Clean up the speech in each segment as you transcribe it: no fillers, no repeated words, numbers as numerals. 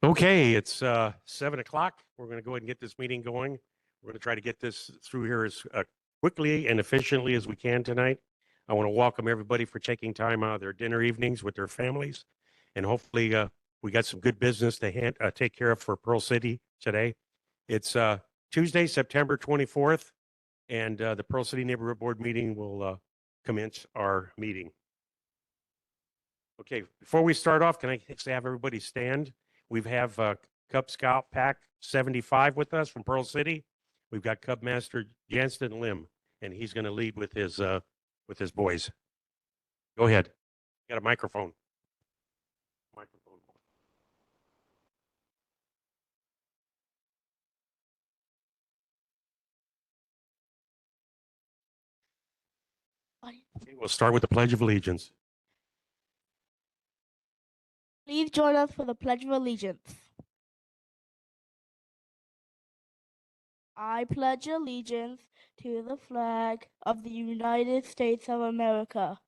Okay, it's 7 o'clock. We're going to go ahead and get this meeting going. We're going to try to get this through here as quickly and efficiently as we can tonight. I want to welcome everybody for taking time out of their dinner evenings with their families. And hopefully we got some good business to take care of for Pearl City today. It's Tuesday, September 24th, and the Pearl City Neighborhood Board meeting will commence our meeting. Okay, before we start off, can I have everybody stand? We have Cub Scout Pack 75 with us from Pearl City. We've got Cub Master Jansen Lim, and he's going to lead with his boys. Go ahead. Got a microphone. Okay, we'll start with the Pledge of Allegiance. Please join us for the Pledge of Allegiance. I pledge allegiance to the flag of the United States of America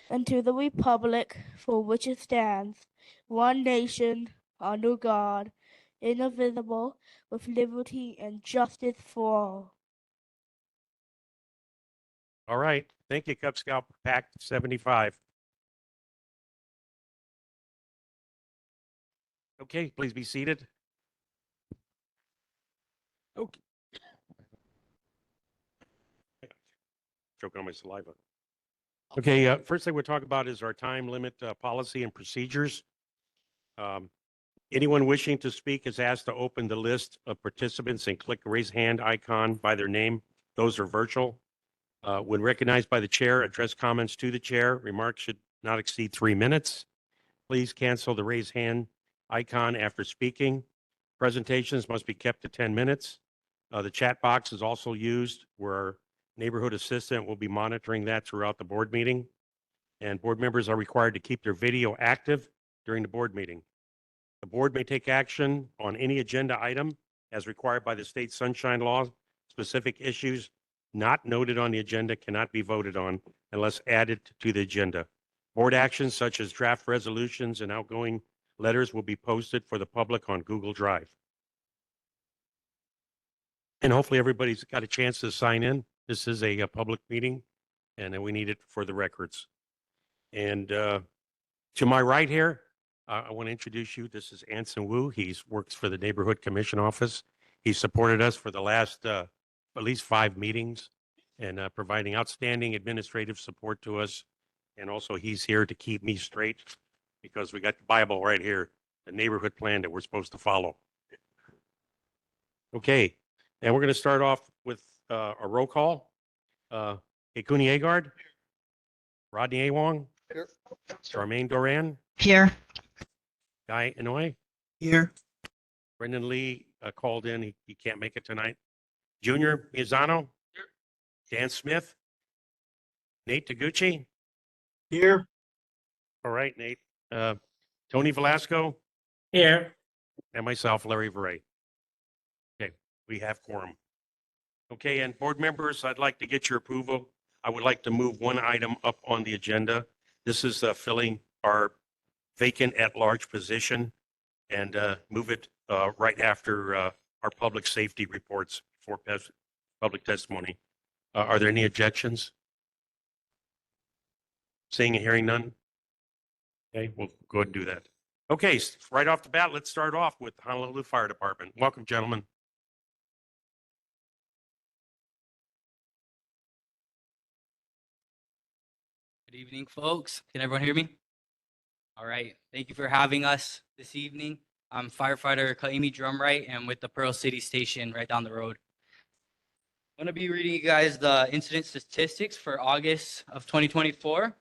and to the republic for which it stands, one nation, under God, indivisible, with liberty and justice for all. All right. Thank you, Cub Scout Pack 75. Okay, please be seated. Okay. Choke on my saliva. Okay, first thing we'll talk about is our time limit policy and procedures. Anyone wishing to speak is asked to open the list of participants and click the raise hand icon by their name. Those are virtual. When recognized by the chair, address comments to the chair. Remarks should not exceed 3 minutes. Please cancel the raise hand icon after speaking. Presentations must be kept to 10 minutes. The chat box is also used where our neighborhood assistant will be monitoring that throughout the board meeting. And board members are required to keep their video active during the board meeting. The board may take action on any agenda item as required by the state sunshine law. Specific issues not noted on the agenda cannot be voted on unless added to the agenda. Board actions such as draft resolutions and outgoing letters will be posted for the public on Google Drive. And hopefully everybody's got a chance to sign in. This is a public meeting, and we need it for the records. And to my right here, I want to introduce you. This is Anson Wu. He works for the Neighborhood Commission Office. He supported us for the last at least 5 meetings and providing outstanding administrative support to us. And also he's here to keep me straight because we got the Bible right here, the neighborhood plan that we're supposed to follow. Okay, and we're going to start off with a roll call. Ekuni Agard, Rodney Awong, here. Charmaine Doran, here. Guy Inouye, Here. Brendan Lee called in. He can't make it tonight. Junior Mizano, here. Dan Smith, Nate Taguchi, Here. all right, Nate. Tony Velasco, Here. and myself, Larry Veray. Okay, we have quorum. Okay, and board members, I'd like to get your approval. I would like to move one item up on the agenda. This is filling our vacant at-large position and move it right after our public safety reports for public testimony. Are there any objections? Seeing and hearing none? Okay, we'll go ahead and do that. Okay, right off the bat, let's start off with Honolulu Fire Department. Welcome, gentlemen. Good evening, folks. Can everyone hear me? All right. Thank you for having us this evening. I'm firefighter Kaimi Drumright and with the Pearl City Station right down the road. I'm going to be reading you guys the incident statistics for August of 2024.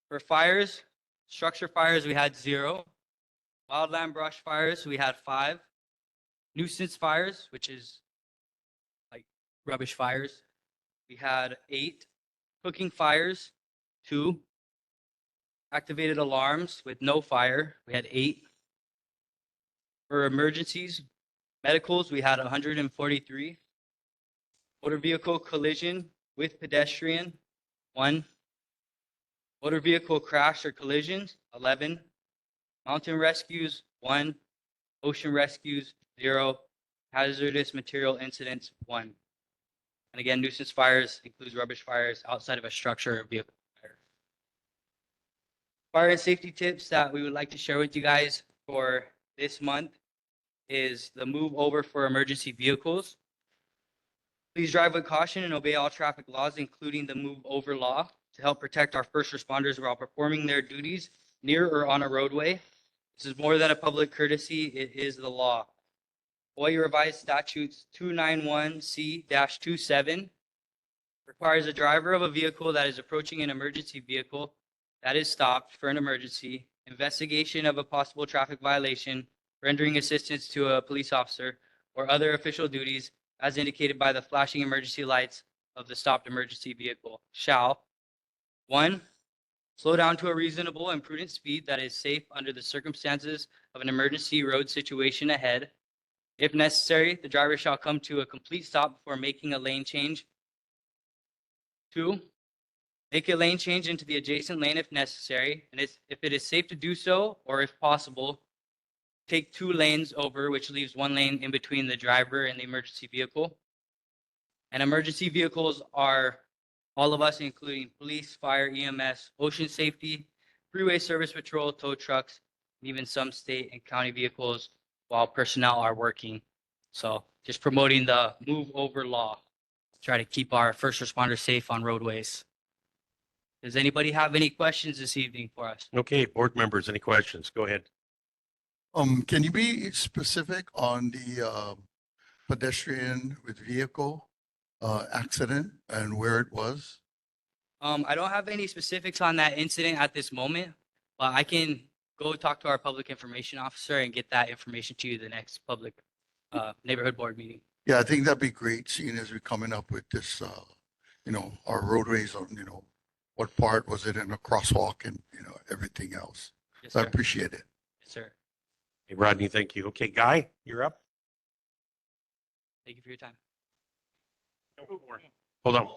For fires, structure fires, we had 0. Wildland brush fires, we had 5. Nuisance fires, which is like rubbish fires, we had 8. Cooking fires, 2. Activated alarms with no fire, we had 8. For emergencies, medicals, we had 143. Motor vehicle collision with pedestrian, 1. Motor vehicle crash or collisions, 11. Mountain rescues, 1. Ocean rescues, 0. Hazardous material incidents, 1. And again, nuisance fires includes rubbish fires outside of a structure or vehicle fire. Fire and safety tips that we would like to share with you guys for this month is the move over for emergency vehicles. Please drive with caution and obey all traffic laws, including the move over law, to help protect our first responders while performing their duties near or on a roadway. This is more than a public courtesy, it is the law. Hawaii Revised Statutes 291C-27 requires a driver of a vehicle that is approaching an emergency vehicle that is stopped for an emergency, investigation of a possible traffic violation, rendering assistance to a police officer, or other official duties as indicated by the flashing emergency lights of the stopped emergency vehicle, shall 1. Slow down to a reasonable and prudent speed that is safe under the circumstances of an emergency road situation ahead. If necessary, the driver shall come to a complete stop before making a lane change. 2. Make a lane change into the adjacent lane if necessary, and if it is safe to do so, or if possible, take 2 lanes over, which leaves 1 lane in between the driver and the emergency vehicle. And emergency vehicles are all of us, including police, fire, EMS, ocean safety, freeway service patrol, tow trucks, and even some state and county vehicles while personnel are working. So just promoting the move over law. Try to keep our first responders safe on roadways. Does anybody have any questions this evening for us? Okay, board members, any questions? Go ahead. Can you be specific on the pedestrian with vehicle accident and where it was? I don't have any specifics on that incident at this moment, but I can go talk to our public information officer and get that information to you the next public neighborhood board meeting. Yeah, I think that'd be great, seeing as we're coming up with this, our roadways on, what part was it in a crosswalk and, everything else. Yes, So I sir. appreciate it. Yes, sir. Hey, Rodney, thank you. Okay, Guy, you're up. Thank you for your time. Hold on.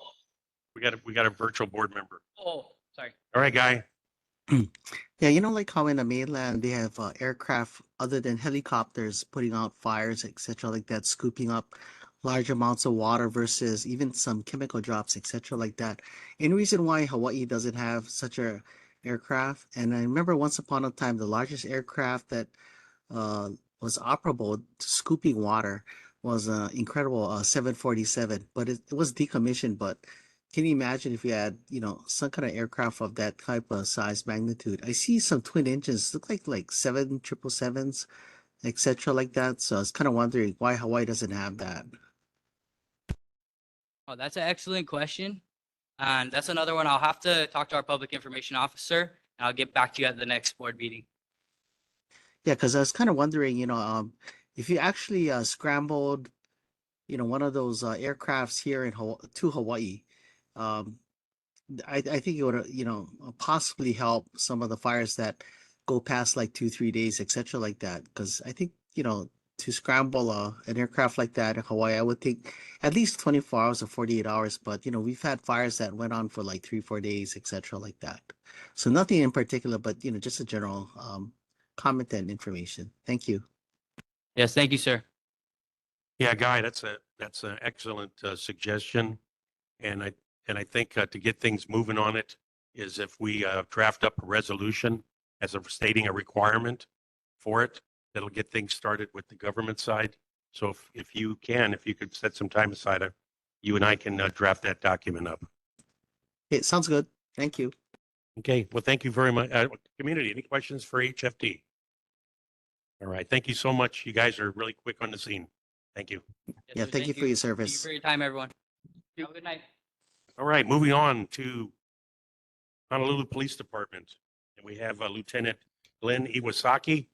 We got a virtual board member. Oh, sorry. All right, Guy. Yeah, like how in the mainland they have aircraft other than helicopters putting out fires, etc., like that, scooping up large amounts of water versus even some chemical drops, etc., like that. Any reason why Hawaii doesn't have such a aircraft? And I remember once upon a time the largest aircraft that was operable scooping water was incredible 747, but it was decommissioned. But can you imagine if you had, some kind of aircraft of that type of size magnitude? I see some twin engines look like 777s, etc., like that. So I was kind of wondering why Hawaii doesn't have that. Oh, that's an excellent question. And that's another one I'll have to talk to our public information officer, and I'll get back to you at the next board meeting. Yeah, because I was kind of wondering, if you actually scrambled, one of those aircrafts here in to Hawaii, I think it would, possibly help some of the fires that go past like 2-3 days, etc., like that. Because I think, to scramble an aircraft like that in Hawaii, I would think at least 24 hours or 48 hours. But, we've had fires that went on for like 3-4 days, etc., like that. So nothing in particular, but, just a general comment and information. Thank you. Yes, thank you, sir. Yeah, Guy, that's an excellent suggestion. And I think to get things moving on it is if we draft up a resolution as of stating a requirement for it, that'll get things started with the government side. So if you could set some time aside, you and I can draft that document up. It sounds good. Thank you. Okay, well, thank you very much. Community, any questions for HFD? All right, thank you so much. You guys are really quick on the scene. Thank you. Yes, Yeah, sir, thank you for your Thank you service. for your time, everyone. Have a good night. All right, moving on to Honolulu Police Department. And we have Lieutenant Glenn Iwasaki,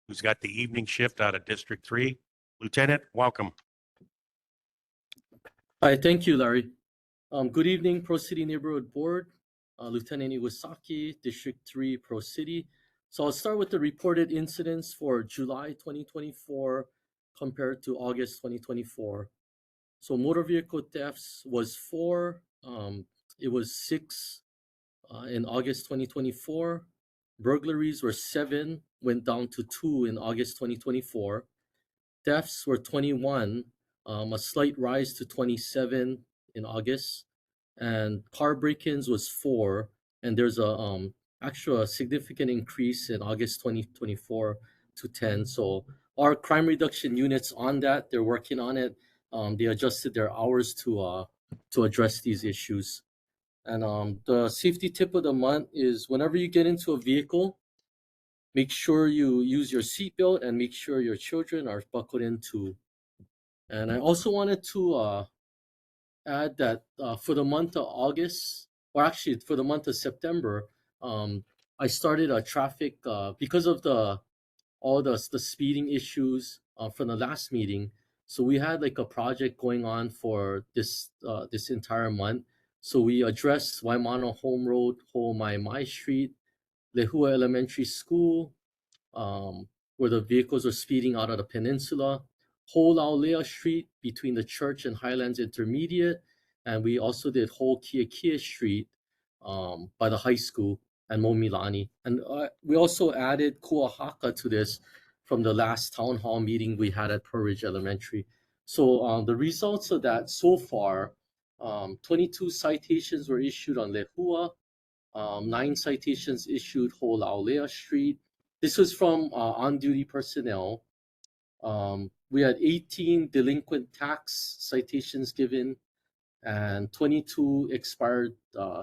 who's got the evening shift out of District 3. Lieutenant, welcome. Hi, thank you, Larry. Good evening, Pro City Neighborhood Board, Lieutenant Iwasaki, District 3, Pro City. So I'll start with the reported incidents for July 2024 compared to August 2024. So motor vehicle thefts was 4. It was 6 in August 2024. Burglaries were 7, went down to 2 in August 2024. Thefts were 21, a slight rise to 27 in August. And car break-ins was 4, and there's a actual significant increase in August 2024 to 10. So our crime reduction units on that, they're working on it. They adjusted their hours to address these issues. And the safety tip of the month is whenever you get into a vehicle, make sure you use your seatbelt and make sure your children are buckled in too. And I also wanted to add that for the month of August, or actually for the month of September, I started a traffic because of all the speeding issues from the last meeting. So we had like a project going on for this entire month. So we addressed Waimano Home Road, Ho'omai Street, Lehua Elementary School, where the vehicles are speeding out of the peninsula, Ho'olaulea Street between the church and Highlands Intermediate, and we also did Ho'okiakia Street by the high school and Momilani. And we also added Kuahaka to this from the last town hall meeting we had at Pearl Ridge Elementary. So the results of that so far, 22 citations were issued on Lehua, 9 citations issued Ho'olaulea Street. This was from on-duty personnel. We had 18 delinquent tax citations given and 22 expired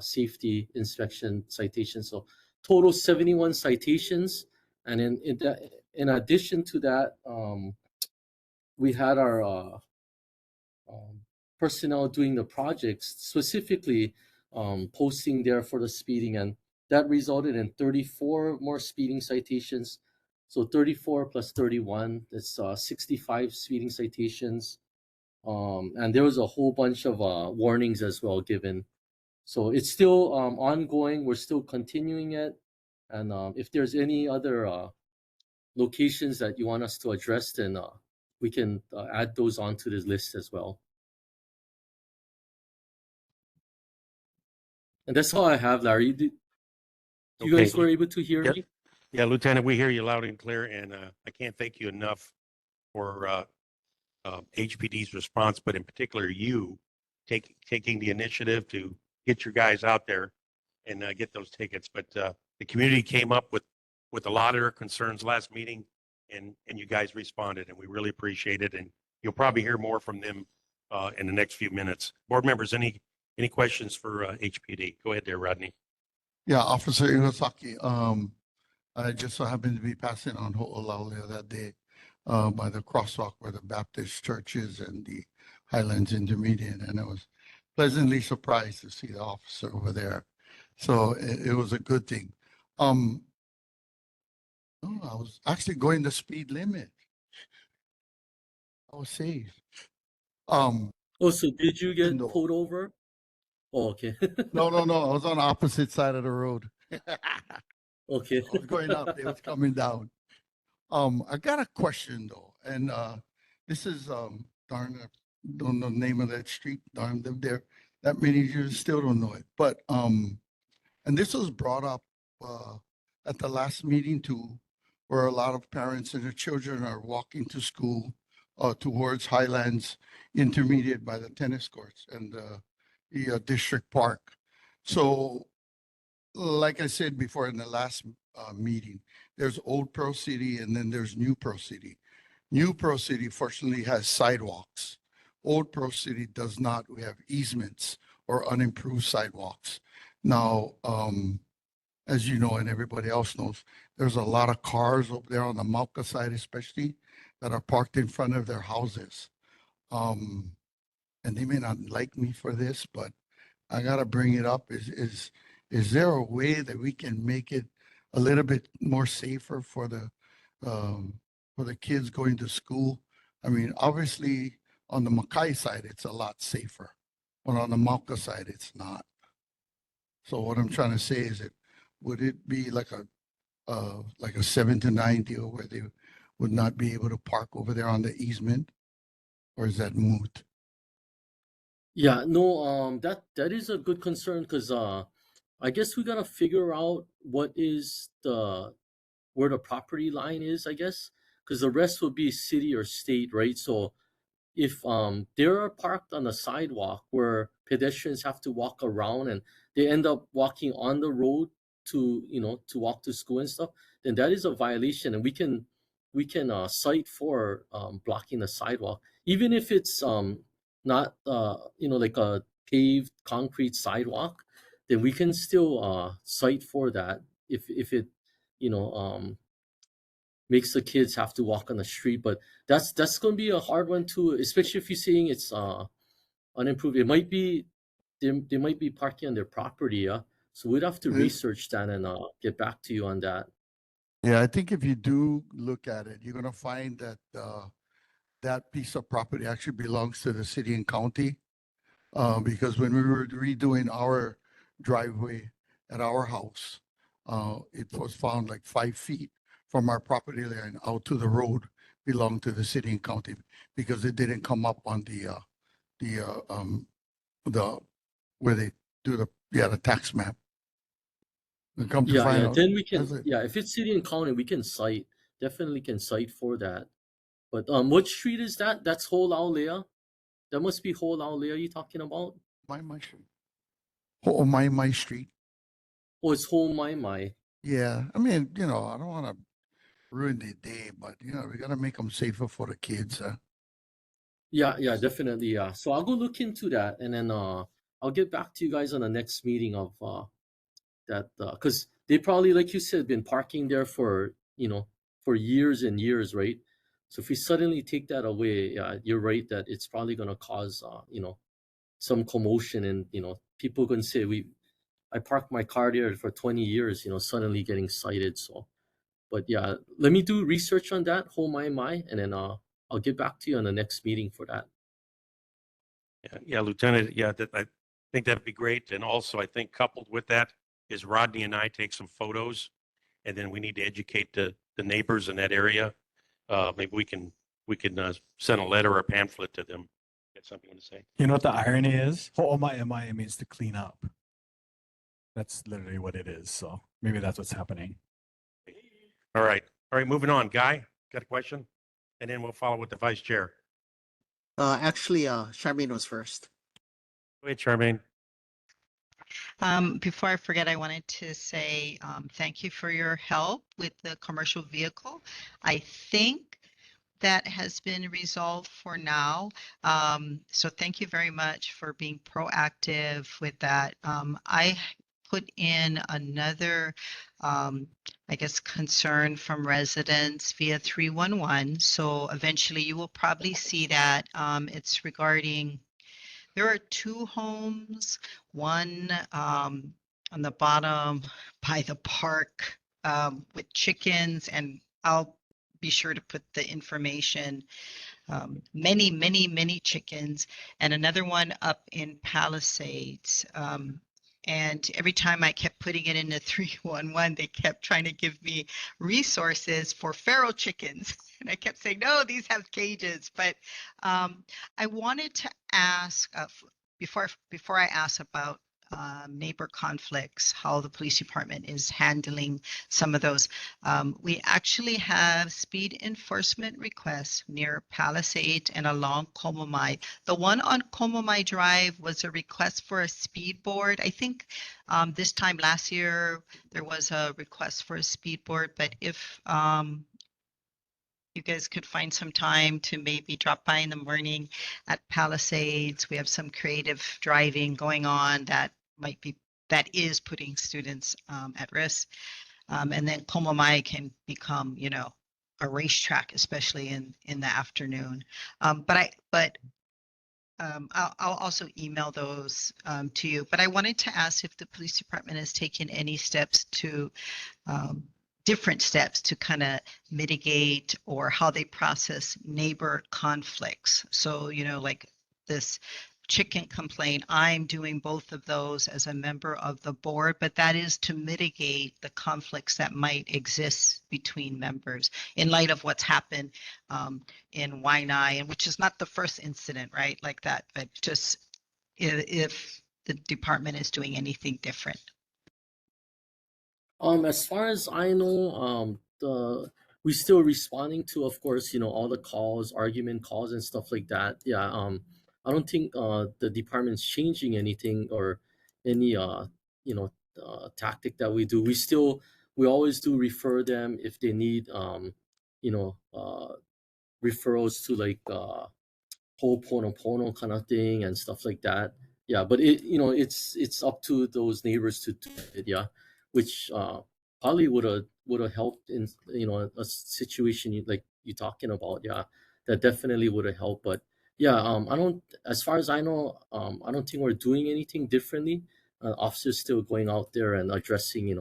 safety inspection citations. So total 71 citations. And in addition to that, we had our personnel doing the projects, specifically posting there for the speeding, and that resulted in 34 more speeding citations. So 34 plus 31, that's 65 speeding citations. And there was a whole bunch of warnings as well given. So it's still ongoing. We're still continuing it. And if there's any other locations that you want us to address, then we can add those onto this list as well. And that's all I have, Larry. You guys were able to hear me? Yeah, Lieutenant, we hear you loud and clear, and I can't thank you enough for HPD's response, but in particular you taking the initiative to get your guys out there and get those tickets. But the community came up with a lot of their concerns last meeting, and you guys responded, and we really appreciate it. And you'll probably hear more from them in the next few minutes. Board members, any questions for HPD? Go ahead there, Rodney. Yeah, Officer Iwasaki, I just so happened to be passing on Ho'olaulea that day by the crosswalk where the Baptist church is and the Highlands Intermediate, and I was pleasantly surprised to see the officer over there. So it was a good thing. I was actually going the speed limit. I was safe. Oh, so did you get No. pulled over? Oh, okay. No. I was on the opposite side of the road. Okay. I was going up, it was coming down. I got a question though, and this is darn, I don't know the name of that street. Darn, lived there that many years, still don't know it. But and this was brought up at the last meeting too, where a lot of parents and their children are walking to school towards Highlands Intermediate by the tennis courts and the district park. So, like I said before in the last meeting, there's Old Pearl City and then there's New Pearl City. New Pearl City fortunately has sidewalks. Old Pearl City does not. We have easements or unimproved sidewalks. Now, as you know, and everybody else knows, there's a lot of cars over there on the Mauka side, especially, that are parked in front of their houses. And they may not like me for this, but I gotta bring it up. Is there a way that we can make it a little bit more safer for the kids going to school? I mean, obviously on the Makai side, it's a lot safer, but on the Mauka side, it's not. So what I'm trying to say is would it be like a 7 to 9 deal where they would not be able to park over there on the easement, or is that moot? Yeah, no, that is a good concern because I guess we gotta figure out what is where the property line is, I guess, because the rest would be city or state, right? So if they are parked on a sidewalk where pedestrians have to walk around and they end up walking on the road to to walk to school and stuff, then that is a violation, and we can cite for blocking the sidewalk, even if it's not like a paved concrete sidewalk, then we can still cite for that if it you know makes the kids have to walk on the street. But that's going to be a hard one too, especially if you're saying it's unimproved. It might be they might be parking on their property, yeah. So we'd have to Mm. research that and get back to you on that. Yeah, I think if you do look at it, you're gonna find that that piece of property actually belongs to the city and county. Because when we were redoing our driveway at our house, it was found like 5 feet from our property line out to the road belonged to the city and county because it didn't come up on the where they do the tax map. And come to Yeah, find yeah. out, Then we can, that's it. yeah, if it's city and county, we can cite, definitely can cite for that. But what street is that? That's Ho Lau Lea? That must be Ho Lau Lea you talking about? My street. Oh, my street. Oh, it's Ho Mai Mai. Yeah, I mean, I don't want to ruin the day, but we gotta make them safer for the kids. Yeah, yeah, definitely, yeah. So I'll go look into that, and then I'll get back to you guys on the next meeting of that, because they probably, like you said, been parking there for for years and years, right? So if we suddenly take that away, yeah, you're right that it's probably gonna cause some commotion, and people gonna say I parked my car there for 20 years, suddenly getting cited. So, but yeah, let me do research on that, Ho Mai Mai, and then I'll get back to you on the next meeting for that. Yeah, Lieutenant, yeah, I think that'd be great. And also, I think coupled with that is Rodney and I take some photos, and then we need to educate the neighbors in that area. Maybe we can send a letter or a pamphlet to them. Got something to say? You know what the irony is? Ho'oma'emai means to clean up. That's literally what it is. So maybe that's what's happening. All right, moving on. Guy, got a question? And then we'll follow with the vice chair. Actually, Charmaine was first. Go ahead, Charmaine. Before I forget, I wanted to say thank you for your help with the commercial vehicle. I think that has been resolved for now. So thank you very much for being proactive with that. I put in another, I guess, concern from residents via 311. So eventually you will probably see that. It's regarding, there are 2 homes, one on the bottom by the park with chickens, and I'll be sure to put the information. Many chickens, and another one up in Palisades. And every time I kept putting it into 311, they kept trying to give me resources for feral chickens. And I kept saying, no, these have cages. But I wanted to ask, before I ask about neighbor conflicts, how the police department is handling some of those. We actually have speed enforcement requests near Palisades and along Komomai. The one on Komomai Drive was a request for a speed board. I think this time last year there was a request for a speed board, but if you guys could find some time to maybe drop by in the morning at Palisades. We have some creative driving going on that is putting students at risk. And then Komomai can become, a racetrack, especially in the afternoon. But I'll also email those to you. But I wanted to ask if the police department has taken any steps to different steps to kind of mitigate, or how they process neighbor conflicts. So, like this chicken complaint, I'm doing both of those as a member of the board, but that is to mitigate the conflicts that might exist between members in light of what's happened in Waianae, and which is not the first incident, right, like that, but just if the department is doing anything different. As far as I know, we still responding to, of course, all the calls, argument calls and stuff like that. Yeah. I don't think the department's changing anything or any you know tactic that we do. We always do refer them if they need you know referrals to like Ho'oponopono kind of thing and stuff like that. Yeah, but it's up to those neighbors to do it. Yeah, which probably would have helped in a situation like you talking about. Yeah, that definitely would have helped. But yeah, I don't. As far as I know, I don't think we're doing anything differently. Officers still going out there and addressing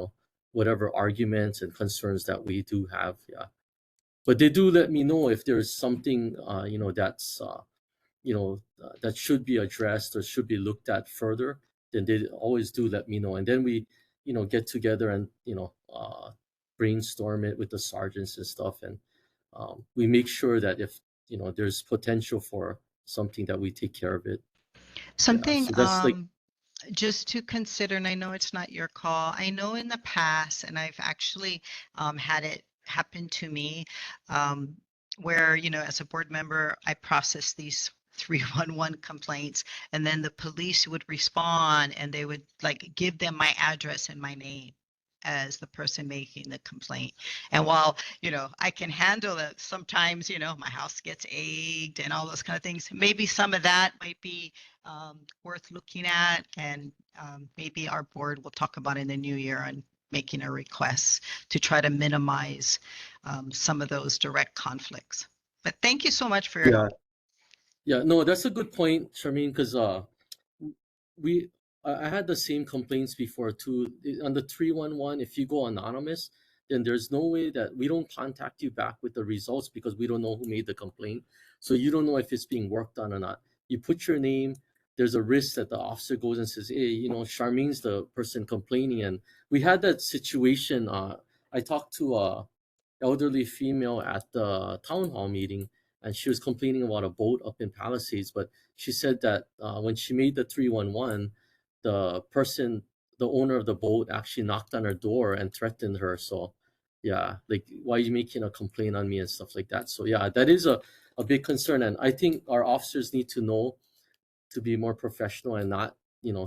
whatever arguments and concerns that we do have. Yeah, but they do let me know if there's something that's that should be addressed or should be looked at further. Then they always do let me know, and then we get together and brainstorm it with the sergeants and stuff, and we make sure that if there's potential for something that we take care of it. Something So that's like just to consider, and I know it's not your call. I know in the past, and I've actually had it happen to me, where, as a board member, I process these 311 complaints, and then the police would respond and they would like give them my address and my name as the person making the complaint. And while, I can handle it, sometimes, my house gets egged and all those kind of things. Maybe some of that might be worth looking at, and maybe our board will talk about in the new year and making a request to try to minimize some of those direct conflicts. But thank you so much for your help. Yeah, no, that's a good point, Charmaine, because I had the same complaints before too. On the 311, if you go anonymous, then there's no way that we don't contact you back with the results because we don't know who made the complaint. So you don't know if it's being worked on or not. You put your name, there's a risk that the officer goes and says, hey, Charmaine's the person complaining. And we had that situation. I talked to a elderly female at the town hall meeting, and she was complaining about a boat up in Palisades. But she said that when she made the 311, the owner of the boat actually knocked on her door and threatened her. So yeah, like, why are you making a complaint on me and stuff like that? So yeah, that is a big concern. And I think our officers need to know to be more professional and not,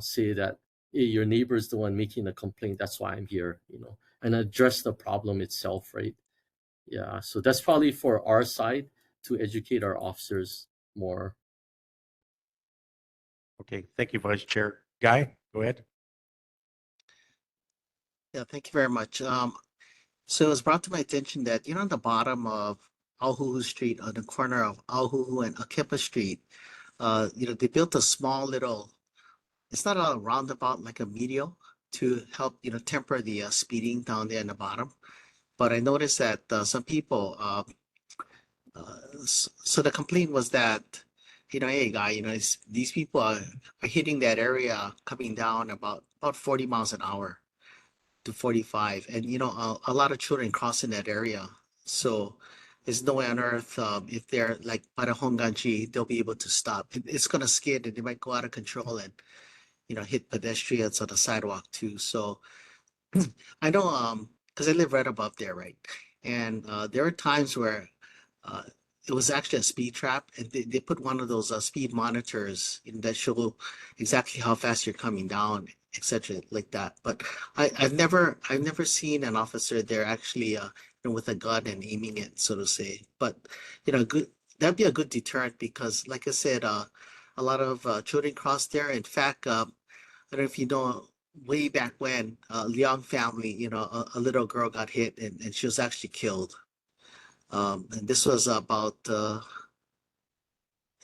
say that, hey, your neighbor is the one making the complaint, that's why I'm here, and address the problem itself, right? Yeah, so that's probably for our side to educate our officers more. Okay, thank you, Vice Chair. Guy, go ahead. Yeah, thank you very much. So it was brought to my attention that, on the bottom of Auhuhu Street, on the corner of Auhuhu and Akipa Street, they built a small little, it's not a roundabout, like a medial to help, temper the speeding down there in the bottom. But I noticed that some people, so the complaint was that, hey, guy, these people are hitting that area coming down about 40 miles an hour to 45. And, a lot of children crossing that area. So there's no way on earth, if they're like Parahonganchi, they'll be able to stop. It's going to skid and they might go out of control and, hit pedestrians on the sidewalk too. So I know, because I live right above there, right? And there are times where it was actually a speed trap, and they put one of those speed monitors that show exactly how fast you're coming down, etc., like that. But I've never seen an officer there actually with a gun and aiming it, so to say. But good, that'd be a good deterrent because, like I said, a lot of children cross there. In fact, I don't know if you know, way back when, Liang family, a little girl got hit and she was actually killed. And this was about, I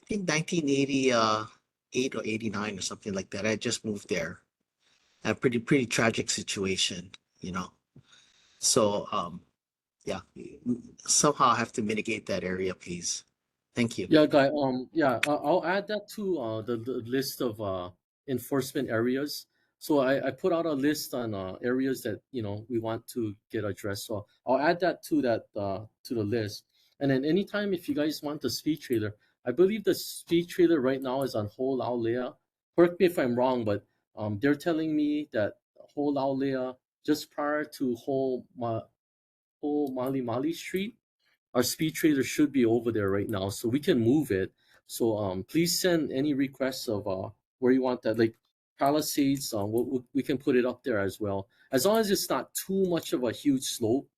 think 1988 or 89 or something like that. I just moved there. A pretty tragic situation, So, yeah, somehow I have to mitigate that area, please. Thank you. Yeah, Guy. I'll add that to the list of enforcement areas. So I put out a list on areas that we want to get addressed. So I'll add that to the list. And then anytime if you guys want the speed trailer, I believe the speed trailer right now is on Ho Lau Lea. Correct me if I'm wrong, but they're telling me that Ho Lau Lea just prior to Ho Mali Mali Street. Our speed trailer should be over there right now, so we can move it. So please send any requests of where you want that, like Palisades. We can put it up there as well, as long as it's not too much of a huge slope.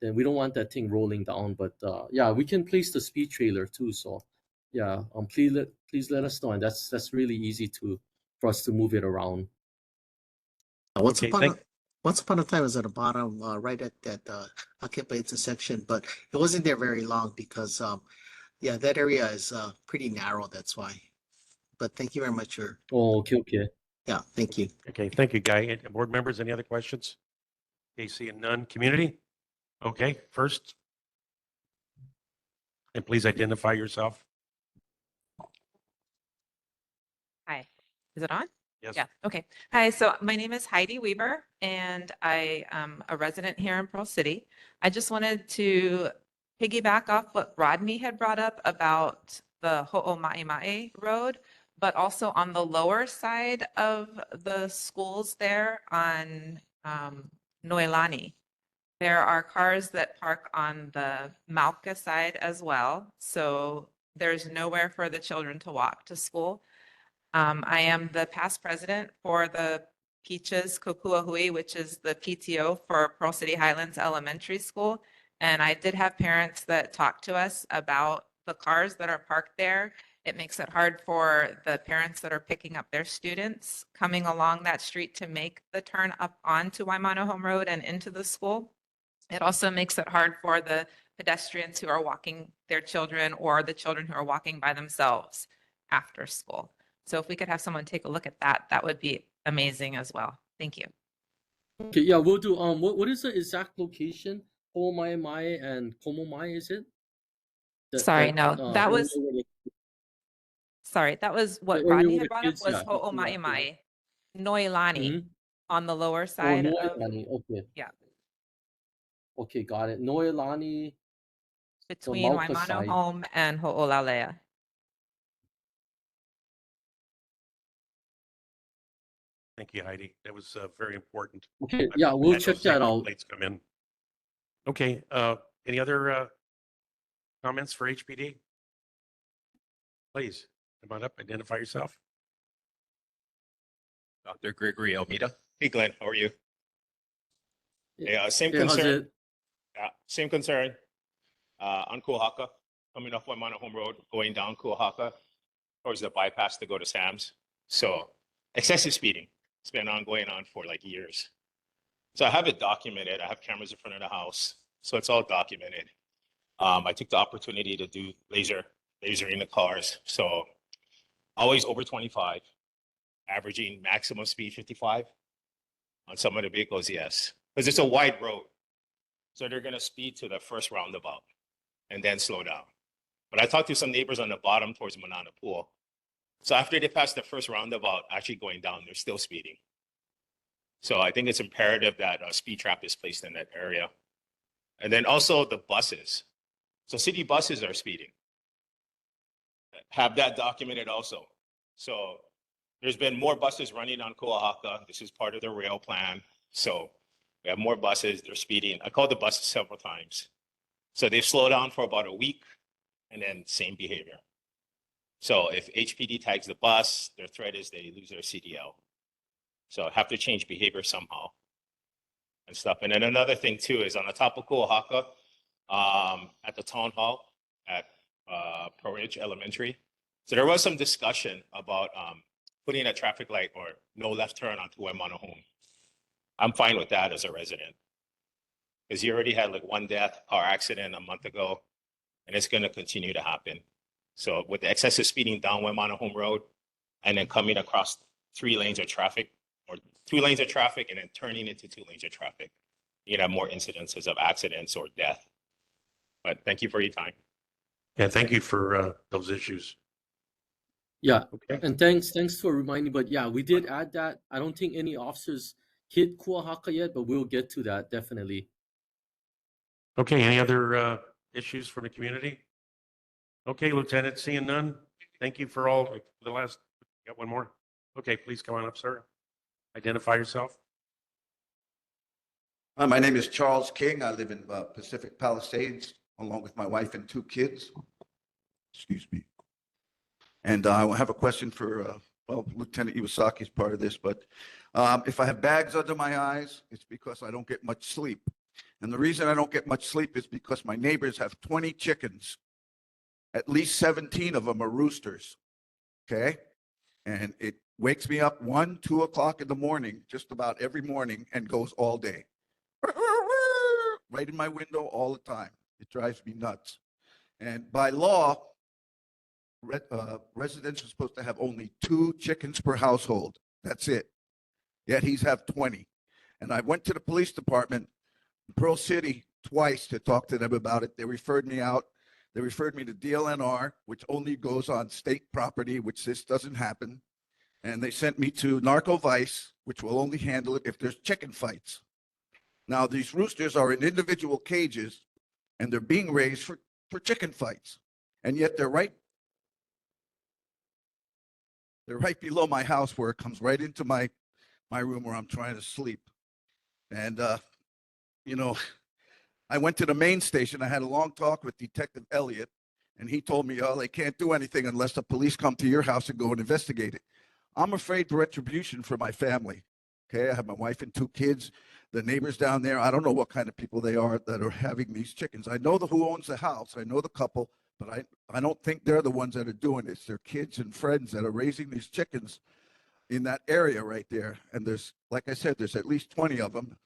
Then we don't want that thing rolling down. But yeah, we can place the speed trailer too. So yeah, please let us know, and that's really easy for us to move it around. Once Okay, upon thank- a once upon a time, it was at the bottom, right at that Akipa intersection, but it wasn't there very long because yeah, that area is pretty narrow. That's why. But thank you very much for Oh, okay. yeah, thank you. Okay, thank you, Guy. Board members, any other questions? Okay, seeing none. Community? Okay, first. And please identify yourself. Hi, is it on? Yes. Yeah, okay. Hi, so my name is Heidi Weaver and I am a resident here in Pearl City. I just wanted to piggyback off what Rodney had brought up about the Ho'oma'ima'e Road, but also on the lower side of the schools there on Noelani. There are cars that park on the Malka side as well, so there's nowhere for the children to walk to school. I am the past president for the Peaches Kokuahui, which is the PTO for Pearl City Highlands Elementary School. And I did have parents that talked to us about the cars that are parked there. It makes it hard for the parents that are picking up their students coming along that street to make the turn up onto Waimano Home Road and into the school. It also makes it hard for the pedestrians who are walking their children or the children who are walking by themselves after school. So if we could have someone take a look at that, that would be amazing as well. Thank you. Okay, yeah, we'll do. What is the exact location? Ho'oma'ima'e and Komomai, is it? Sorry, no, that area was where sorry, that was what area Rodney where had the brought up kids, was yeah, talking about, yeah. Ho'oma'ima'e, Noelani Mhm. on the lower Oh, side of Noelani. Okay. yeah, Okay, got it. Noelani, the between Malka Waimano side. Home and Ho'olalea. Thank you, Heidi. That was very important. Okay, I've yeah, we'll had check those that safety out. plates come in. Okay, any other comments for HPD? Please, come on up, identify yourself. Dr. Gregory Almeida. Hey, Glenn, how are you? Yeah, same Yeah, how's concern. it? Same concern. On Kuhaka, coming off Waimano Home Road, going down Kuhaka towards the bypass to go to Sam's. So excessive speeding. It's been going on for like years. So I have it documented. I have cameras in front of the house, so it's all documented. I took the opportunity to do lasering the cars. So always over 25, averaging maximum speed 55. On some of the vehicles, yes, because it's a wide road. So they're going to speed to the first roundabout and then slow down. But I talked to some neighbors on the bottom towards Manana Pool. So after they pass the first roundabout, actually going down, they're still speeding. So I think it's imperative that a speed trap is placed in that area. And then also the buses. So city buses are speeding. Have that documented also. So there's been more buses running on Koahaka. This is part of the rail plan. So we have more buses, they're speeding. I called the buses several times. So they slow down for about a week and then same behavior. So if HPD tags the bus, their threat is they lose their CDL. So have to change behavior somehow and stuff. And then another thing too is on the top of Koahaka, at the town hall at Pearl Ridge Elementary. So there was some discussion about putting a traffic light or no left turn onto Waimano Home. I'm fine with that as a resident. Because you already had like one death, car accident a month ago, and it's going to continue to happen. So with the excessive speeding down Waimano Home Road and then coming across 3 lanes of traffic or 2 lanes of traffic and then turning into 2 lanes of traffic, you have more incidences of accidents or death. But thank you for your time. Yeah, thank you for those issues. Yeah, Okay. and thanks for reminding. But yeah, we did add that. I don't think any officers hit Kuahaka yet, but we'll get to that definitely. Okay, any other issues from the community? Okay, Lieutenant, seeing none. Thank you for all the last, got one more. Okay, please come on up, sir. Identify yourself. My name is Charles King. I live in Pacific Palisades along with my wife and 2 kids. Excuse me. And I have a question for, well, Lieutenant Iwasaki is part of this, but if I have bags under my eyes, it's because I don't get much sleep. And the reason I don't get much sleep is because my neighbors have 20 chickens. At least 17 of them are roosters. Okay? And it wakes me up 1, 2 o'clock in the morning, just about every morning, and goes all day. Right in my window all the time. It drives me nuts. And by law, residents are supposed to have only 2 chickens per household. That's it. Yet he's have 20. And I went to the police department in Pearl City twice to talk to them about it. They referred me out. They referred me to DLNR, which only goes on state property, which this doesn't happen. And they sent me to Narco Vice, which will only handle it if there's chicken fights. Now, these roosters are in individual cages, and they're being raised for chicken fights. And yet they're right below my house, where it comes right into my room where I'm trying to sleep. And, you know, I went to the main station. I had a long talk with Detective Elliott, and he told me, oh, they can't do anything unless the police come to your house and go and investigate it. I'm afraid for retribution for my family. Okay, I have my wife and 2 kids. The neighbors down there, I don't know what kind of people they are that are having these chickens. I know who owns the house. I know the couple, but I don't think they're the ones that are doing this. They're kids and friends that are raising these chickens in that area right there. And there's, like I said, there's at least 20 of them.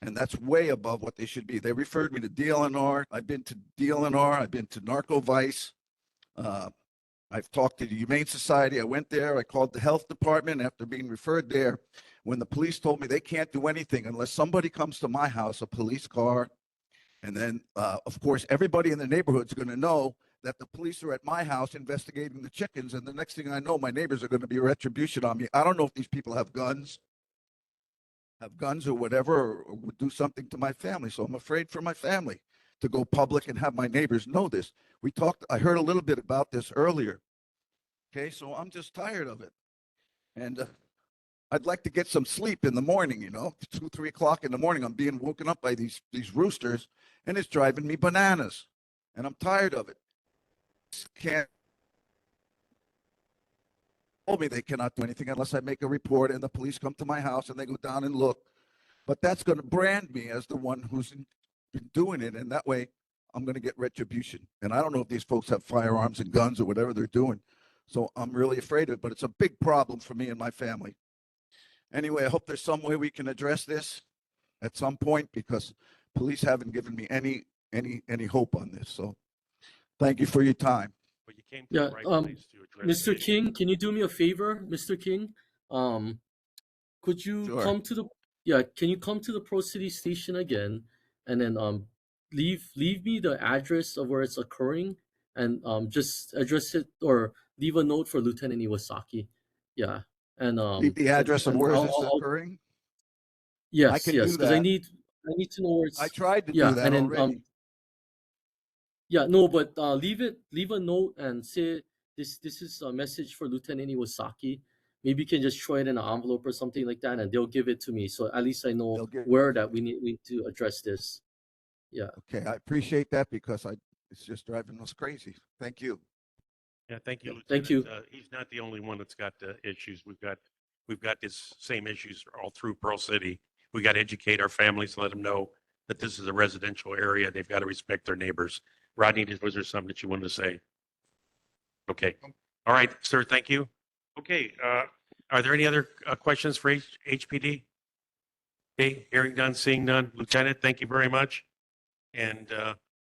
And that's way above what they should be. They referred me to DLNR. I've been to DLNR. I've been to Narco Vice. I've talked to the Humane Society. I went there. I called the health department after being referred there. When the police told me they can't do anything unless somebody comes to my house, a police car. And then, of course, everybody in the neighborhood's going to know that the police are at my house investigating the chickens. And the next thing I know, my neighbors are going to be retribution on me. I don't know if these people have guns or whatever, or would do something to my family. So I'm afraid for my family to go public and have my neighbors know this. I heard a little bit about this earlier. Okay, so I'm just tired of it. And I'd like to get some sleep in the morning, 2, 3 o'clock in the morning. I'm being woken up by these roosters, and it's driving me bananas. And I'm tired of it. Told me they cannot do anything unless I make a report and the police come to my house and they go down and look. But that's going to brand me as the one who's been doing it. And that way I'm going to get retribution. And I don't know if these folks have firearms and guns or whatever they're doing. So I'm really afraid of it, but it's a big problem for me and my family. Anyway, I hope there's some way we can address this at some point, because police haven't given me any hope on this. So thank you for your time. But you came to the right place to address Mr. the King, issue. can you do me a favor, Mr. King? Could you Sure. come to the Pro City station again, and then leave me the address of where it's occurring, and just address it or leave a note for Lieutenant Iwasaki. Yeah. And Leave the address of where this is I'll- occurring. yes, I can yes, do because I that. need to know where it's. I tried to Yeah, do that and then already. yeah, no, but leave a note and say this is a message for Lieutenant Iwasaki. Maybe you can just throw it in an envelope or something like that, and they'll give it to me. So at least I know They'll give- where that we need to address this. Yeah. Okay, I appreciate that, because it's just driving us crazy. Thank you. Yeah, thank you. Yeah, thank you. Lieutenant. He's not the only one that's got issues. We've got this same issues all through Pearl City. We got to educate our families, let them know that this is a residential area. They've got to respect their neighbors. Rodney, was there something that you wanted to say? Okay. All right, sir. Thank you. Okay. Are there any other questions for HPD? Okay, hearing none, seeing none. Lieutenant, thank you very much. And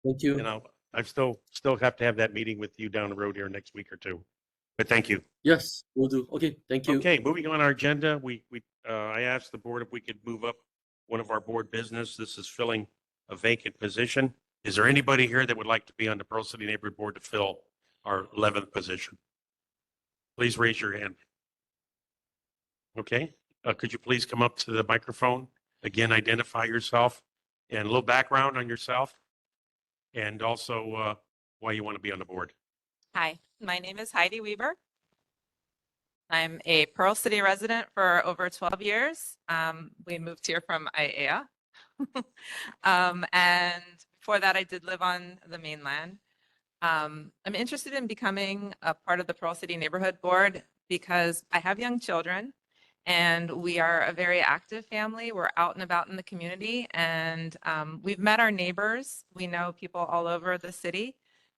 Thank you. I still have to have that meeting with you down the road here next week or two. But thank you. Yes, we'll do. Okay, thank you. Okay, moving on our agenda, I asked the board if we could move up one of our board business. This is filling a vacant position. Is there anybody here that would like to be on the Pearl City Neighborhood Board to fill our 11th position? Please raise your hand. Okay, could you please come up to the microphone? Again, identify yourself and a little background on yourself, and also why you want to be on the board. Hi, my name is Heidi Weaver. I'm a Pearl City resident for over 12 years. We moved here from IAEA. And before that, I did live on the mainland. I'm interested in becoming a part of the Pearl City Neighborhood Board because I have young children and we are a very active family. We're out and about in the community and we've met our neighbors. We know people all over the city.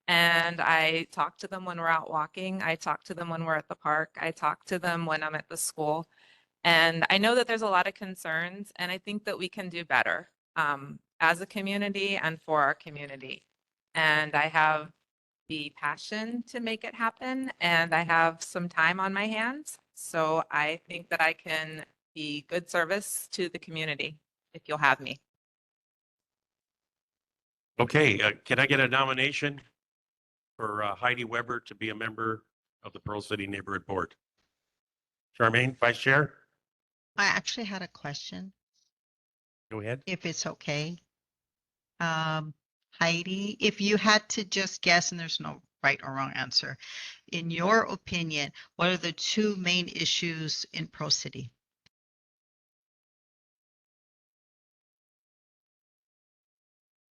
And I talk to them when we're out walking. I talk to them when we're at the park. I talk to them when I'm at the school. And I know that there's a lot of concerns, and I think that we can do better as a community and for our community. And I have the passion to make it happen, and I have some time on my hands. So I think that I can be good service to the community if you'll have me. Okay, can I get a nomination for Heidi Weber to be a member of the Pearl City Neighborhood Board? Charmaine, Vice Chair, I actually had a question, go ahead. if it's okay. Heidi, if you had to just guess, and there's no right or wrong answer, in your opinion, what are the two main issues in Pearl City?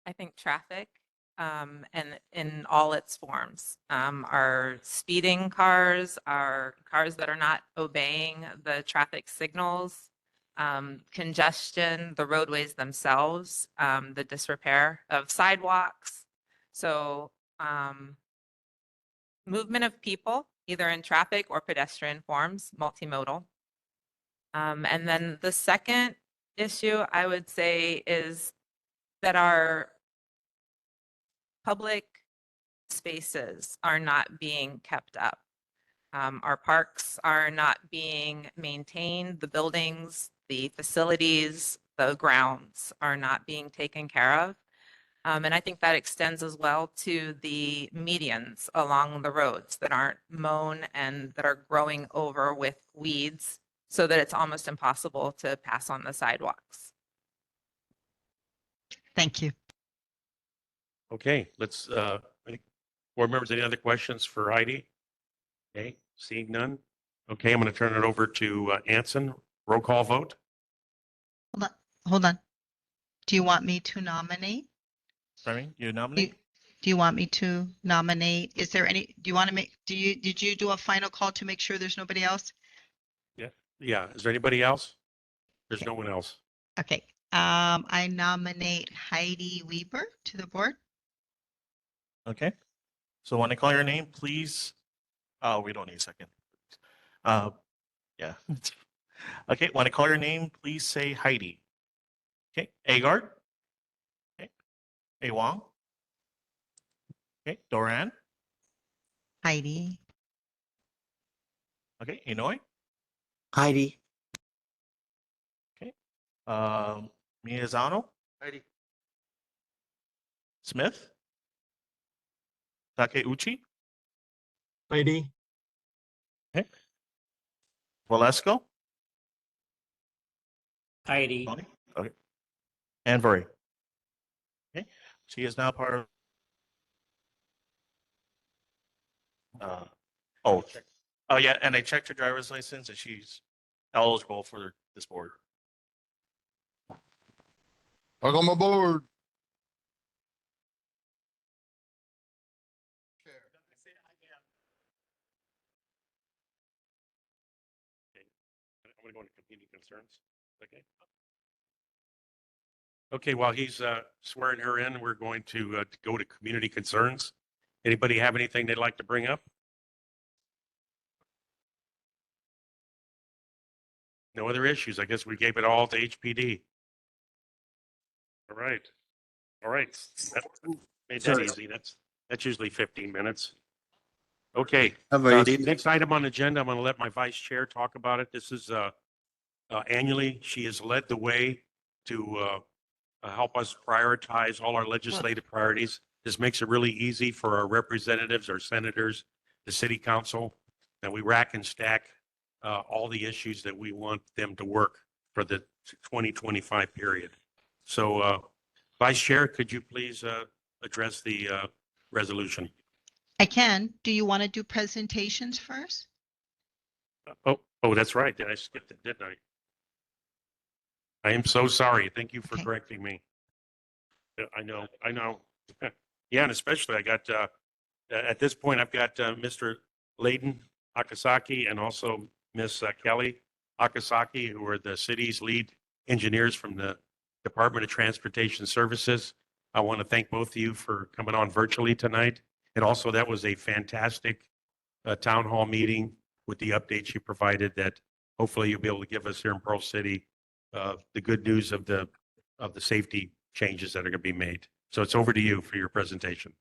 I think traffic and in all its forms. Our speeding cars, our cars that are not obeying the traffic signals, congestion, the roadways themselves, the disrepair of sidewalks. So movement of people, either in traffic or pedestrian forms, multimodal. And then the second issue I would say is that our public spaces are not being kept up. Our parks are not being maintained. The buildings, the facilities, the grounds are not being taken care of. And I think that extends as well to the medians along the roads that aren't mown and that are growing over with weeds so that it's almost impossible to pass on the sidewalks. Thank you. Okay, let's, board members, any other questions for Heidi? Okay, seeing none. Okay, I'm going to turn it over to Anson. Roll call vote. Hold on. Do you want me to nominate? Sorry, you Do nominate? do you want me to nominate? Is there any, do you want to make, did you do a final call to make sure there's nobody else? Yeah, is there anybody else? There's no one else. Okay, I nominate Heidi Weber to the board. Okay. So when I call your name, please, we don't need a second. Yeah. Okay, when I call your name, please say Heidi. Okay, Agard. Okay, Awang. Okay, Doran. Heidi. Okay, Inouye. Heidi. Okay, Miyazano. Heidi. Smith. Takeuchi. Heidi. Okay. Valesco. Heidi. Tony? Okay. And Vuri. Okay. She is now part of. Oh yeah, and I checked her driver's license and she's eligible for this board. Welcome aboard. I'm going to go into community concerns. Okay. Okay, while he's swearing her in, we're going to go to community concerns. Anybody have anything they'd like to bring up? No other issues. I guess we gave it all to HPD. All right. All right. That made that easy. That's usually 15 minutes. Okay. Next item on the agenda, I'm going to let my vice chair talk about it. This is annually, she has led the way to help us prioritize all our legislative priorities. This makes it really easy for our representatives, our senators, the city council, and we rack and stack all the issues that we want them to work for the 2025 period. So, Vice Chair, could you please address the resolution? I can. Do you want to do presentations first? Oh, that's right. I skipped it, didn't I? I am so sorry. Thank you for Okay. correcting me. I know. Yeah, and especially I got, at this point, I've got Mr. Layden Akasaki and also Miss Kelly Akasaki, who are the city's lead engineers from the Department of Transportation Services. I want to thank both of you for coming on virtually tonight. And also, that was a fantastic town hall meeting with the updates you provided that hopefully you'll be able to give us here in Pearl City the good news of the safety changes that are going to be made. So it's over to you for your presentation.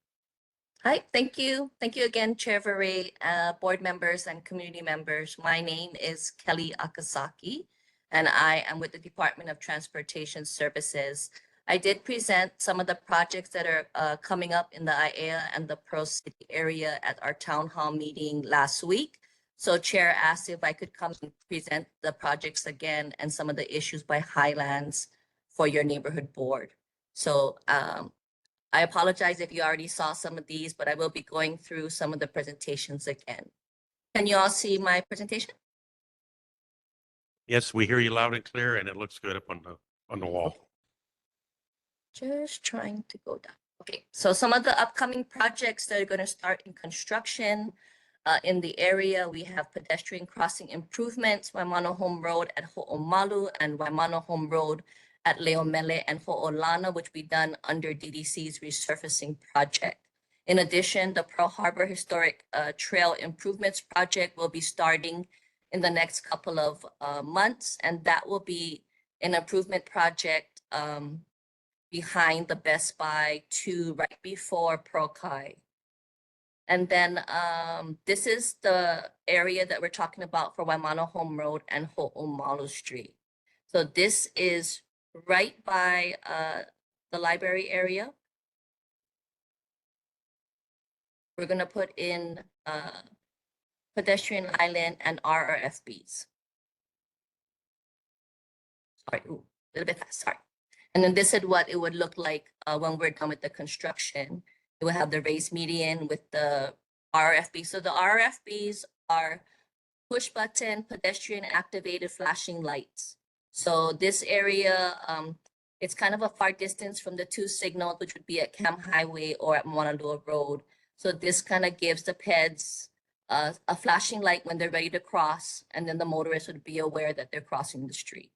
Hi, thank you. Thank you again, Chair Verre, board members and community members. My name is Kelly Akasaki, and I am with the Department of Transportation Services. I did present some of the projects that are coming up in the IAEA and the Pearl City area at our town hall meeting last week. So Chair asked if I could come and present the projects again and some of the issues by Highlands for your neighborhood board. So I apologize if you already saw some of these, but I will be going through some of the presentations again. Can you all see my presentation? Yes, we hear you loud and clear, and it looks good up on the wall. Just trying to go down. Okay, so some of the upcoming projects that are going to start in construction in the area, we have pedestrian crossing improvements, Waimano Home Road at Ho'omalu and Waimano Home Road at Leomele and Ho'olana, which will be done under DDC's resurfacing project. In addition, the Pearl Harbor Historic Trail Improvements Project will be starting in the next couple of months, and that will be an improvement project behind the Best Buy 2 right before Pearl Kai. And then this is the area that we're talking about for Waimano Home Road and Ho'omalu Street. So this is right by the library area. We're going to put in pedestrian island and RRFBs. Sorry, a little bit fast, sorry. And then this is what it would look like when we're done with the construction. It will have the raised median with the RFB. So the RFBs are push button pedestrian activated flashing lights. So this area, it's kind of a far distance from the 2 signals, which would be at Cam Highway or at Moanalua Road. So this kind of gives the peds a flashing light when they're ready to cross, and then the motorist would be aware that they're crossing the street.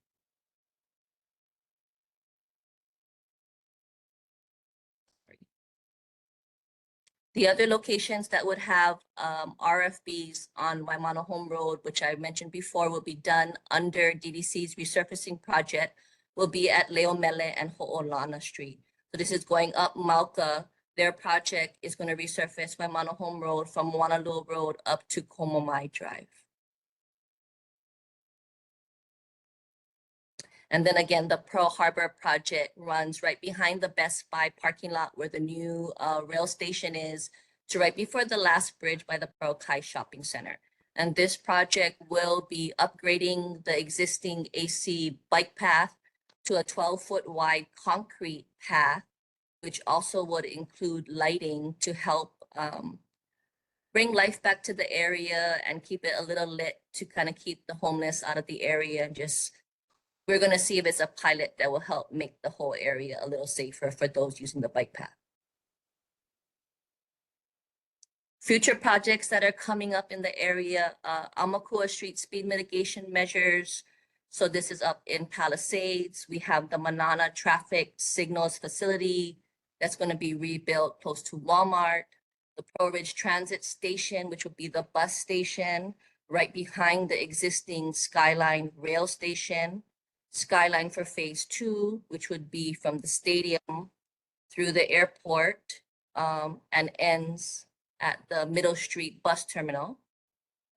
The other locations that would have RFBs on Waimano Home Road, which I mentioned before, will be done under DDC's resurfacing project, will be at Leomele and Ho'olana Street. So this is going up Mauka. Their project is going to resurface Waimano Home Road from Moanalua Road up to Komomai Drive. And then again, the Pearl Harbor project runs right behind the Best Buy parking lot where the new rail station is, to right before the last bridge by the Pearl Kai Shopping Center. And this project will be upgrading the existing AC bike path to a 12-foot wide concrete path, which also would include lighting to help bring life back to the area and keep it a little lit to kind of keep the homeless out of the area. And just, we're going to see if it's a pilot that will help make the whole area a little safer for those using the bike path. Future projects that are coming up in the area, Amakua Street speed mitigation measures. So this is up in Palisades. We have the Manana traffic signals facility that's going to be rebuilt close to Walmart. The Pearl Ridge Transit Station, which will be the bus station right behind the existing Skyline rail station. Skyline for phase 2, which would be from the stadium through the airport and ends at the Middle Street bus terminal.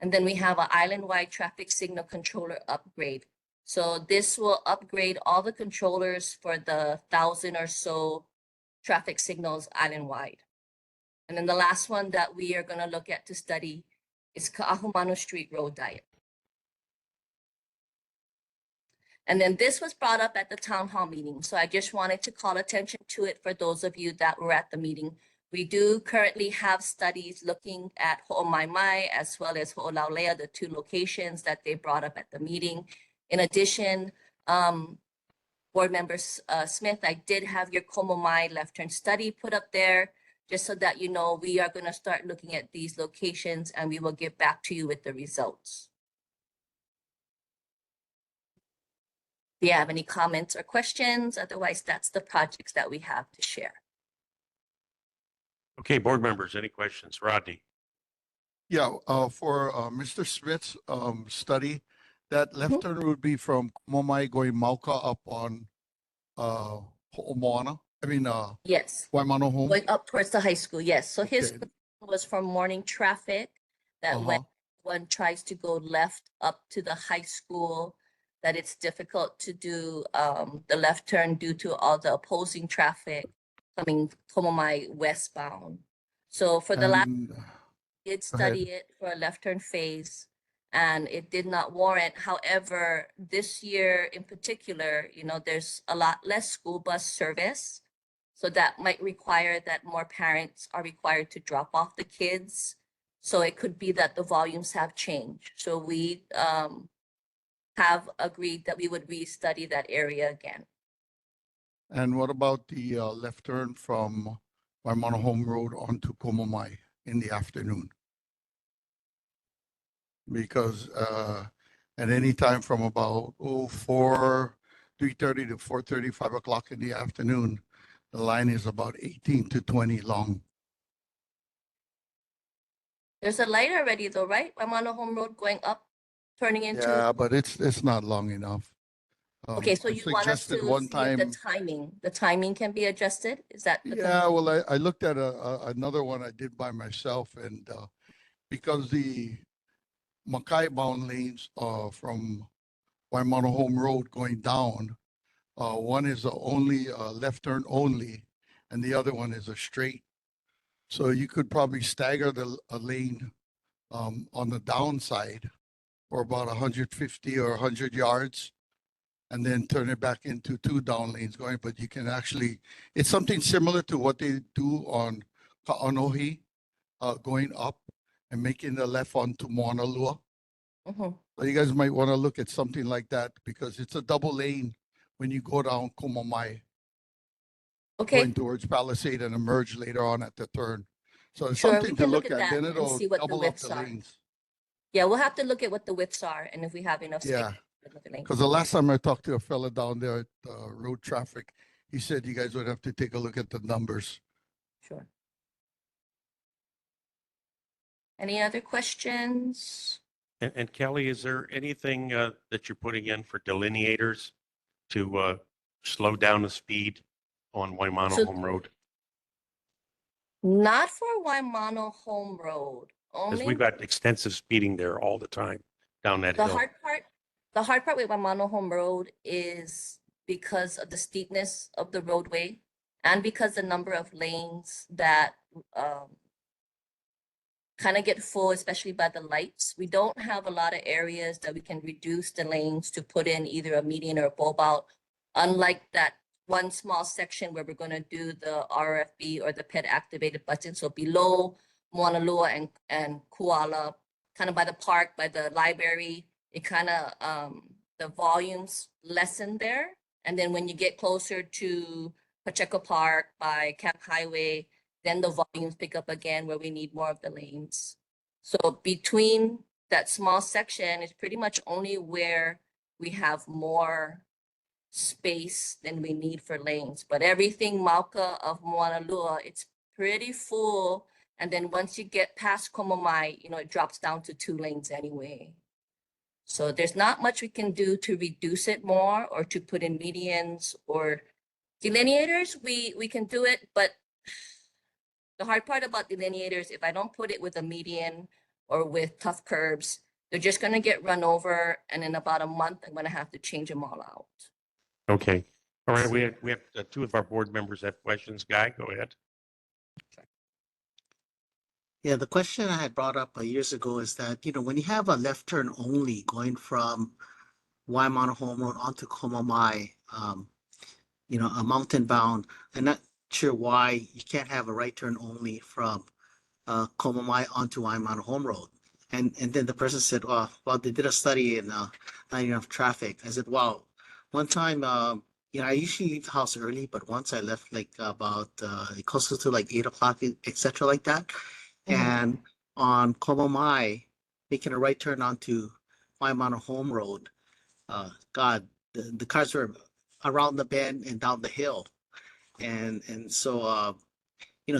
And then we have an island-wide traffic signal controller upgrade. So this will upgrade all the controllers for the 1,000 or so traffic signals island-wide. And then the last one that we are going to look at to study is Ka'ahumanu Street Road Diet. And then this was brought up at the town hall meeting. So I just wanted to call attention to it for those of you that were at the meeting. We do currently have studies looking at Ho'omaimai as well as Ho'olaulea, the 2 locations that they brought up at the meeting. In addition, Board Member Smith, I did have your Komomai left turn study put up there, just so that you know we are going to start looking at these locations and we will get back to you with the results. Do you have any comments or questions? Otherwise, that's the projects that we have to share. Okay, board members, any questions? Rodney? Yeah, for Mr. Smith's study, that left turn would be from Komomai going Mauka up on Ho'omoana. I mean, Yes, Waimano home. going up towards the high school, yes. So his Okay. was from morning traffic, that when one tries to go left up to the high school, that it's difficult to do the left turn due to all the opposing traffic coming Komomai westbound. So for the last, And, did go ahead. study it for a left turn phase, and it did not warrant. However, this year in particular, you know, there's a lot less school bus service. So that might require that more parents are required to drop off the kids. So it could be that the volumes have changed. So we have agreed that we would restudy that area again. And what about the left turn from Waimano Home Road onto Komomai in the afternoon? Because at any time from about 3:30 to 4:30, 5 o'clock in the afternoon, the line is about 18 to 20 long. There's a light already though, right? Waimano Home Road going up, turning into. Yeah, but it's not long enough. Okay, so I you want us suggested to one see if time. the timing can be adjusted? Is that? the Yeah, well, I looked at another one I did by myself, and because the Makai bound lanes from Waimano Home Road going down, one is a only left turn only, and the other one is a straight. So you could probably stagger a lane on the downside for about 150 or 100 yards, and then turn it back into two down lanes going. But you can actually, it's something similar to what they do on Ka'anohi, going up and making the left onto Moanalua. Mhm. So you guys might want to look at something like that, because it's a double lane when you go down Komomai, Okay, going towards Palisade and emerge later on at the turn. So it's sure, we something to can look look at at. that Then and it'll see what the double up widths the are. lanes. Yeah, we'll have to look at what the widths are and if we have enough space. Yeah. to look at lanes. Because the last time I talked to a fella down there at road traffic, he said you guys would have to take a look at the numbers. Sure. Any other questions? And Kelly, is there anything that you're putting in for delineators to slow down the speed on Waimano So- Home Road? Not for Waimano Home Road, Because only we've got extensive speeding there all the time down that the hill. the hard part with Waimano Home Road is because of the steepness of the roadway and because the number of lanes that kind of get full, especially by the lights. We don't have a lot of areas that we can reduce the lanes to put in either a median or a bulb out. Unlike that one small section where we're going to do the RFB or the PET activated button. So below Moanalua and Kuala, kind of by the park, by the library, it kind of, the volumes lessen there. And then when you get closer to Pacheco Park by Camp Highway, then the volumes pick up again where we need more of the lanes. So between that small section is pretty much only where we have more space than we need for lanes. But everything Mauka of Moanalua, it's pretty full. And then once you get past Komomai, you know, it drops down to 2 lanes anyway. So there's not much we can do to reduce it more or to put in medians or delineators. We can do it, but the hard part about delineators, if I don't put it with a median or with tough curbs, they're just gonna get run over, and in about a month, I'm gonna have to change them all out. Okay. All right. We have 2 of our board members have questions. Guy, go ahead. Yeah, the question I had brought up years ago is that, when you have a left turn only going from Waimano Home Road onto Komomai, a mountain bound, I'm not sure why you can't have a right turn only from Komomai onto Waimano Home Road. And then the person said, well, they did a study in not enough traffic. I said, wow, one time, I usually leave the house early, but once I left like about closer to like 8 o'clock, etc. like that. And on Komomai, making a right turn onto Waimana Home Road, God, the cars were around the bend and down the hill. And so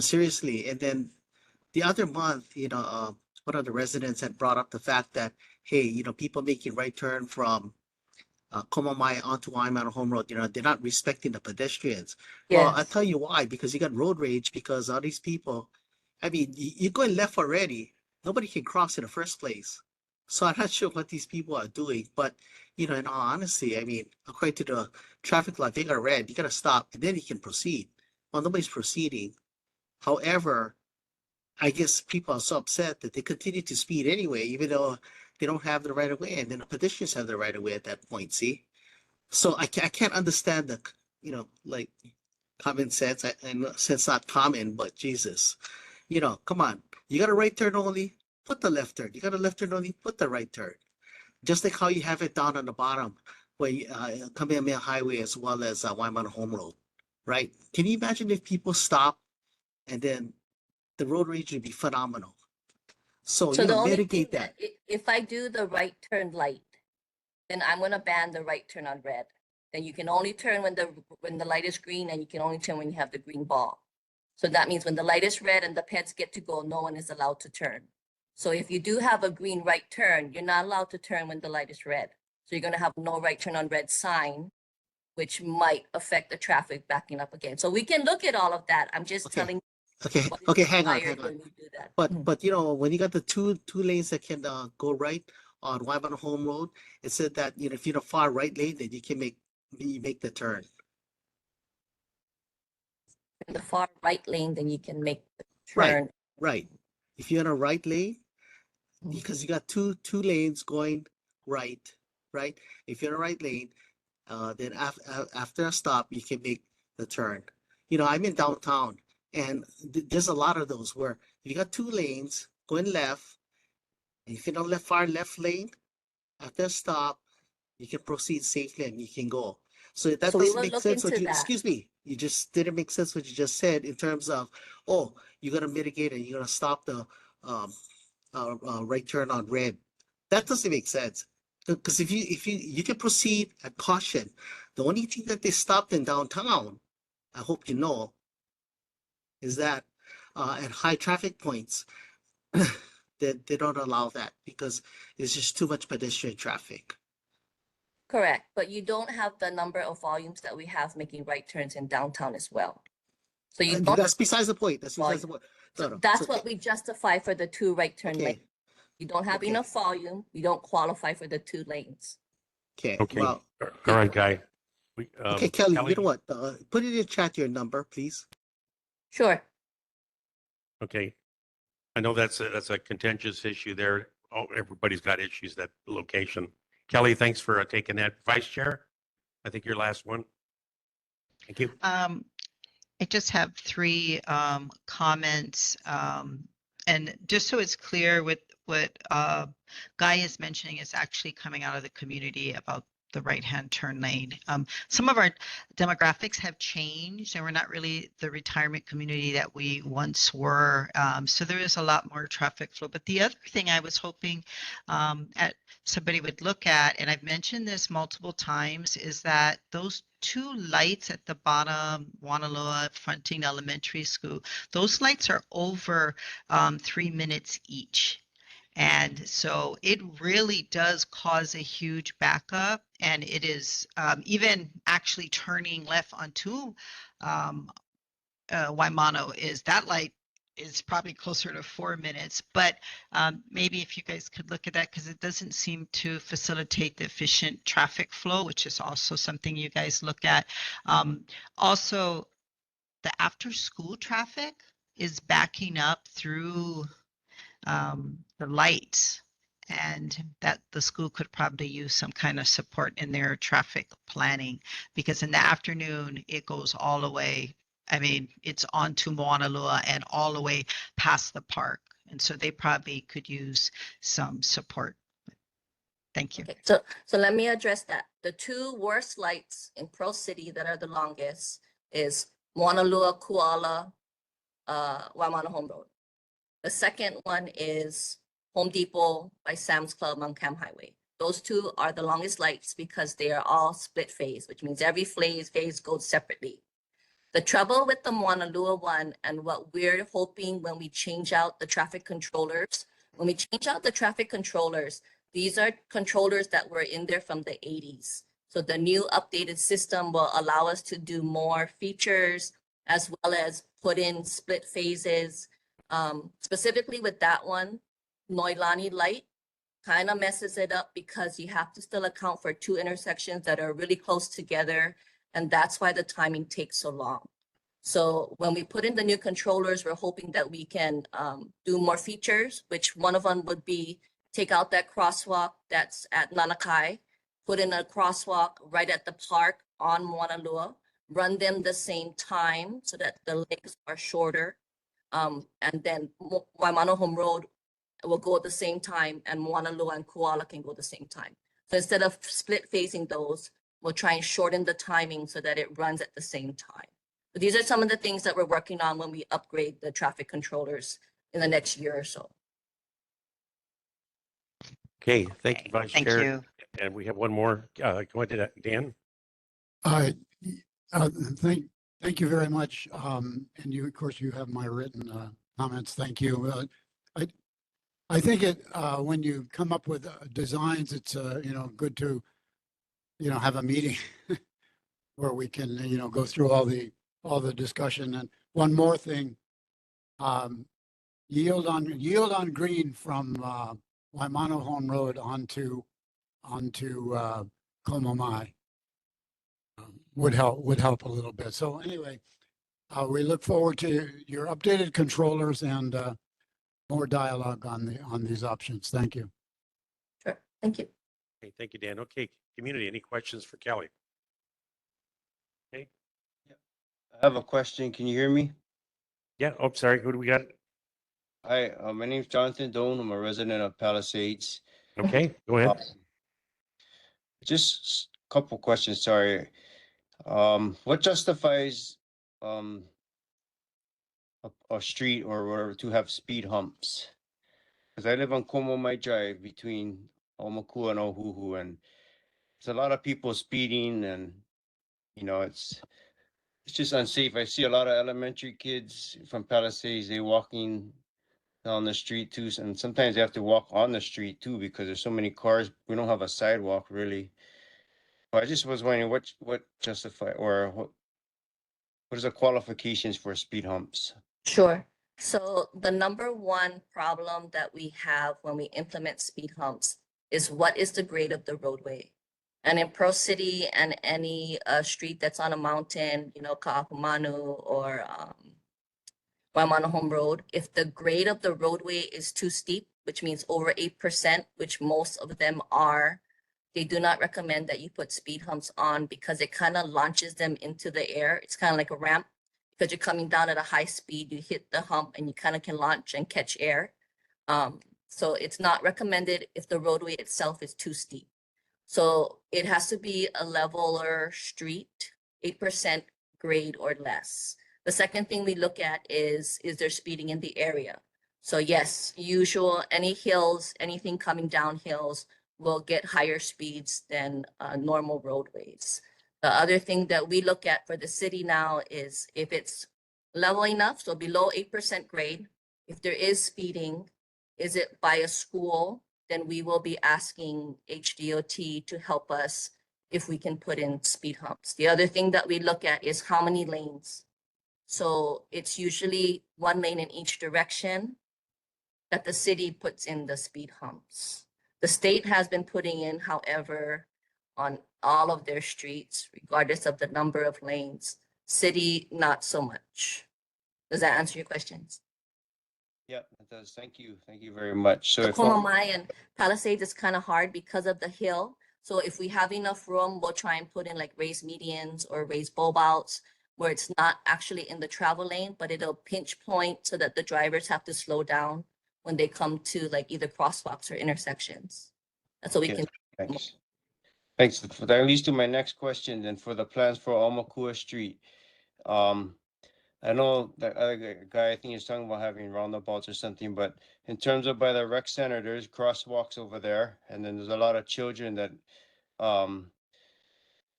seriously. And then the other month, one of the residents had brought up the fact that, hey, people making right turn from Komamai onto Waimana Home Road, they're not respecting the pedestrians. Well, I'll Yes. tell you why, because you got road rage because all these people, I mean, you're going left already. Nobody can cross in the first place. So I'm not sure what these people are doing, but in all honesty, I mean, according to the traffic law, they got red, you got to stop, and then you can proceed. Well, nobody's proceeding. However, I guess people are so upset that they continue to speed anyway, even though they don't have the right of way, and then the pedestrians have the right of way at that point. See, so I can't understand the like common sense. I know sense not common, but Jesus, come on, you got a right turn only, put the left turn. You got a left turn only, put the right turn. Just like how you have it down on the bottom, where Kamehameha Highway as well as Waimana Home Road, right? Can you imagine if people stop and then the road rage would be phenomenal. So, So the only thing mitigate that that. if I do the right turn light, then I'm gonna ban the right turn on red. Then you can only turn when the light is green, and you can only turn when you have the green ball. So that means when the light is red and the pets get to go, no one is allowed to turn. So if you do have a green right turn, you're not allowed to turn when the light is red. So you're gonna have no right turn on red sign, which might affect the traffic backing up again. So we can look at all of that. I'm just Okay. telling Okay, what is okay, hang on, required hang on. when we do that. But when you got the two lanes that can go right on Waimana Home Road, it said that if you're in a far right lane, then you make the turn. In the far right lane, then you can make the Right, turn. right. If you're in a right lane, Mhm. because you got two lanes going right, right? If you're in a right lane, then after a stop, you can make the turn. I'm in downtown, and there's a lot of those where you got two lanes going left, and if you're in the far left lane, after a stop, you can proceed safely and you can go. So that So we doesn't will make look sense. into that. Excuse me, you just didn't make sense what you just said in terms of, oh, you're gonna mitigate and you're gonna stop the right turn on red. That doesn't make sense. Because if you can proceed at caution, the only thing that they stopped in downtown, I hope you know, is that at high traffic points, that they don't allow that because it's just too much pedestrian traffic. Correct, but you don't have the number of volumes that we have making right turns in downtown as well. So you don't. That's besides the point. That's besides the point. So No, that's it's what okay. we justify for the two right turn lanes. Okay, You don't have Okay. enough volume, you don't qualify for the two lanes. okay. Okay. Well, All right, Guy. okay, Kelly, you know what? Put it in the chat your number, please. Sure. Okay. I know that's a contentious issue there. Oh, everybody's got issues, that location. Kelly, thanks for taking that. Vice Chair, I think your last one. Thank you. I just have three comments. And just so it's clear, with what Guy is mentioning is actually coming out of the community about the right-hand turn lane. Some of our demographics have changed, and we're not really the retirement community that we once were. So there is a lot more traffic flow. But the other thing I was hoping somebody would look at, and I've mentioned this multiple times, is that those two lights at the bottom, Wanaloa fronting elementary school, those lights are over 3 minutes each. And so it really does cause a huge backup, and it is even actually turning left onto Waimano, is that light is probably closer to 4 minutes. But maybe if you guys could look at that, because it doesn't seem to facilitate the efficient traffic flow, which is also something you guys look at. Also, the after school traffic is backing up through the lights, and that the school could probably use some kind of support in their traffic planning, because in the afternoon it goes all the way. I mean, it's on to Moanalua and all the way past the park, and so they probably could use some support. Thank you. Okay, so let me address that. The two worst lights in Pearl City that are the longest is Moanalua, Kuala, Waimanahome Road. The second one is Home Depot by Sam's Club on Cam Highway. Those two are the longest lights because they are all split phase, which means every phase goes separately. The trouble with the Moanalua one and what we're hoping when we change out the traffic controllers, these are controllers that were in there from the 80s. So the new updated system will allow us to do more features as well as put in split phases. Specifically with that one, Noilani light kind of messes it up because you have to still account for two intersections that are really close together. And that's why the timing takes so long. So when we put in the new controllers, we're hoping that we can do more features, which one of them would be take out that crosswalk that's at Nanakai, put in a crosswalk right at the park on Moanalua, run them the same time so that the legs are shorter. And then Waimanahome Road will go at the same time and Moanalua and Kuala can go at the same time. So instead of split phasing those, we'll try and shorten the timing so that it runs at the same time. But these are some of the things that we're working on when we upgrade the traffic controllers in the next year or so. Okay, thank you, Okay, Vice thank Chair. you. And we have one more. Go ahead, Dan. Thank you very much. And you, of course, you have my written comments. Thank you. I think when you come up with designs, it's good to have a meeting where we can go through all the discussion. And one more thing, yield on green from Waimanahome Road onto Komomai would help a little bit. So anyway, we look forward to your updated controllers and more dialogue on these options. Thank you. Sure, thank you. Okay, thank you, Dan. Okay, community, any questions for Kelly? Okay. I have a question. Can you hear me? Yeah. Oh, sorry. Who do we got? Hi, my name's Jonathan Doan. I'm a resident of Palisades. Okay, go ahead. Just a couple questions. Sorry. What justifies a street or whatever to have speed humps? Because I live on Komomai Drive between Omakua and Ohuhu, and there's a lot of people speeding, and it's just unsafe. I see a lot of elementary kids from Palisades. They walking down the street too, and sometimes they have to walk on the street too because there's so many cars. We don't have a sidewalk really. But I just was wondering what justify or what is the qualifications for speed humps? Sure. So the number one problem that we have when we implement speed humps is what is the grade of the roadway? And in Pearl City and any street that's on a mountain, Ka'ahumanu or Waimanahome Road, if the grade of the roadway is too steep, which means over 8%, which most of them are, they do not recommend that you put speed humps on because it kind of launches them into the air. It's kind of like a ramp because you're coming down at a high speed, you hit the hump and you kind of can launch and catch air. So it's not recommended if the roadway itself is too steep. So it has to be a leveler street, 8% grade or less. The second thing we look at is there speeding in the area? So yes, any hills, anything coming down hills will get higher speeds than normal roadways. The other thing that we look at for the city now is if it's level enough, so below 8% grade, if there is speeding, is it by a school? Then we will be asking HDOT to help us if we can put in speed humps. The other thing that we look at is how many lanes. So it's usually one lane in each direction that the city puts in the speed humps. The state has been putting in, however, on all of their streets, regardless of the number of lanes. City, not so much. Does that answer your questions? Yeah, it does. Thank you. Thank you very much. So The if Komomai and Palisades is kind of hard because of the hill. So if we have enough room, we'll try and put in like raised medians or raised bulb outs where it's not actually in the travel lane, but it'll pinch point so that the drivers have to slow down when they come to like either crosswalks or intersections. That's what we Yes. can Thanks. Thanks. That leads to my next question. Then for the plans for Almakua Street, I know that other guy, I think he's talking about having roundabouts or something, but in terms of by the rec center, there's crosswalks over there, and then there's a lot of children that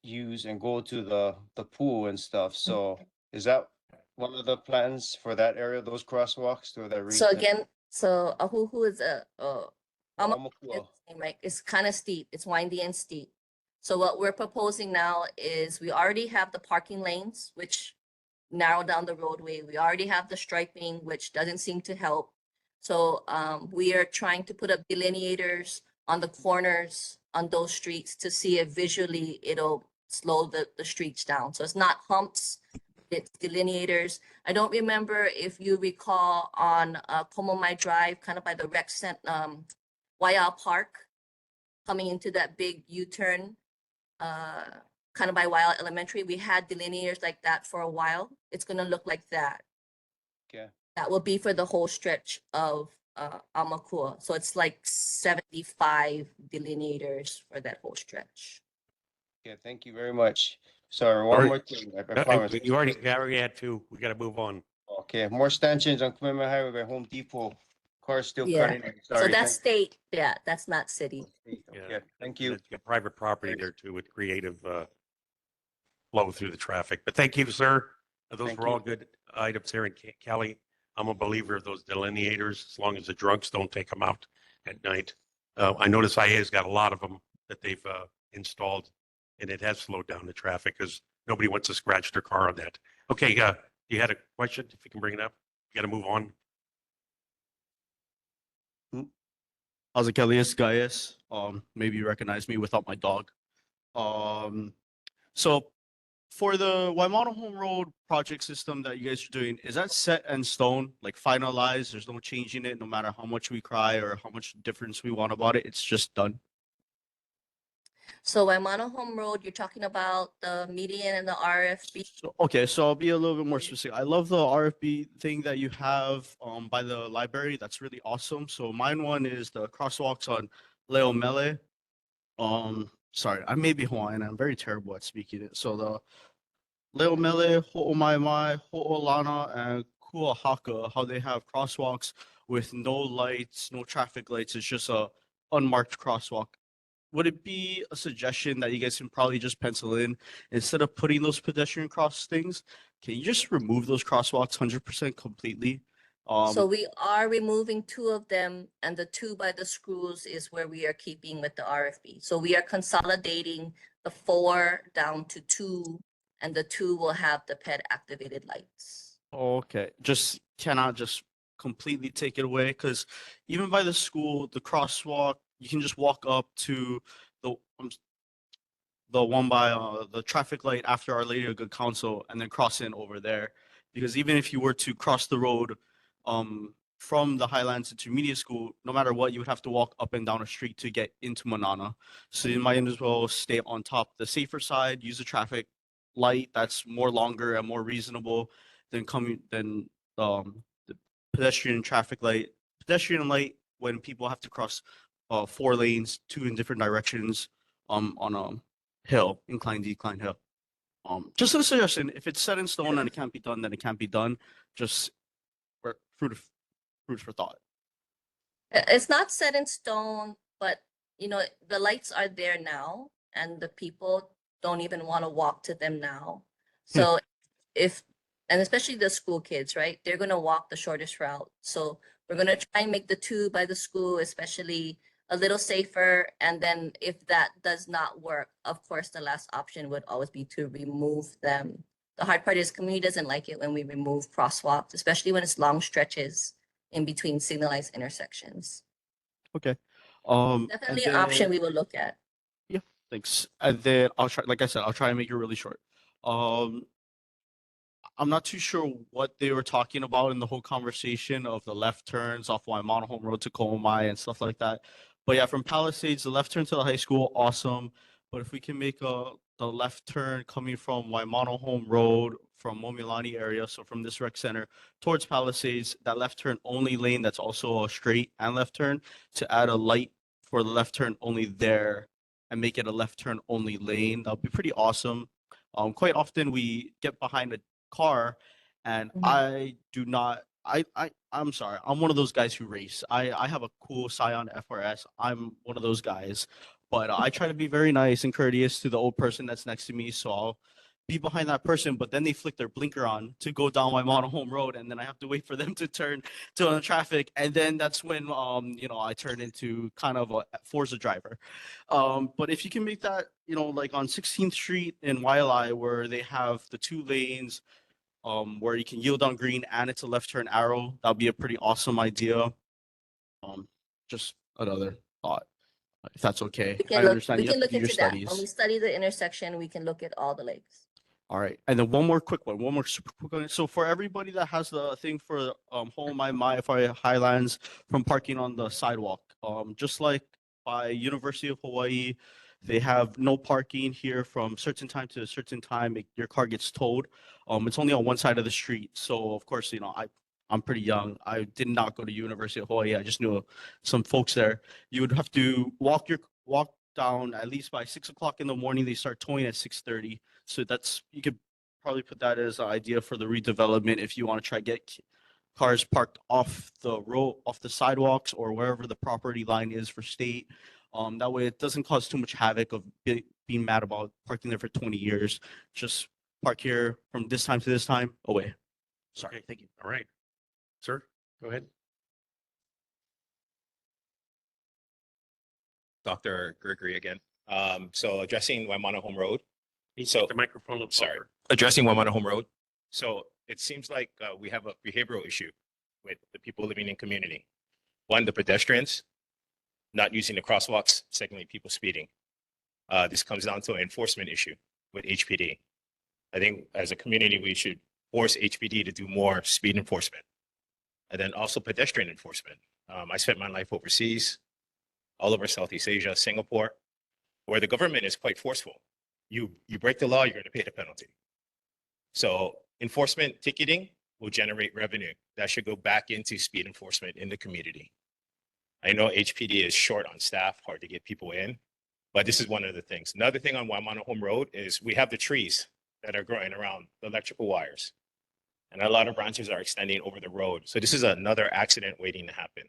use and go to the pool and stuff. So is that one of the plans for that area, those crosswalks to the So again, so Ahuhu is Almakua. right? It's kind of steep. It's windy and steep. So what we're proposing now is we already have the parking lanes, which narrow down the roadway. We already have the striping, which doesn't seem to help. So we are trying to put up delineators on the corners on those streets to see if visually it'll slow the streets down. So it's not humps, it's delineators. I don't remember if you recall on Komomai Drive, kind of by the rec center, Waiau Park, coming into that big U-turn, kind of by Waiau Elementary, we had delineators like that for a while. It's gonna look like that. Okay. That will be for the whole stretch of Amakua. So it's like 75 delineators for that whole stretch. Okay, thank you very much. Sorry, one Sorry. more thing. I promise. You already had two. We got to move on. Okay, more stanchions on Kamehameha Highway by Home Depot. Cars still Yeah. cutting. So Sorry. that's state, yeah, that's not city. Okay, thank you. It's got private property there too with creative flow through the traffic. But thank you, sir. Those Thank were all you. good items there. And Kelly, I'm a believer of those delineators as long as the drunks don't take them out at night. I notice IA's got a lot of them that they've installed, and it has slowed down the traffic because nobody wants to scratch their car on that. Okay, you had a question? If you can bring it up, you got to move on. How's it, Kelly? It's Gaius. Maybe you recognize me without my dog. So for the Waimano Home Road project system that you guys are doing, is that set in stone, like finalized? There's no changing it, no matter how much we cry or how much difference we want about it. It's just done. So Waimano Home Road, you're talking about the median and the RFB. Okay, so I'll be a little bit more specific. I love the RFB thing that you have by the library. That's really awesome. So mine one is the crosswalks on Leo Mele. Sorry, I may be Hawaiian. I'm very terrible at speaking it. So the Leo Mele, Ho'omaimai, Ho'olana, and Kuahaka, how they have crosswalks with no lights, no traffic lights. It's just a unmarked crosswalk. Would it be a suggestion that you guys can probably just pencil in, instead of putting those pedestrian cross things, can you just remove those crosswalks 100% completely? So we are removing two of them, and the two by the screws is where we are keeping with the RFB. So we are consolidating the 4 down to 2, and the 2 will have the PED activated lights. Okay, just cannot just completely take it away, because even by the school, the crosswalk, you can just walk up to the one by the traffic light after Our Lady of Good Counsel and then cross in over there. Because even if you were to cross the road from the Highlands Intermediate School, no matter what, you would have to walk up and down a street to get into Manana. So you might as well stay on top, the safer side, use the traffic light that's more longer and more reasonable than the pedestrian traffic light. Pedestrian light when people have to cross 4 lanes, 2 in different directions on a hill, incline, decline hill. Just a suggestion, if it's set in stone and it can't be done, then it can't be done. Just food for thought. It's not set in stone, but you know, the lights are there now, and the people don't even want to walk to them now. So and especially the school kids, right? They're going to walk the shortest route. So we're going to try and make the 2 by the school, especially a little safer. And then if that does not work, of course, the last option would always be to remove them. The hard part is community doesn't like it when we remove crosswalks, especially when it's long stretches in between signalized intersections. Okay. Definitely an option we will look at. Yeah, thanks. And then I'll try, like I said, I'll try and make it really short. I'm not too sure what they were talking about in the whole conversation of the left turns off Waimano Home Road to Komomai and stuff like that. But yeah, from Palisades, the left turn to the high school, awesome. But if we can make the left turn coming from Waimano Home Road, from Momilani area, so from this rec center towards Palisades, that left turn only lane that's also a straight and left turn, to add a light for the left turn only there and make it a left turn only lane. That would be pretty awesome. Quite often we get behind a car and I do not, I'm sorry. I'm one of those guys who race. I have a cool Scion FRS. I'm one of those guys, but I try to be very nice and courteous to the old person that's next to me. So I'll be behind that person, but then they flick their blinker on to go down my monohome road, and then I have to wait for them to turn to the traffic, and then that's when you know, I turn into kind of a Forza driver. But if you can make that, you know, like on 16th Street in YLI where they have the 2 lanes, where you can yield on green and it's a left turn arrow, that'll be a pretty awesome idea. Just another thought, if that's okay. We can I look, understand we you can have to look do your into that. studies. When we study the intersection, we can look at all the lakes. All right, and then one more super quick one. So for everybody that has the thing for home my FI Highlands from parking on the sidewalk, just like by University of Hawaii, they have no parking here from certain time to a certain time. Your car gets towed. It's only on one side of the street, so of course, you know, I'm pretty young. I did not go to University of Hawaii. I just knew some folks there. You would have to walk down at least by 6 o'clock in the morning. They start towing at 6:30. So that's, you could probably put that as an idea for the redevelopment if you want to try to get cars parked off the road, off the sidewalks, or wherever the property line is for state. That way it doesn't cause too much havoc of being mad about parking there for 20 years. Just park here from this time to this time, away. Sorry, Okay. thank you. All right. Sir, go ahead. Dr. Gregory again. So addressing Waimanahome Road. So the microphone. Up Sorry, addressing Waimanahome Road. So it seems like we have a behavioral issue with the people living in community. One, the pedestrians not using the crosswalks. Secondly, people speeding. This comes down to an enforcement issue with HPD. I think as a community, we should force HPD to do more speed enforcement. And then also pedestrian enforcement. I spent my life overseas, all over Southeast Asia, Singapore, where the government is quite forceful. You break the law, you're going to pay the penalty. So enforcement ticketing will generate revenue that should go back into speed enforcement in the community. I know HPD is short on staff, hard to get people in, but this is one of the things. Another thing on Waimanahome Road is we have the trees that are growing around the electrical wires, and a lot of branches are extending over the road. So this is another accident waiting to happen.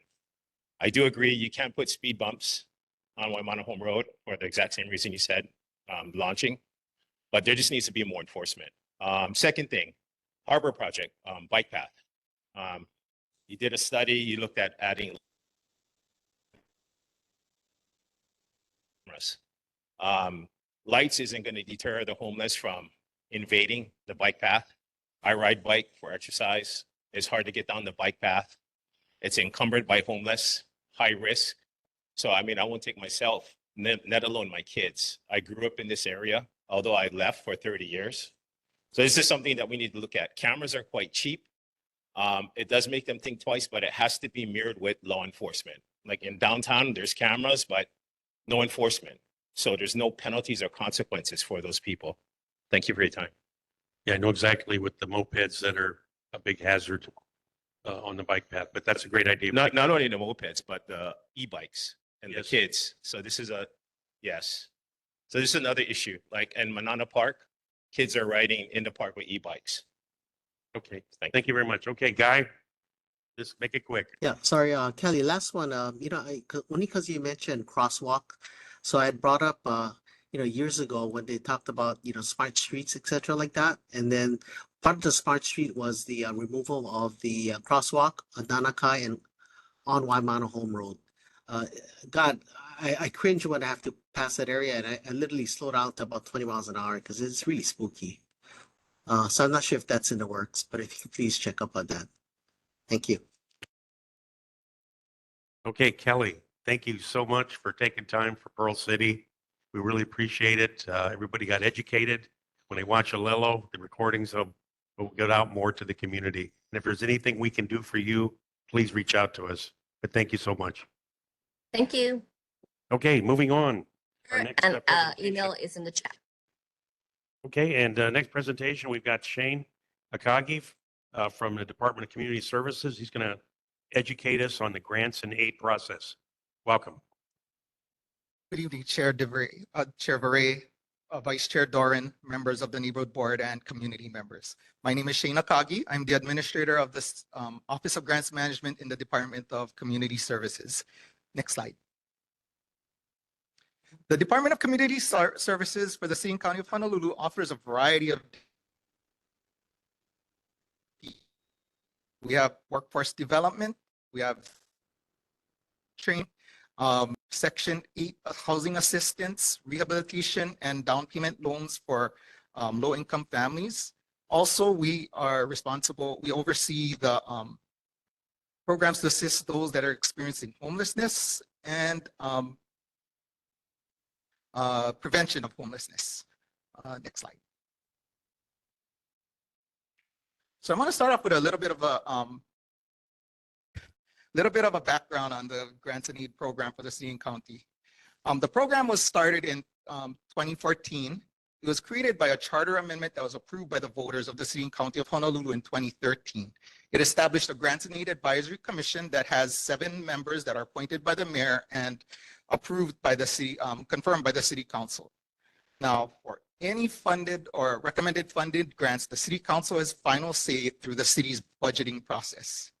I do agree you can't put speed bumps on Waimanahome Road for the exact same reason you said, launching, but there just needs to be more enforcement. Second thing, Harbor Project, bike path. You did a study, you looked at adding lights isn't going to deter the homeless from invading the bike path. I ride bike for exercise. It's hard to get down the bike path. It's encumbered by homeless, high risk. So, I mean, I won't take myself, let alone my kids. I grew up in this area, although I left for 30 years. So this is something that we need to look at. Cameras are quite cheap. It does make them think twice, but it has to be mirrored with law enforcement. Like in downtown, there's cameras, but no enforcement. So there's no penalties or consequences for those people. Thank you for your time. Yeah, I know exactly with the mopeds that are a big hazard on the bike path, but that's a great idea. Not only the mopeds, but the e-bikes and the kids. So this is yes. So this is another issue. Like in Manana Park, kids are riding in the park with e-bikes. Okay, thank you very much. Okay, Guy, just make it quick. Yeah, sorry, Kelly, last one, you know, only because you mentioned crosswalk. So I had brought up, you know, years ago when they talked about, you know, smart streets, etc., like that. And then part of the smart street was the removal of the crosswalk on Nanakai and on Waimanahome Road. God, I cringe when I have to pass that area, and I literally slow down to about 20 miles an hour because it's really spooky. So I'm not sure if that's in the works, but if you could please check up on that. Thank you. Okay, Kelly, thank you so much for taking time for Pearl City. We really appreciate it. Everybody got educated. When they watch Alelo, the recordings will get out more to the community. And if there's anything we can do for you, please reach out to us. But thank you so much. Thank you. Okay, moving on. Our next And presentation. email is in the chat. Okay, and next presentation, we've got Shane Akagi from the Department of Community Services. He's going to educate us on the grants and aid process. Welcome. Good evening, Chair DeVray, Chair Varay, Vice Chair Doran, members of the Neighborhood Board, and community members. My name is Shane Akagi. I'm the administrator of the Office of Grants Management in the Department of Community Services. Next slide. The Department of Community Services for the City and County of Honolulu offers a variety of. We have workforce development, we have training, Section 8 housing assistance, rehabilitation, and down payment loans for low-income families. Also, we are responsible, we oversee the programs to assist those that are experiencing homelessness and prevention of homelessness. Next slide. So I'm going to start off with a little bit of a background on the Grants and Aid program for the city and county. The program was started in 2014. It was created by a charter amendment that was approved by the voters of the city and county of Honolulu in 2013. It established a Grants and Aid Advisory Commission that has 7 members that are appointed by the mayor and approved by the city, confirmed by the city council. Now, for any funded or recommended funded grants, the city council has final say through the city's budgeting process.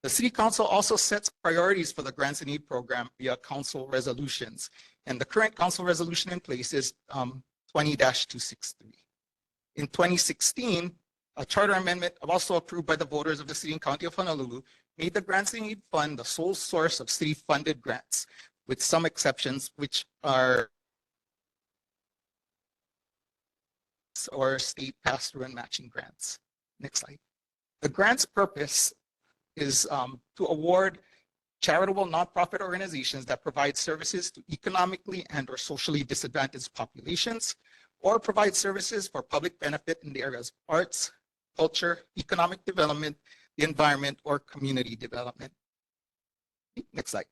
The city council also sets priorities for the Grants and Aid program via council resolutions. And the current council resolution in place is 20-263. In 2016, a charter amendment also approved by the voters of the city and county of Honolulu made the Grants and Aid Fund the sole source of city funded grants, with some exceptions, which are or state pass-through and matching grants. Next slide. The grant's purpose is to award charitable nonprofit organizations that provide services to economically and or socially disadvantaged populations, or provide services for public benefit in the areas of arts, culture, economic development, the environment, or community development. Next slide.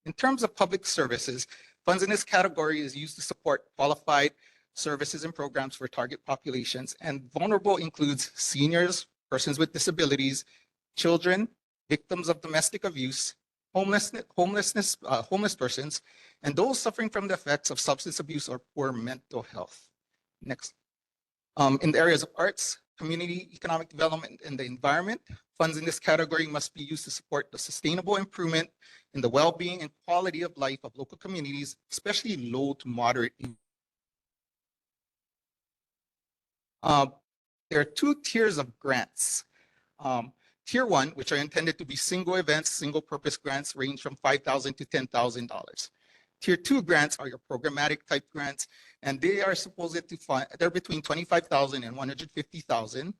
In terms of public services, funds in this category is used to support qualified services and programs for target populations, and vulnerable includes seniors, persons with disabilities, children, victims of domestic abuse, homeless persons, and those suffering from the effects of substance abuse or poor mental health. Next. In the areas of arts, community, economic development, and the environment, funds in this category must be used to support the sustainable improvement in the well-being and quality of life of local communities, especially low to moderate income. There are 2 tiers of grants. Tier 1, which are intended to be single events, single purpose grants, range from $5,000 to $10,000. Tier 2 grants are your programmatic type grants, and they are supposed to fund, they're between $25,000 and $150,000.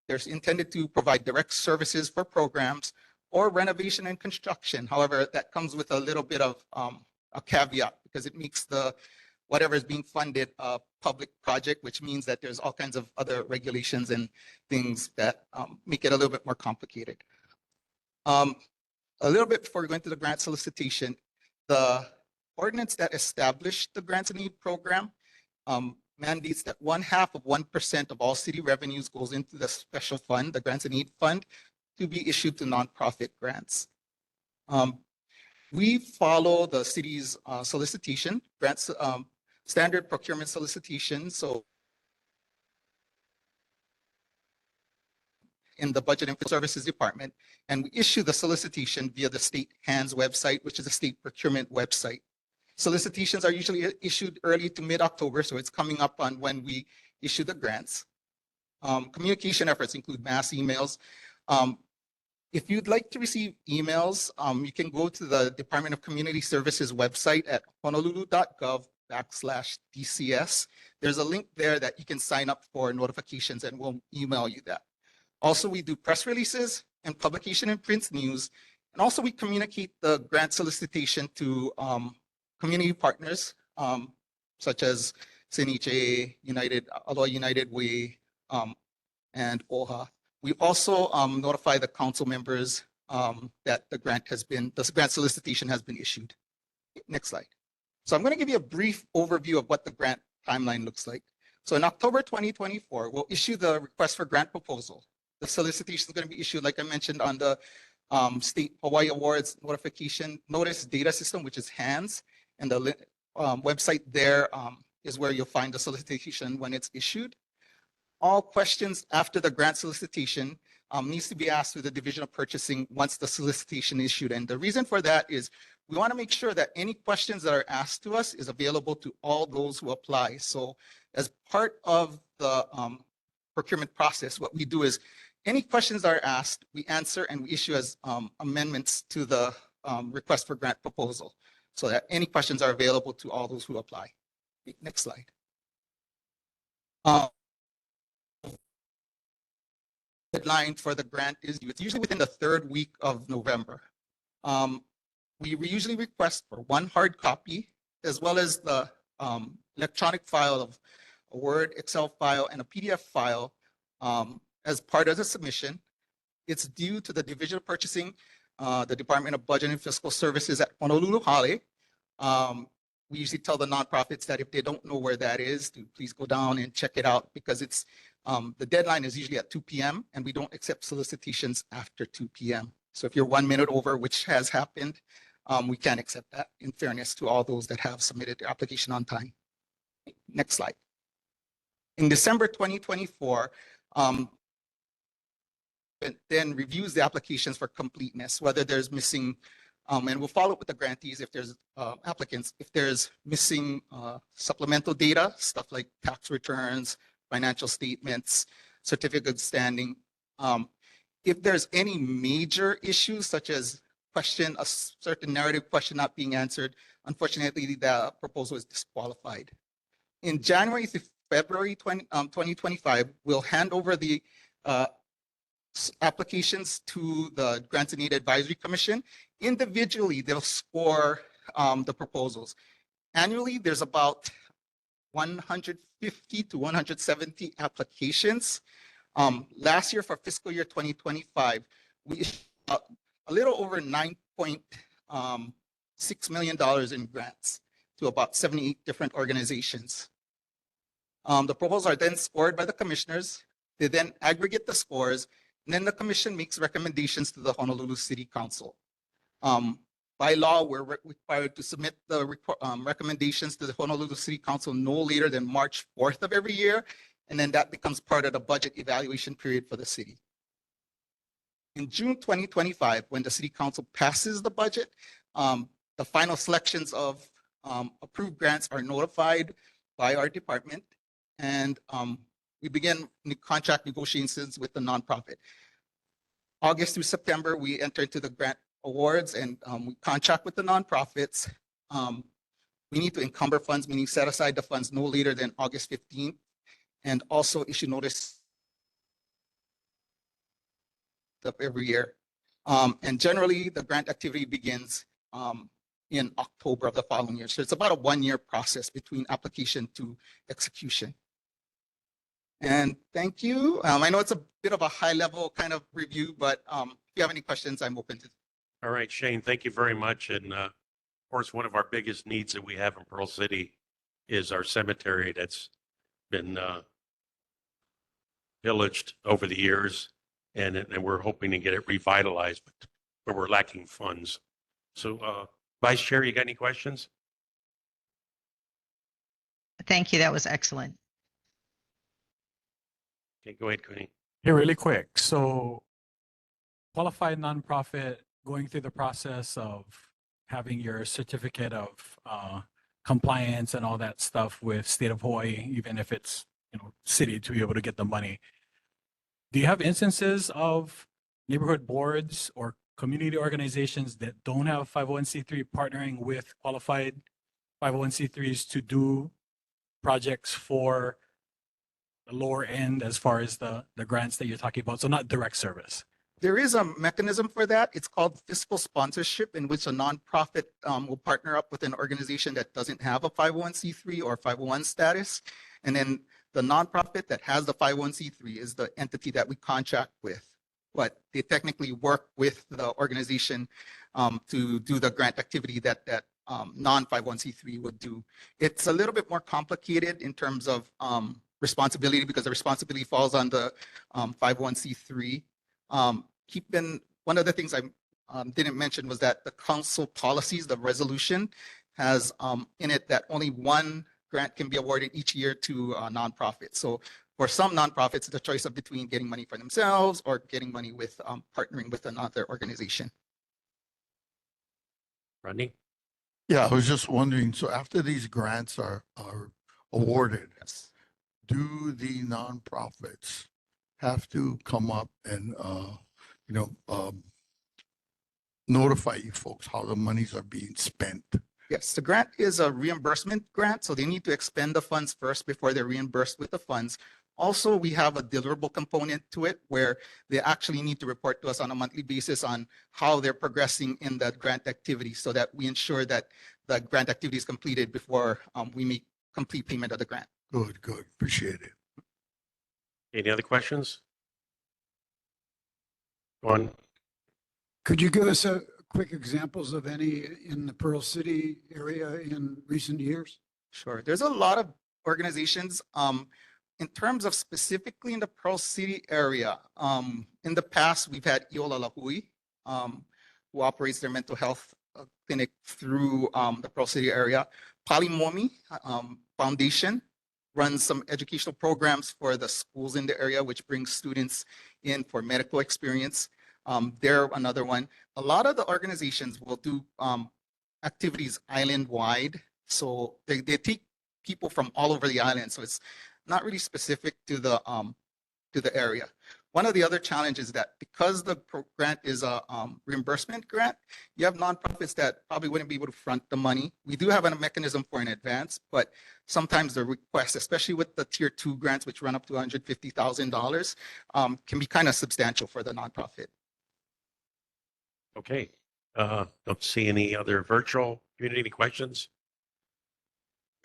They're intended to provide direct services for programs or renovation and construction. However, that comes with a little bit of a caveat, because it makes the whatever is being funded a public project, which means that there's all kinds of other regulations and things that make it a little bit more complicated. A little bit before we go into the grant solicitation, the ordinance that established the Grants and Aid program mandates that 0.5% of all city revenues goes into the special fund, the Grants and Aid Fund, to be issued to nonprofit grants. We follow the city's solicitation, grants, standard procurement solicitation. So in the Budget and Services Department, and we issue the solicitation via the state HANDS website, which is a state procurement website. Solicitations are usually issued early to mid-October, so it's coming up on when we issue the grants. Communication efforts include mass emails. If you'd like to receive emails, you can go to the Department of Community Services website at honolulu.gov/DCS. There's a link there that you can sign up for notifications, and we'll email you that. Also, we do press releases and publication and print news. And also we communicate the grant solicitation to community partners, such as CNHA, Aloha United Way, and OHA. We also notify the council members that the grant solicitation has been issued. Next slide. So I'm going to give you a brief overview of what the grant timeline looks like. So in October 2024, we'll issue the request for grant proposal. The solicitation is going to be issued, like I mentioned, on the State Hawaii Awards Notification Notice Data System, which is HANDS, and the website there is where you'll find the solicitation when it's issued. All questions after the grant solicitation needs to be asked to the Division of Purchasing once the solicitation is issued. And the reason for that is we want to make sure that any questions that are asked to us is available to all those who apply. So as part of the procurement process, what we do is any questions that are asked, we answer and we issue as amendments to the request for grant proposal so that any questions are available to all those who apply. Next slide. Deadline for the grant is due. It's usually within the 3rd week of November. We usually request for 1 hard copy as well as the electronic file of a Word, Excel file, and a PDF file as part of the submission. It's due to the Division of Purchasing, the Department of Budget and Fiscal Services at Honolulu Hale. We usually tell the nonprofits that if they don't know where that is, to please go down and check it out because it's the deadline is usually at 2 p.m. and we don't accept solicitations after 2 p.m. So if you're 1 minute over, which has happened, we can't accept that in fairness to all those that have submitted their application on time. Next slide. In December 2024, then reviews the applications for completeness, whether there's missing, and we'll follow up with the grantees if there's applicants, if there's missing supplemental data, stuff like tax returns, financial statements, certificate of standing. If there's any major issues such as a certain narrative question not being answered, unfortunately, the proposal is disqualified. In January to February 2025, we'll hand over the applications to the Grants and Aid Advisory Commission. Individually, they'll score the proposals. Annually, there's about 150 to 170 applications. Last year for fiscal year 2025, we issued a little over $9.6 million in grants to about 78 different organizations. The proposals are then scored by the commissioners. They then aggregate the scores, and then the commission makes recommendations to the Honolulu City Council. By law, we're required to submit the recommendations to the Honolulu City Council no later than March 4th of every year, and then that becomes part of the budget evaluation period for the city. In June 2025, when the City Council passes the budget, the final selections of approved grants are notified by our department, and we begin contract negotiations with the nonprofit. August through September, we enter into the grant awards and we contract with the nonprofits. We need to encumber funds, meaning set aside the funds no later than August 15th, and also issue notice of every year. And generally, the grant activity begins in October of the following year. So it's about a 1-year process between application to execution. And thank you. I know it's a bit of a high-level kind of review, but if you have any questions, I'm open to. All right, Shane, thank you very much. And of course, one of our biggest needs that we have in Pearl City is our cemetery that's been pillaged over the years, and we're hoping to get it revitalized, but we're lacking funds. So, Vice Chair, you got any questions? Thank you. That was excellent. Okay, go ahead, Cooney. Hey, really quick. So, qualified nonprofit going through the process of having your certificate of compliance and all that stuff with State of Hawaii, even if it's city, to be able to get the money. Do you have instances of neighborhood boards or community organizations that don't have 501c3 partnering with qualified 501c3s to do projects for the lower end as far as the grants that you're talking about? So not direct service. There is a mechanism for that. It's called fiscal sponsorship, in which a nonprofit will partner up with an organization that doesn't have a 501c3 or 501 status. And then the nonprofit that has the 501c3 is the entity that we contract with. But they technically work with the organization to do the grant activity that non-501c3 would do. It's a little bit more complicated in terms of responsibility, because the responsibility falls on the 501c3. Keep in one of the things I didn't mention was that the council policies, the resolution has in it that only one grant can be awarded each year to nonprofits. So for some nonprofits, the choice of between getting money for themselves or getting money with partnering with another organization. Rodney? Yeah, I was just wondering, so after these grants are awarded, do the nonprofits have to come up and, notify you folks how the monies are being spent? Yes, the grant is a reimbursement grant, so they need to expend the funds first before they're reimbursed with the funds. Also, we have a deliverable component to it where they actually need to report to us on a monthly basis on how they're progressing in that grant activity so that we ensure that the grant activity is completed before we make complete payment of the grant. Good, good. Appreciate it. Any other questions? Go on. Could you give us a quick examples of any in the Pearl City area in recent years? Sure. There's a lot of organizations. In terms of specifically in the Pearl City area, in the past, we've had Iola Lahui, who operates their mental health clinic through the Pearl City area. Palimomi Foundation runs some educational programs for the schools in the area, which brings students in for medical experience. They're another one. A lot of the organizations will do activities island-wide. So they take people from all over the island. So it's not really specific to the area. One of the other challenges is that because the grant is a reimbursement grant, you have nonprofits that probably wouldn't be able to front the money. We do have a mechanism for an advance, but sometimes the request, especially with the tier 2 grants, which run up to $150,000, can be kind of substantial for the nonprofit. Okay. Don't see any other virtual community. Any questions?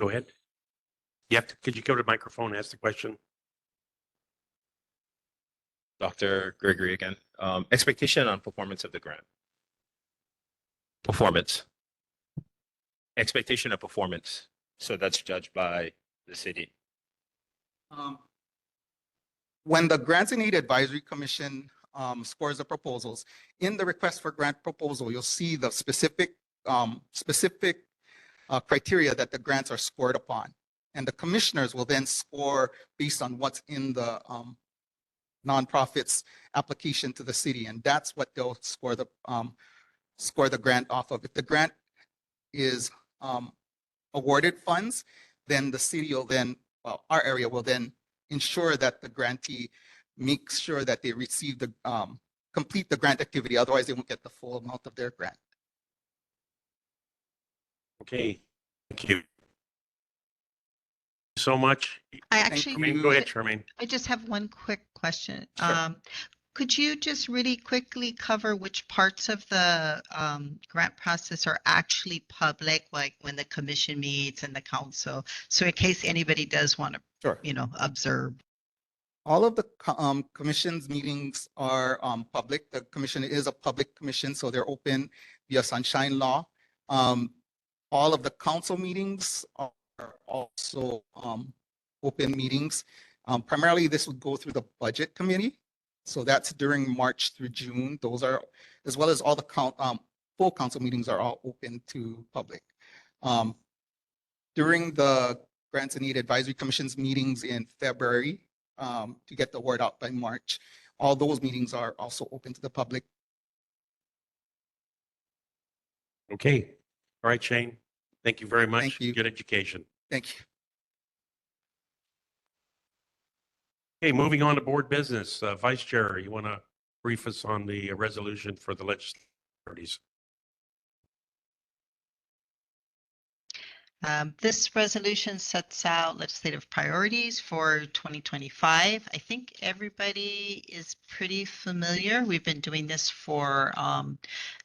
Go ahead. Could you go to the microphone and ask the question? Dr. Gregory again. Expectation on performance of the grant. Performance. Expectation of performance. So that's judged by the city. When the Grants and Aid Advisory Commission scores the proposals, in the request for grant proposal, you'll see the specific criteria that the grants are scored upon. And the commissioners will then score based on what's in the nonprofit's application to the city. And that's what they'll score the grant off of. If the grant is awarded funds, then the city will then, well, our area will then ensure that the grantee makes sure that they receive the complete the grant activity. Otherwise, they won't get the full amount of their grant. Okay. Thank you so much. I actually, Go ahead, Charmaine. I just have one quick question. Sure. Could you just really quickly cover which parts of the grant process are actually public, like when the commission meets and the council? So in case anybody does want to, Sure. Observe. All of the commission's meetings are public. The commission is a public commission, so they're open via Sunshine Law. All of the council meetings are also open meetings. Primarily, this would go through the budget committee. So that's during March through June. Those are, as well as all the full council meetings are all open to public. During the Grants and Aid Advisory Commission's meetings in February, to get the word out by March, all those meetings are also open to the public. Okay. All right, Shane. Thank you very much. Thank you. Good education. Thank you. Okay, moving on to board business. Vice Chair, you want to brief us on the resolution for the legislative parties? This resolution sets out legislative priorities for 2025. I think everybody is pretty familiar. We've been doing this for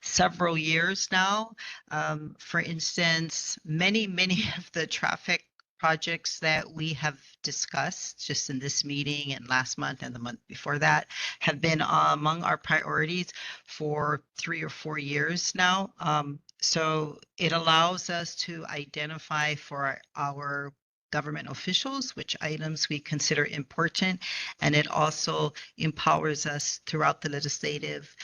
several years now. For instance, many of the traffic projects that we have discussed just in this meeting and last month and the month before that have been among our priorities for 3 or 4 years now. So it allows us to identify for our government officials, which items we consider important. And it also empowers us throughout the legislative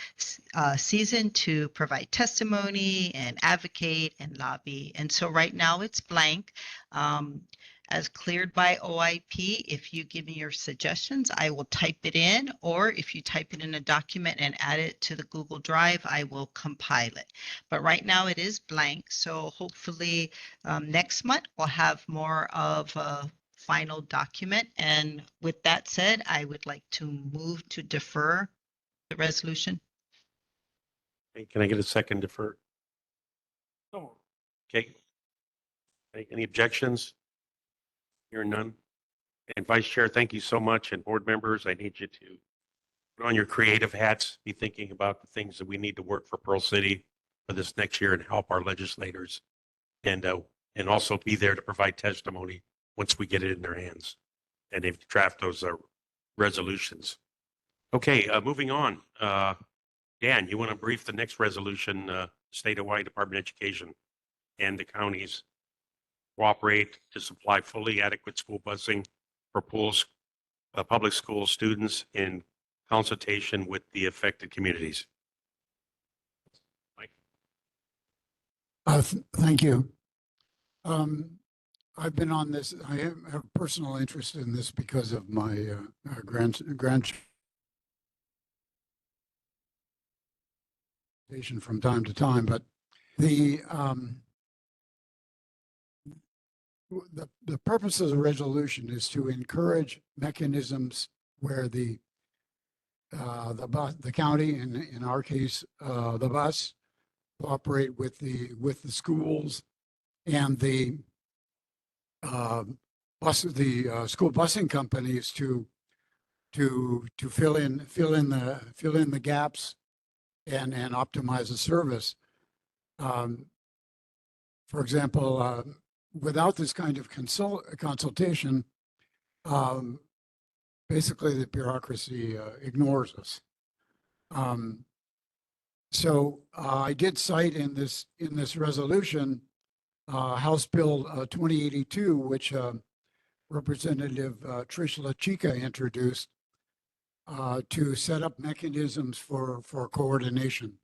season to provide testimony and advocate and lobby. And so right now it's blank. As cleared by OIP, if you give me your suggestions, I will type it in, or if you type it in a document and add it to the Google Drive, I will compile it. But right now it is blank, so hopefully next month we'll have more of a final document. And with that said, I would like to move to defer the resolution. Hey, can I get a second defer? Okay. Any objections? Hearing none. And Vice Chair, thank you so much. And board members, I need you to put on your creative hats, be thinking about the things that we need to work for Pearl City for this next year and help our legislators. And also be there to provide testimony once we get it in their hands. And if draft those resolutions. Okay, moving on. Dan, you want to brief the next resolution, State of Hawaii Department of Education and the counties cooperate to supply fully adequate school busing for pools, public school students in consultation with the affected communities. Mike. Thank you. I've been on this, I have personal interest in this because of my grandchildren from time to time, but the purpose of the resolution is to encourage mechanisms where the county, in our case, the bus, cooperate with the schools and the school busing companies to fill in the gaps and optimize the service. For example, without this kind of consultation, basically the bureaucracy ignores us. So I did cite in this resolution House Bill 2082, which Representative Trish LaChica introduced to set up mechanisms for coordination.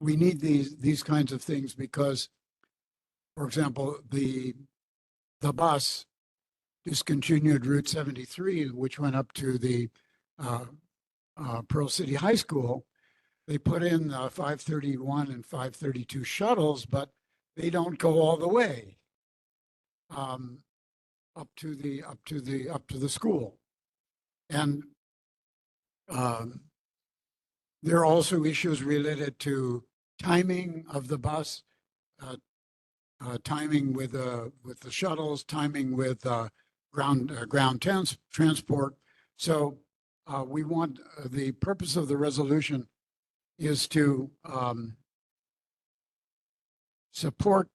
We need these kinds of things because, for example, the bus discontinued Route 73, which went up to the Pearl City High School. They put in 531 and 532 shuttles, but they don't go all the way up to the school. And there are also issues related to timing of the bus, timing with the shuttles, timing with ground transport. So we want the purpose of the resolution is to support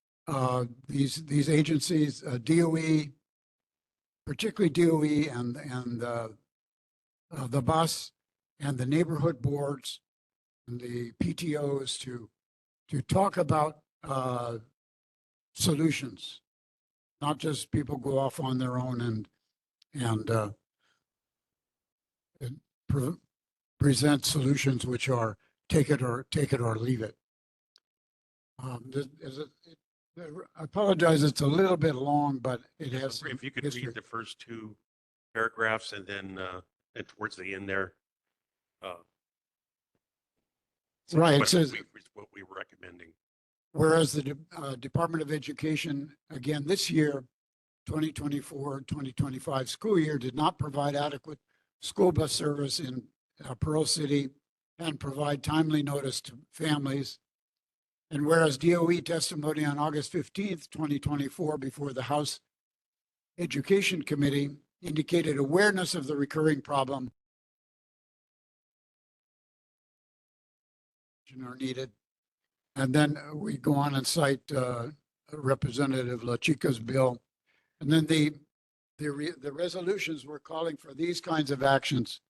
these agencies, DOE, particularly DOE and the bus and the neighborhood boards and the PTOs to talk about solutions, not just people go off on their own and present solutions which are take it or leave it. I apologize, it's a little bit long, but it has. If you could read the first two paragraphs and then and towards the end there. Right, it says what we were recommending. Whereas the Department of Education, again, this year, 2024-2025 school year, did not provide adequate school bus service in Pearl City and provide timely notice to families. And whereas DOE testimony on August 15th, 2024, before the House Education Committee indicated awareness of the recurring problem are needed. And then we go on and cite Representative LaChica's bill. And then the resolutions were calling for these kinds of actions.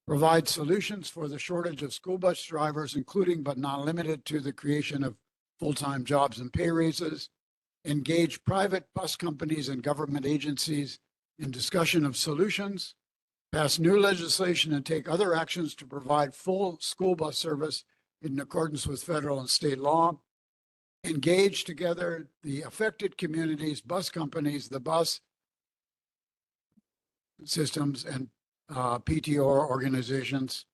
Provide solutions for the shortage of school bus drivers, including but not limited to the creation of full-time jobs and pay raises, engage private bus companies and government agencies in discussion of solutions, pass new legislation and take other actions to provide full school bus service in accordance with federal and state law, engage together the affected communities, bus companies, the bus systems, and PTO organizations,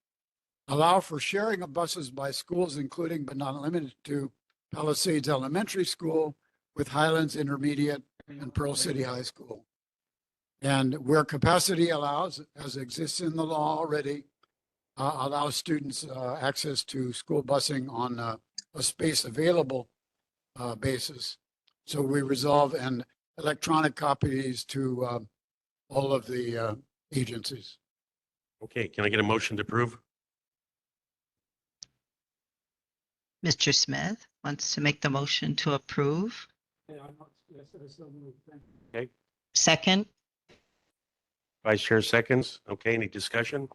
allow for sharing of buses by schools, including but not limited to Palisades Elementary School with Highlands Intermediate and Pearl City High School. And where capacity allows, as exists in the law already, allows students access to school busing on a space available basis. So we resolve and electronic copies to all of the agencies. Okay, can I get a motion to approve? Mr. Smith wants to make the motion to approve. Okay, Second, Vice Chair seconds. Okay, any discussion?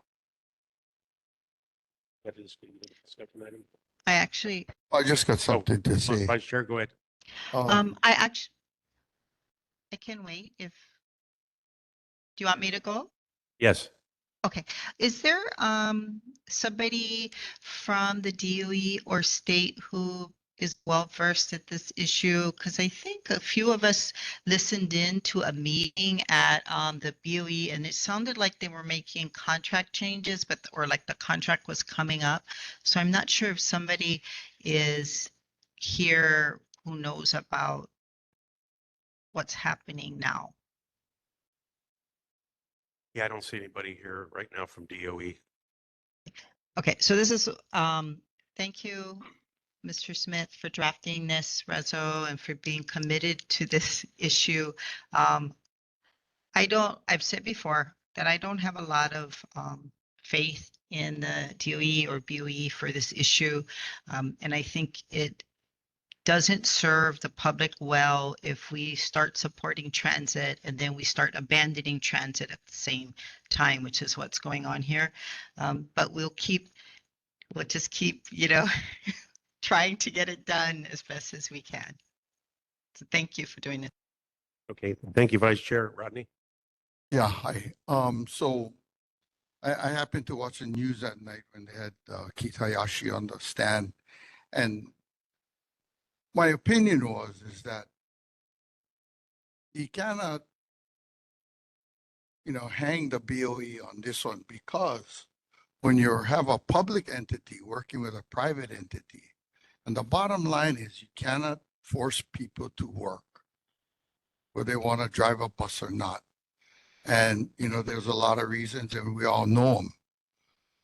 That is the discussion item. I actually, I just got something to say. Vice Chair, go ahead. I can wait if, do you want me to go? Yes. Okay, is there somebody from the DOE or state who is well versed at this issue? Because I think a few of us listened in to a meeting at the BOE, and it sounded like they were making contract changes, or like the contract was coming up. So I'm not sure if somebody is here who knows about what's happening now. Yeah, I don't see anybody here right now from DOE. Okay, so this is, thank you, Mr. Smith, for drafting this reso and for being committed to this issue. I've said before that I don't have a lot of faith in the DOE or BOE for this issue. And I think it doesn't serve the public well if we start supporting transit and then we start abandoning transit at the same time, which is what's going on here. But we'll just keep, trying to get it done as best as we can. So thank you for doing it. Okay, thank you, Vice Chair. Rodney? Yeah, hi. So I happened to watch the news that night when they had Keith Hayashi on the stand, and my opinion is that you cannot, hang the BOE on this one, because when you have a public entity working with a private entity, and the bottom line is you cannot force people to work whether they want to drive a bus or not. And, there's a lot of reasons and we all know them,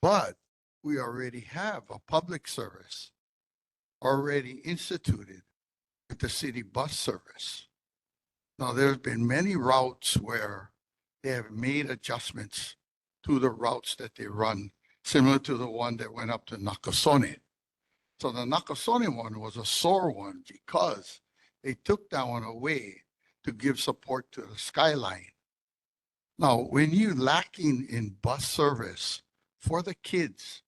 but we already have a public service already instituted with the city bus service. Now, there's been many routes where they have made adjustments to the routes that they run, similar to the one that went up to Nakasone. So the Nakasone one was a sore one because they took that one away to give support to the Skyline. Now, when you're lacking in bus service for the kids,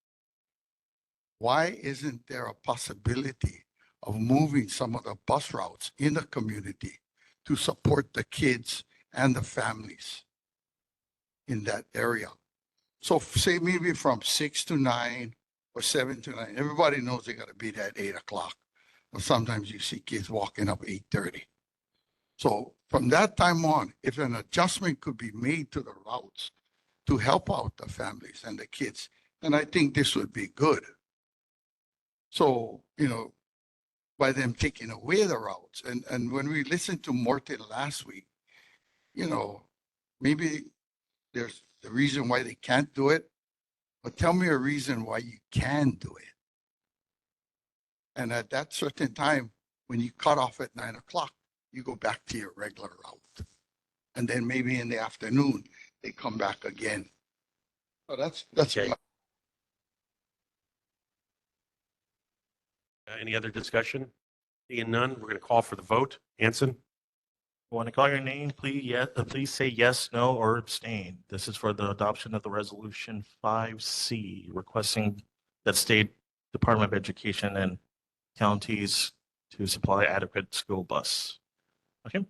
why isn't there a possibility of moving some of the bus routes in the community to support the kids and the families in that area? So say maybe from 6 to 9 or 7 to 9, everybody knows they got to be there at 8 o'clock. But sometimes you see kids walking up 8:30. So from that time on, if an adjustment could be made to the routes to help out the families and the kids, then I think this would be good. So, by them taking away the routes, and when we listened to Morton last week, maybe there's the reason why they can't do it, but tell me a reason why you can do it. And at that certain time, when you cut off at 9 o'clock, you go back to your regular route. And then maybe in the afternoon, they come back again. So that's Okay. Any other discussion? Seeing none, we're going to call for the vote. Anson? When I call your name, please say yes, no, or abstain. This is for the adoption of the resolution 5C, requesting that State Department of Education and counties to supply adequate school bus. Okay.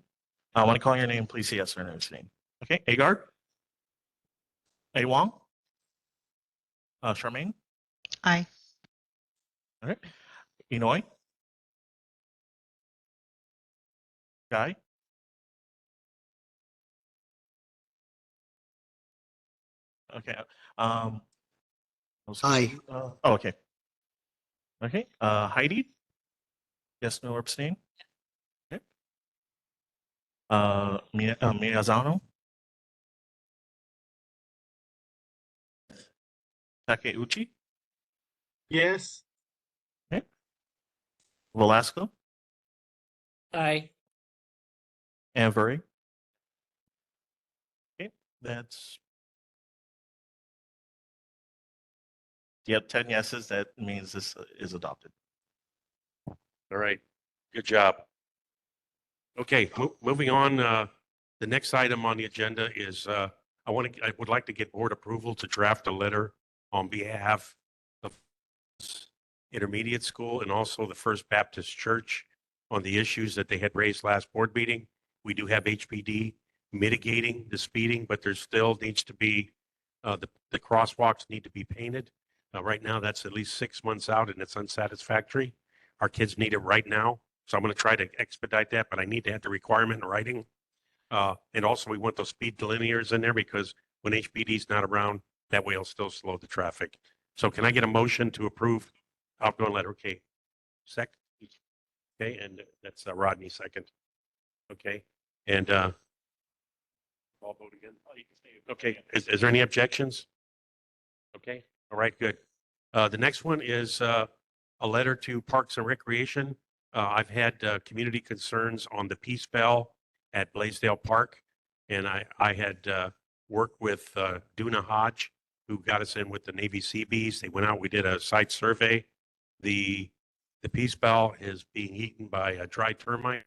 When I call your name, please say yes or no to name. Okay, Agar? A Wong? Charmaine? Aye. All right. Inoy? Guy? Okay. Aye. Okay. Okay. Heidi? Yes, no, or abstain? Okay. Miyazano? Takeuchi? Yes. Okay. Velasco? Aye. Avery? Okay, that's. Yep, 10 yeses. That means this is adopted. All right. Good job. Okay, moving on. The next item on the agenda is I would like to get board approval to draft a letter on behalf of intermediate school and also the First Baptist Church on the issues that they had raised last board meeting. We do have HPD mitigating the speeding, but there still needs to be the crosswalks need to be painted. Right now, that's at least 6 months out, and it's unsatisfactory. Our kids need it right now, so I'm going to try to expedite that, but I need to have the requirement in writing. And also, we want those speed delineators in there because when HPD is not around, that way it'll still slow the traffic. So can I get a motion to approve outgoing letter? Okay. Second. Okay, and that's Rodney second. Okay, and I'll vote again. Okay, is there any objections? Okay, all right, good. The next one is a letter to Parks and Recreation. I've had community concerns on the Peace Bell at Blaisdell Park, and I had worked with Duna Hodge, who got us in with the Navy Seabees. They went out, we did a site survey. The Peace Bell is being eaten by a dry termite,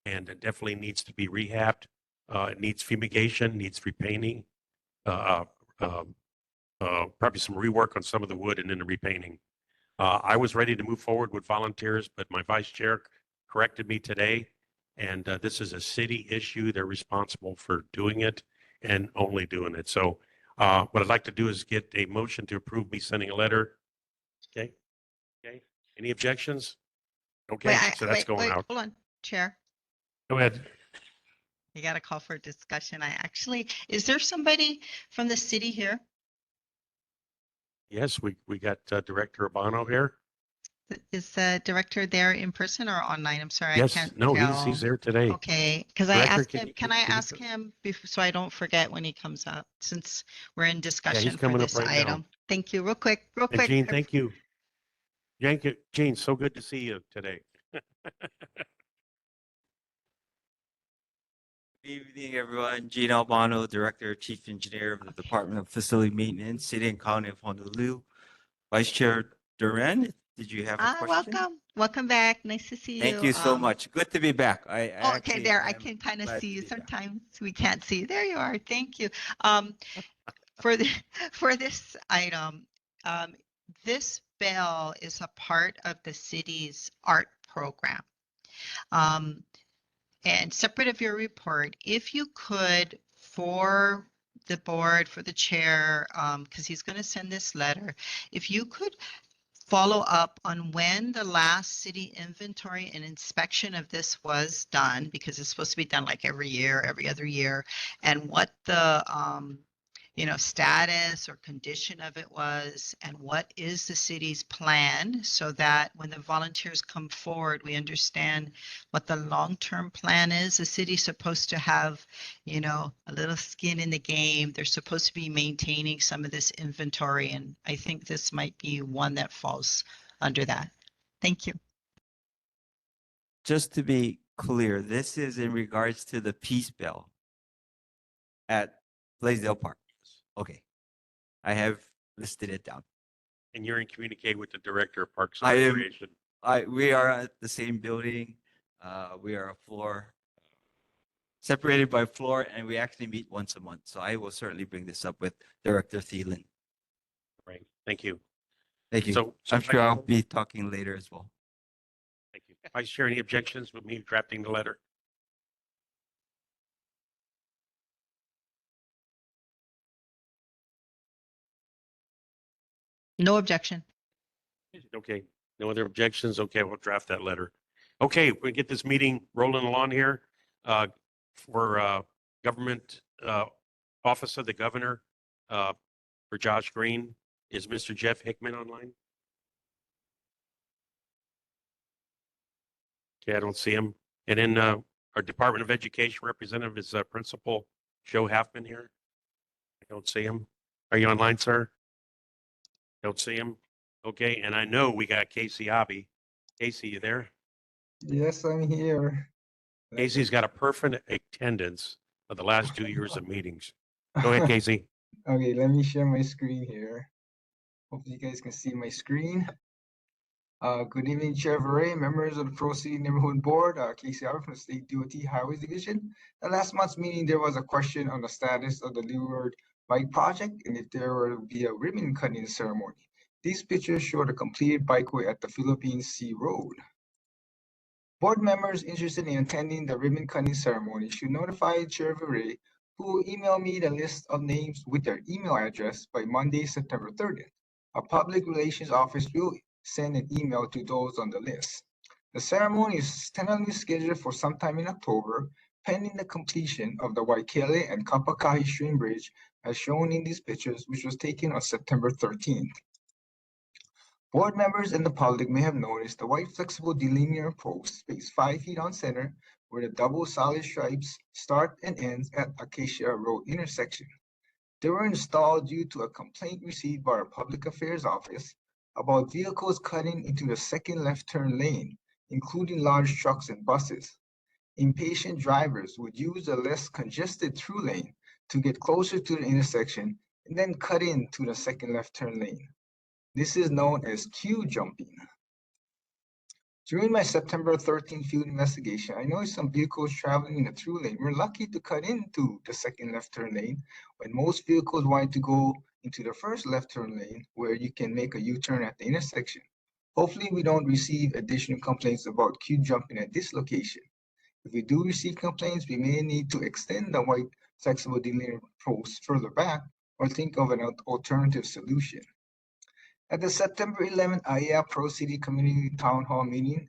and it definitely needs to be rehabbed. It needs fumigation, needs repainting, probably some rework on some of the wood and then the repainting. I was ready to move forward with volunteers, but my vice chair corrected me today, and this is a city issue. They're responsible for doing it and only doing it. So what I'd like to do is get a motion to approve me sending a letter. Okay. Okay. Any objections? Okay. Wait, So that's wait, going wait, out. hold on, Chair. Go ahead. You got to call for discussion. Is there somebody from the city here? Yes, we got Director Urbano here. Is the director there in person or online? I'm sorry, I Yes, can't no, tell. he's there today. Okay, because I Director, asked him, can I ask him so I don't forget when he comes up, since we're in discussion for coming up this right now. item? Thank you, real quick. And Gene, thank you. Gene, so good to see you today. Good evening, everyone. Gene Albano, Director, Chief Engineer of the Department of Facility Maintenance, City and County of Honolulu. Vice Chair Duran, did you have a question? Welcome back. Nice to see you. Thank you so much. Good to be back. Okay, actually there, I am can kind of glad see to you. be back. Sometimes we can't see you. There you are. Thank you. For this item, this bell is a part of the city's art program. And separate of your report, if you could, for the board, for the chair, because he's going to send this letter, if you could follow up on when the last city inventory and inspection of this was done, because it's supposed to be done like every year, every other year, and what the status or condition of it was, and what is the city's plan, so that when the volunteers come forward, we understand what the long-term plan is. The city's supposed to have, a little skin in the game. They're supposed to be maintaining some of this inventory, and I think this might be one that falls under that. Thank you. Just to be clear, this is in regards to the Peace Bell at Blaisdell Park. Okay, I have listed it down. And you're in communicate with the Director of Parks I and am. Recreation. We are at the same building. We are a floor separated by floor, and we actually meet once a month. So I will certainly bring this up with Director Thielen. Right. Thank you. Thank you. So I'm sure I'll be talking later as well. Thank you. Vice Chair, any objections with me drafting the letter? No objection. Okay, no other objections? Okay, we'll draft that letter. Okay, we get this meeting rolling along here. For government office of the governor, for Josh Green, is Mr. Jeff Hickman online? Okay, I don't see him. And then our Department of Education representative is Principal Joe Halfman here. I don't see him. Are you online, sir? Don't see him. Okay, and I know we got Casey Hobby. Casey, you there? Yes, I'm here. Casey's got a perfect attendance of the last 2 years of meetings. Go ahead, Casey. Okay, let me share my screen here. Hopefully you guys can see my screen. Good evening, Chair Veray, members of the Pro City Neighborhood Board, Casey Howard from the State DOT Highways Division. At last month's meeting, there was a question on the status of the Leeward Bike Project and if there will be a ribbon cutting ceremony. These pictures show the completed bikeway at the Philippine Sea Road. Board members interested in attending the ribbon cutting ceremony should notify Chair Veray, who will email me the list of names with their email address by Monday, September 30th. Our public relations office will send an email to those on the list. The ceremony is tentatively scheduled for sometime in October, pending the completion of the Waikele and Kapakahi Stream Bridge as shown in these pictures, which was taken on September 13th. Board members and the public may have noticed the white flexible delinear post spaced 5 feet on center where the double solid stripes start and ends at Acacia Road intersection. They were installed due to a complaint received by our Public Affairs Office about vehicles cutting into the second left turn lane, including large trucks and buses. Impatient drivers would use the less congested through lane to get closer to the intersection and then cut into the second left turn lane. This is known as queue jumping. During my September 13th field investigation, I noticed some vehicles traveling in the through lane were lucky to cut into the second left turn lane when most vehicles wanted to go into the first left turn lane where you can make a U-turn at the intersection. Hopefully we don't receive additional complaints about queue jumping at this location. If we do receive complaints, we may need to extend the white flexible delinear post further back or think of an alternative solution. At the September 11th AIA Pro City Community Town Hall meeting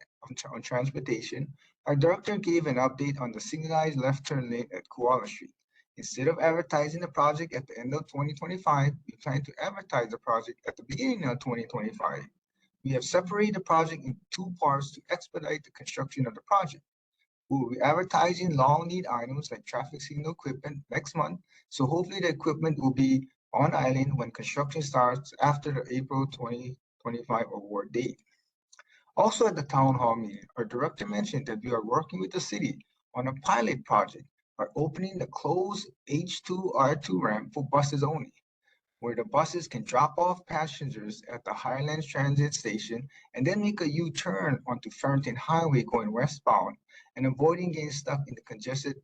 on transportation, our director gave an update on the signalized left turn lane at Koala Street. Instead of advertising the project at the end of 2025, we plan to advertise the project at the beginning of 2025. We have separated the project into 2 parts to expedite the construction of the project. We will be advertising long lead items like traffic signal equipment next month, so hopefully the equipment will be on island when construction starts after the April 2025 award date. Also at the town hall meeting, our director mentioned that we are working with the city on a pilot project by opening the closed H2R2 ramp for buses only, where the buses can drop off passengers at the Highlands Transit Station and then make a U-turn onto Farrington Highway going westbound and avoiding getting stuck in the congested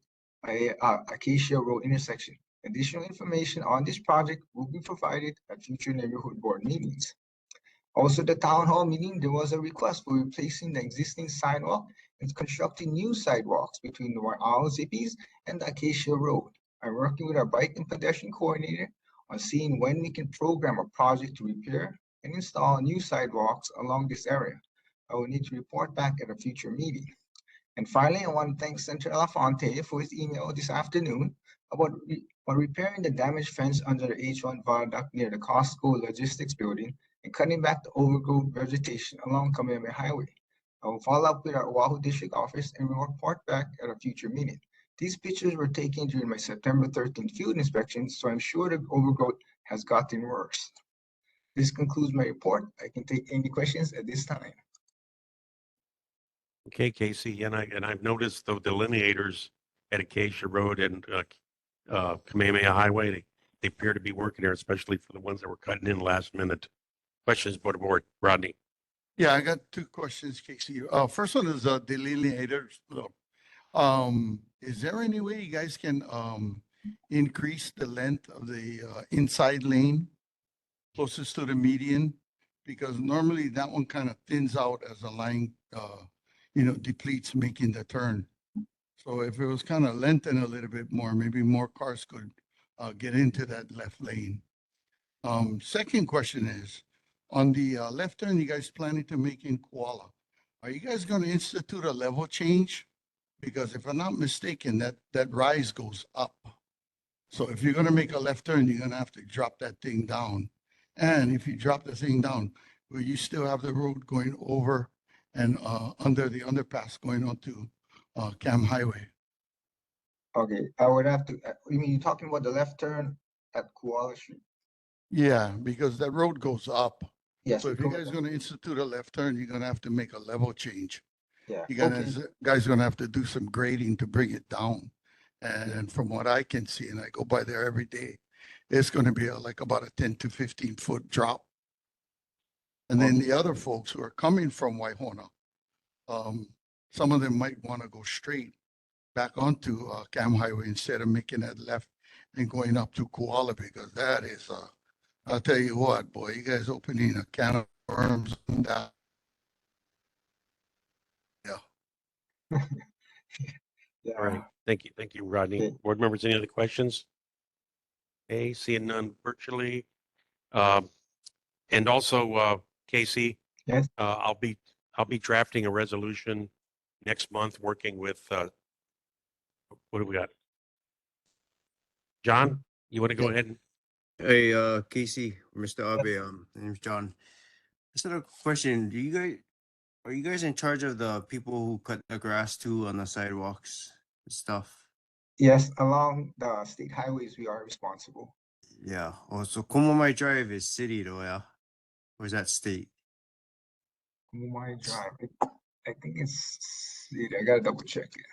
Acacia Road intersection. Additional information on this project will be provided at future neighborhood board meetings. Also, at the town hall meeting, there was a request for replacing the existing sidewalk and constructing new sidewalks between the Wai'ao Zippies and the Acacia Road. I'm working with our bike and pedestrian coordinator on seeing when we can program a project to repair and install new sidewalks along this area. I will need to report back at a future meeting. And finally, I want to thank Senator Elefante for his email this afternoon about repairing the damaged fence under the H1 viaduct near the Costco Logistics Building and cutting back the overgrown vegetation along Kamehameha Highway. I will follow up with our Oahu District Office and will report back at a future meeting. These pictures were taken during my September 13th field inspection, so I'm sure the overgrowth has gotten worse. This concludes my report. I can take any questions at this time. Okay, Casey, and I've noticed the delineators at Acacia Road and Kamehameha Highway, they appear to be working there, especially for the ones that were cutting in last minute. Questions, board, Rodney. Yeah, I got 2 questions, Casey. First one is delineators. Is there any way you guys can increase the length of the inside lane closest to the median? Because normally that one kind of thins out as the line depletes making the turn. So if it was kind of lengthened a little bit more, maybe more cars could get into that left lane. Second question is, on the left turn you guys planning to make in Koala, are you guys going to institute a level change? Because if I'm not mistaken, that rise goes up. So if you're going to make a left turn, you're going to have to drop that thing down. And if you drop the thing down, will you still have the road going over and under the underpass going onto Cam Highway? Okay, I would have to, you mean you're talking about the left turn at Koala Street? Yeah, because that road goes up. Yes. So if you guys are going to institute a left turn, you're going to have to make a level change. Yeah. You guys are going to have to do some grading to bring it down. And from what I can see, and I go by there every day, it's going to be like about a 10 to 15 foot drop. And then the other folks who are coming from Waihona, some of them might want to go straight back onto Cam Highway instead of making that left and going up to Koala, because that is, I'll tell you what, boy, you guys opening a can of worms and that. Yeah. All right. Thank you, Rodney. Board members, any other questions? Okay, seeing none virtually. And also, Casey. Yes. I'll be drafting a resolution next month, working with, what do we got? John, you want to go ahead and? Hey, Casey, Mr. Abe, my name's John. Just a question. Are you guys in charge of the people who cut the grass too on the sidewalks and stuff? Yes, along the state highways, we are responsible. Yeah. Oh, so Komomai Drive is city though, yeah? Or is that state? My drive, I think it's, I gotta double check it.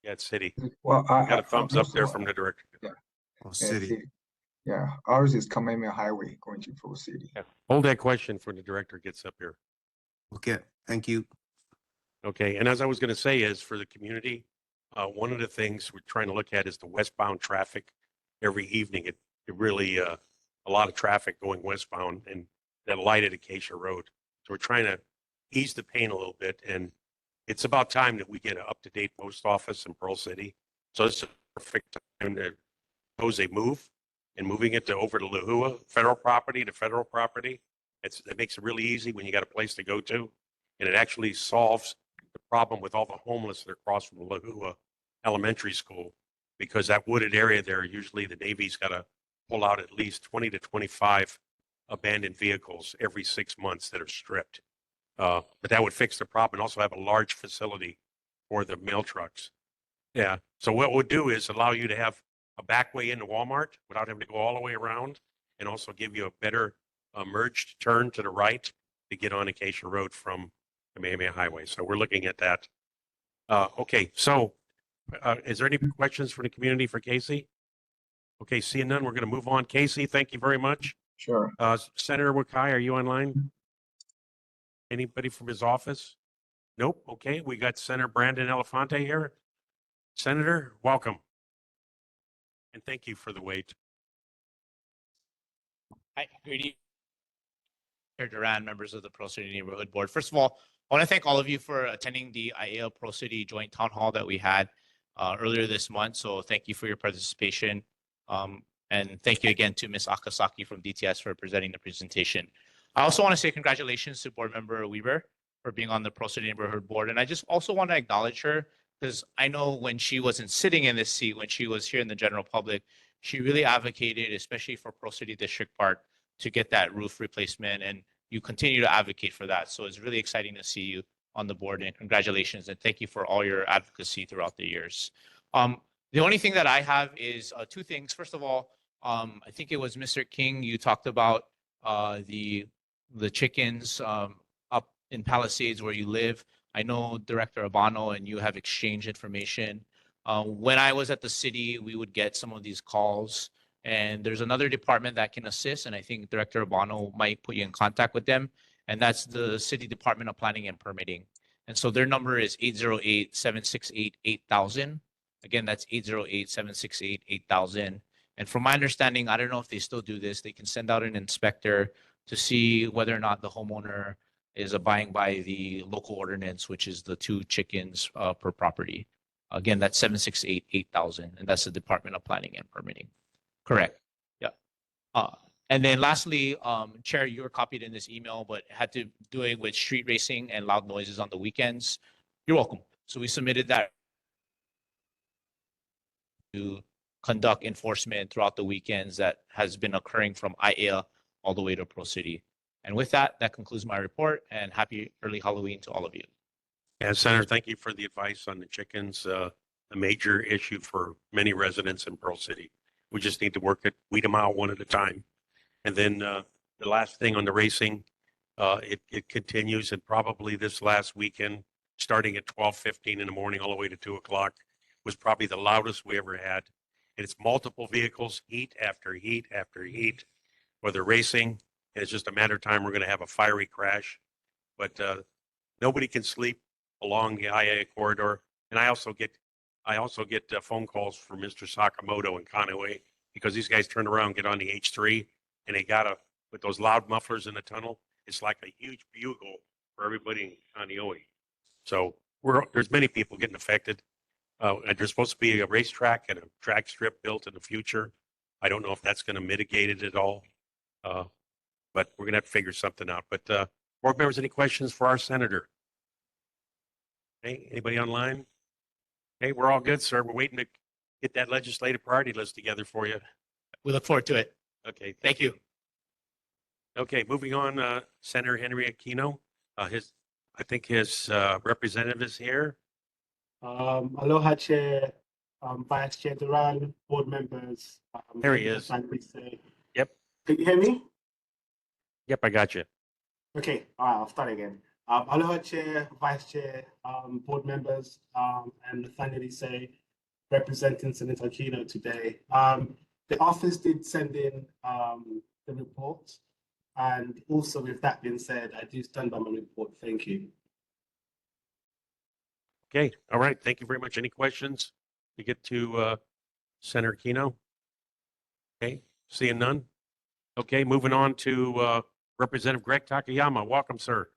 Yeah, it's city. Well, Got a thumbs up there also- from the director. Yeah. Oh, Yeah, city. Yeah, ours is Kamehameha Highway going to Pro City. Yeah. Hold that question for the director gets up here. Okay, thank you. Okay, and as I was going to say is for the community, one of the things we're trying to look at is the westbound traffic every evening. It really, a lot of traffic going westbound and that light at Acacia Road. So we're trying to ease the pain a little bit, and it's about time that we get an up-to-date post office in Pearl City. So it's a perfect time to propose a move and moving it over to Lahua, federal property to federal property. It makes it really easy when you got a place to go to, and it actually solves the problem with all the homeless that are across from Lahua Elementary School, because that wooded area there, usually the Navy's got to pull out at least 20 to 25 abandoned vehicles every 6 months that are stripped. But that would fix the problem and also have a large facility for the mail trucks. Yeah. So what we'll do is allow you to have a back way into Walmart without having to go all the way around, and also give you a better merged turn to the right to get on Acacia Road from the Kamehameha Highway. So we're looking at that. Okay. So is there any questions from the community for Casey? Okay. Seeing none, we're going to move on. Casey, thank you very much. Sure. Senator Wakai, are you online? Anybody from his office? Nope. Okay. We got Senator Brandon Elefante here. Senator, welcome. And thank you for the wait. Hi, good evening. Chair Duran, members of the Pearl City Neighborhood Board. First of all, I want to thank all of you for attending the IAO Pearl City Joint Town Hall that we had earlier this month. So thank you for your participation. And thank you again to Ms. Akasaki from DTS for presenting the presentation. I also want to say congratulations to Board Member Weaver for being on the Pearl City Neighborhood Board. And I just also want to acknowledge her, because I know when she wasn't sitting in this seat, when she was here in the general public, she really advocated, especially for Pearl City District Park, to get that roof replacement, and you continue to advocate for that. So it's really exciting to see you on the board, and congratulations, and thank you for all your advocacy throughout the years. The only thing that I have is two things. First of all, I think it was Mr. King, you talked about the chickens up in Palisades where you live. I know Director Abano and you have exchanged information. When I was at the city, we would get some of these calls, and there's another department that can assist, and I think Director Abano might put you in contact with them, and that's the City Department of Planning and Permitting. And so their number is 808-768-8000. Again, that's 808-768-8000. And from my understanding, I don't know if they still do this, they can send out an inspector to see whether or not the homeowner is abiding by the local ordinance, which is the 2 chickens per property. Again, that's 768, 8,000, and that's the Department of Planning and Permitting. Correct. Yeah. And then lastly, Chair, you were copied in this email, but had to do it with street racing and loud noises on the weekends. You're welcome. So we submitted that to conduct enforcement throughout the weekends that has been occurring from IAEA all the way to Pro City. And with that, that concludes my report, and happy early Halloween to all of you. Yeah, Senator, thank you for the advice on the chickens. A major issue for many residents in Pearl City. We just need to weed them out one at a time. And then the last thing on the racing, it continues, and probably this last weekend, starting at 12:15 in the morning all the way to 2 o'clock, was probably the loudest we ever had. And it's multiple vehicles, heat after heat after heat, where they're racing. And it's just a matter of time we're going to have a fiery crash. But nobody can sleep along the IA corridor. And I also get phone calls from Mr. Sakamoto in Kaneohe, because these guys turn around, get on the H3, and they gotta, with those loud mufflers in the tunnel, it's like a huge bugle for everybody in Kaneohe. So there's many people getting affected. And there's supposed to be a racetrack and a track strip built in the future. I don't know if that's going to mitigate it at all. But we're going to have to figure something out. But board members, any questions for our senator? Hey, anybody online? Hey, we're all good, sir. We're waiting to get that legislative priority list together for you. We look forward to it. Okay, Thank you. Okay, moving on, Senator Henry Aquino. I think his representative is here. Aloha Chair, Vice Chair Duran, board members. There he is. Say. Yep. Can you hear me? Yep, I got you. Okay, all right, I'll start again. Aloha Chair, Vice Chair, board members, and Nathaniel Say, representing Senator Aquino today. The office did send in the report, and also with that being said, I do stand by my report. Thank you. Okay, all right. Thank you very much. Any questions to get to Senator Aquino? Okay, seeing none. Okay, moving on to Representative Greg Takayama. Welcome, sir.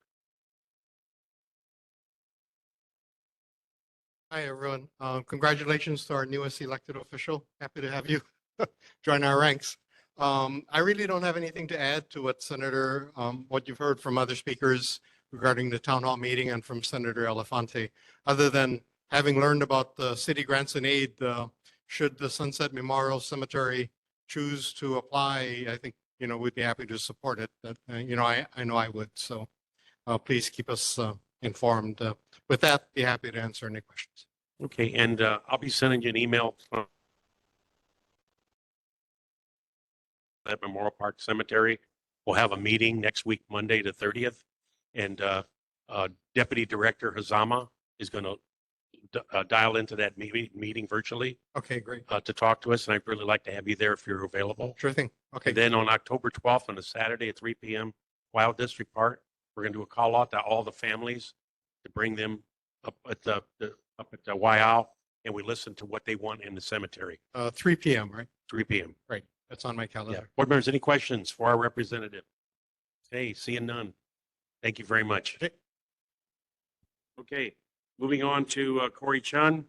Hi, everyone. Congratulations to our newest elected official. Happy to have you join our ranks. I really don't have anything to add to what what you've heard from other speakers regarding the town hall meeting and from Senator Elefante, other than having learned about the city grants and aid, should the Sunset Memorial Cemetery choose to apply, I think, we'd be happy to support it. I know I would. So please keep us informed. With that, be happy to answer any questions. Okay, and I'll be sending you an email at Memorial Park Cemetery. We'll have a meeting next week, Monday the 30th, and Deputy Director Hazama is going to dial into that meeting virtually. Okay, great. To talk to us, and I'd really like to have you there if you're available. Sure thing. Okay. And then on October 12th, on a Saturday at 3 p.m., Wild District Park, we're going to do a call out to all the families to bring them up at the Waiau, and we listen to what they want in the cemetery. 3 p.m., right? 3 p.m. Right. That's on my calendar. Yeah. Board members, any questions for our representative? Hey, seeing none. Thank you very much. Okay, moving on to Corey Chun.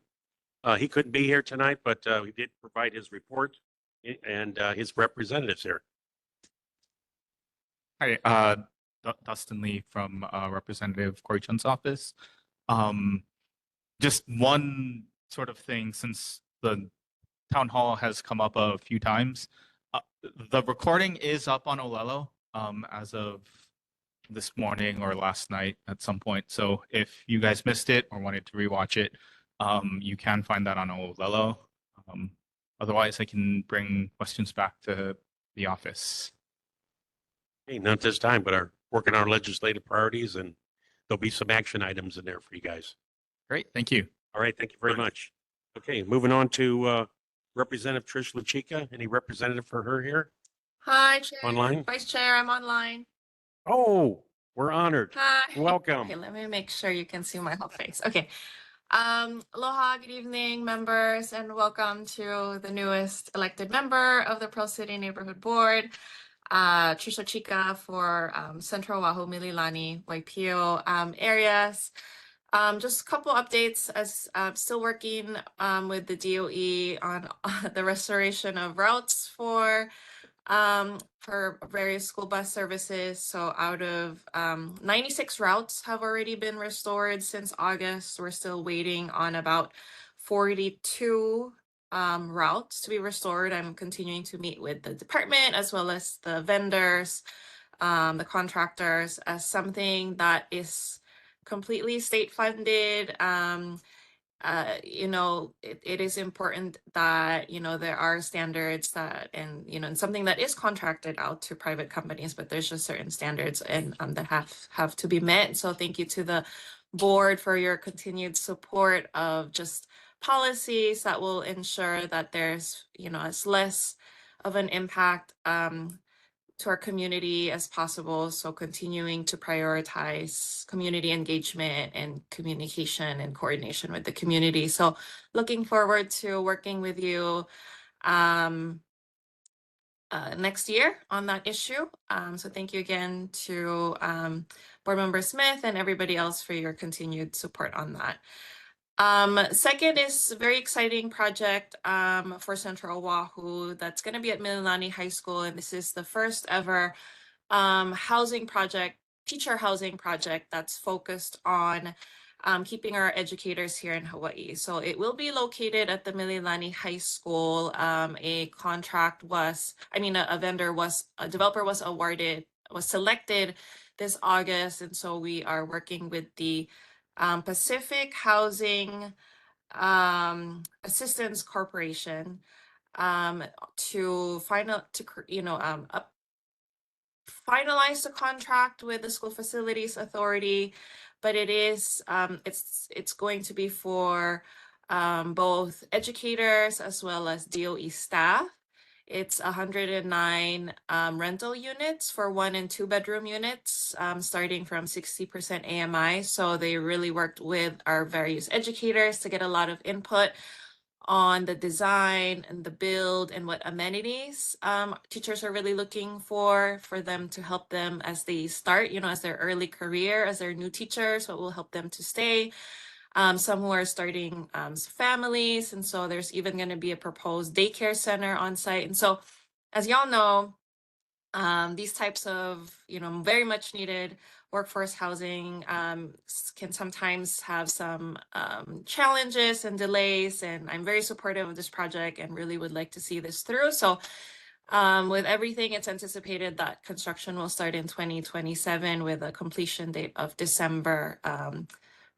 He couldn't be here tonight, but he did provide his report and his representatives here. Hi, Dustin Lee from Representative Corey Chun's office. Just one sort of thing, since the town hall has come up a few times. The recording is up on Olelo as of this morning or last night at some point. So if you guys missed it or wanted to rewatch it, you can find that on Olelo. Otherwise, I can bring questions back to the office. Hey, not this time, but are working on our legislative priorities, and there'll be some action items in there for you guys. Great, thank you. All right, thank you very much. Okay, moving on to Representative Trish Luchica. Any representative for her here? Hi, Chair. Online? Vice Chair, I'm online. Oh, we're honored. Hi. Welcome. Okay, let me make sure you can see my whole face. Okay. Aloha, good evening, members, and welcome to the newest elected member of the Pearl City Neighborhood Board. Trisha Chica for Central Oahu, Mililani, Waipio areas. Just a couple updates as I'm still working with the DOE on the restoration of routes for various school bus services. So out of 96 routes have already been restored since August. We're still waiting on about 42 routes to be restored. I'm continuing to meet with the department as well as the vendors, the contractors, as something that is completely state funded. It is important that, there are standards that, and something that is contracted out to private companies, but there's just certain standards and that have to be met. So thank you to the board for your continued support of just policies that will ensure that there's, as less of an impact to our community as possible. So continuing to prioritize community engagement and communication and coordination with the community. So looking forward to working with you next year on that issue. So thank you again to Board Member Smith and everybody else for your continued support on that. Second is a very exciting project for Central Oahu that's going to be at Mililani High School, and this is the first ever housing project, teacher housing project that's focused on keeping our educators here in Hawaii. So it will be located at the Mililani High School. A developer was selected this August, and so we are working with the Pacific Housing Assistance Corporation to finalize the contract with the School Facilities Authority, but it is it's going to be for both educators as well as DOE staff. It's 109 rental units for 1 and 2 bedroom units, starting from 60% AMI. So they really worked with our various educators to get a lot of input on the design and the build and what amenities teachers are really looking for them to help them as they start, as their early career, as their new teachers, what will help them to stay. Some who are starting families. And so there's even going to be a proposed daycare center on site. And so, as y'all know, these types of, very much needed workforce housing can sometimes have some challenges and delays. And I'm very supportive of this project and really would like to see this through. So with everything, it's anticipated that construction will start in 2027 with a completion date of December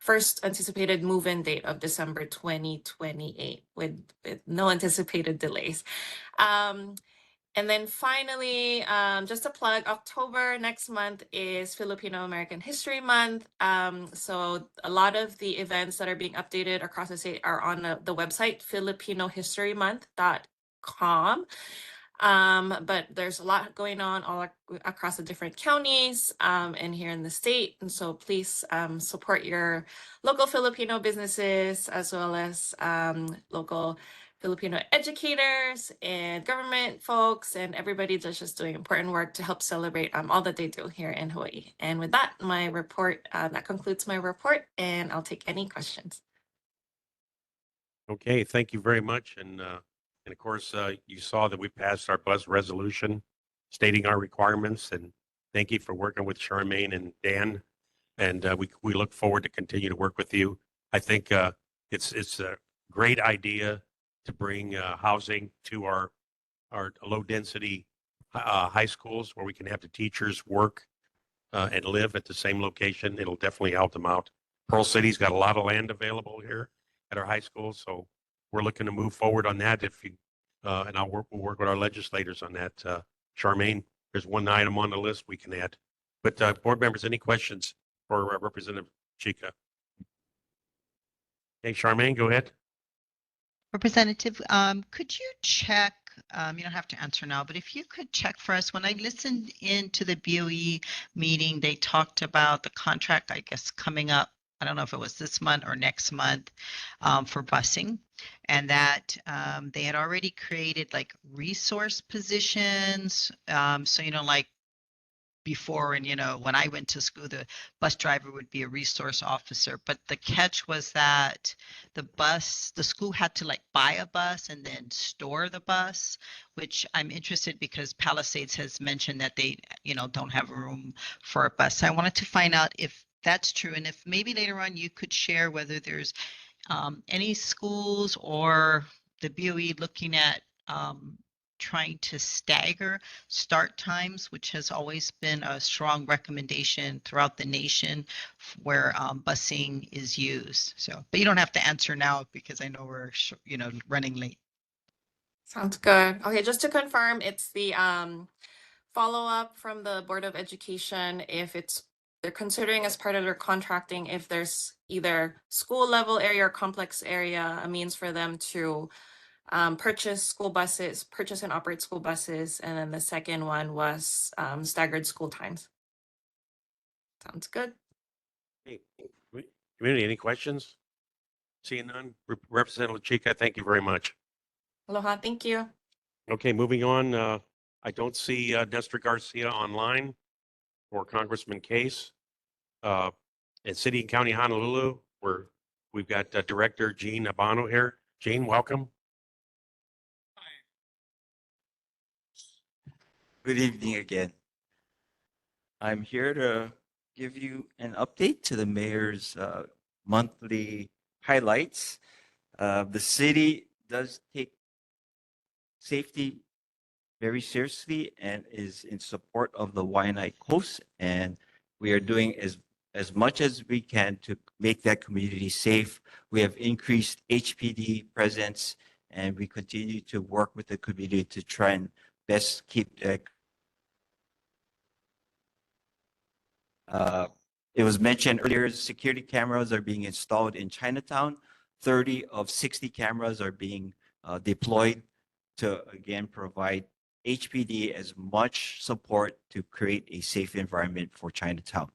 first anticipated move-in date of December 2028 with no anticipated delays. And then finally, just a plug, October next month is Filipino American History Month. So a lot of the events that are being updated across the state are on the website, filipinohistorymonth.com. But there's a lot going on all across the different counties and here in the state. And so please support your local Filipino businesses as well as local Filipino educators and government folks and everybody that's just doing important work to help celebrate all that they do here in Hawaii. And with that, my report, that concludes my report, and I'll take any questions. Okay, thank you very much. And of course, you saw that we passed our bus resolution stating our requirements. And thank you for working with Charmaine and Dan. And we look forward to continue to work with you. I think it's a great idea to bring housing to our low density high schools where we can have the teachers work and live at the same location. It'll definitely help them out. Pearl City's got a lot of land available here at our high schools, so we're looking to move forward on that. If you and we'll work with our legislators on that. Charmaine, there's one item on the list we can add. But board members, any questions for Representative Chica? Okay, Charmaine, go ahead. Representative, could you check, you don't have to answer now, but if you could check for us, when I listened into the BOE meeting, they talked about the contract, I guess, coming up I don't know if it was this month or next month, for busing. And that they had already created like resource positions. So, like before, and when I went to school, the bus driver would be a resource officer. But the catch was that the school had to like buy a bus and then store the bus, which I'm interested because Palisades has mentioned that they, don't have room for a bus. So I wanted to find out if that's true, and if maybe later on you could share whether there's any schools or the BOE looking at trying to stagger start times, which has always been a strong recommendation throughout the nation where busing is used. So, but you don't have to answer now because I know we're, running late. Sounds good. Okay, just to confirm, it's the follow-up from the Board of Education if they're considering as part of their contracting if there's either school level area or complex area, a means for them to purchase and operate school buses. And then the second one was staggered school times. Sounds good. Hey, community, any questions? Seeing none. Representative Chica, thank you very much. Aloha, thank you. Okay, moving on. I don't see Nestor Garcia online or Congressman Case. At City and County Honolulu, we've got Director Gene Abano here. Gene, welcome. Good evening again. I'm here to give you an update to the mayor's monthly highlights. The city does take safety very seriously and is in support of the Waianae Coast, and we are doing as much as we can to make that community safe. We have increased HPD presence, and we continue to work with the community to try and best keep that. It was mentioned earlier, security cameras are being installed in Chinatown. 30 of 60 cameras are being deployed to, again, provide HPD as much support to create a safe environment for Chinatown.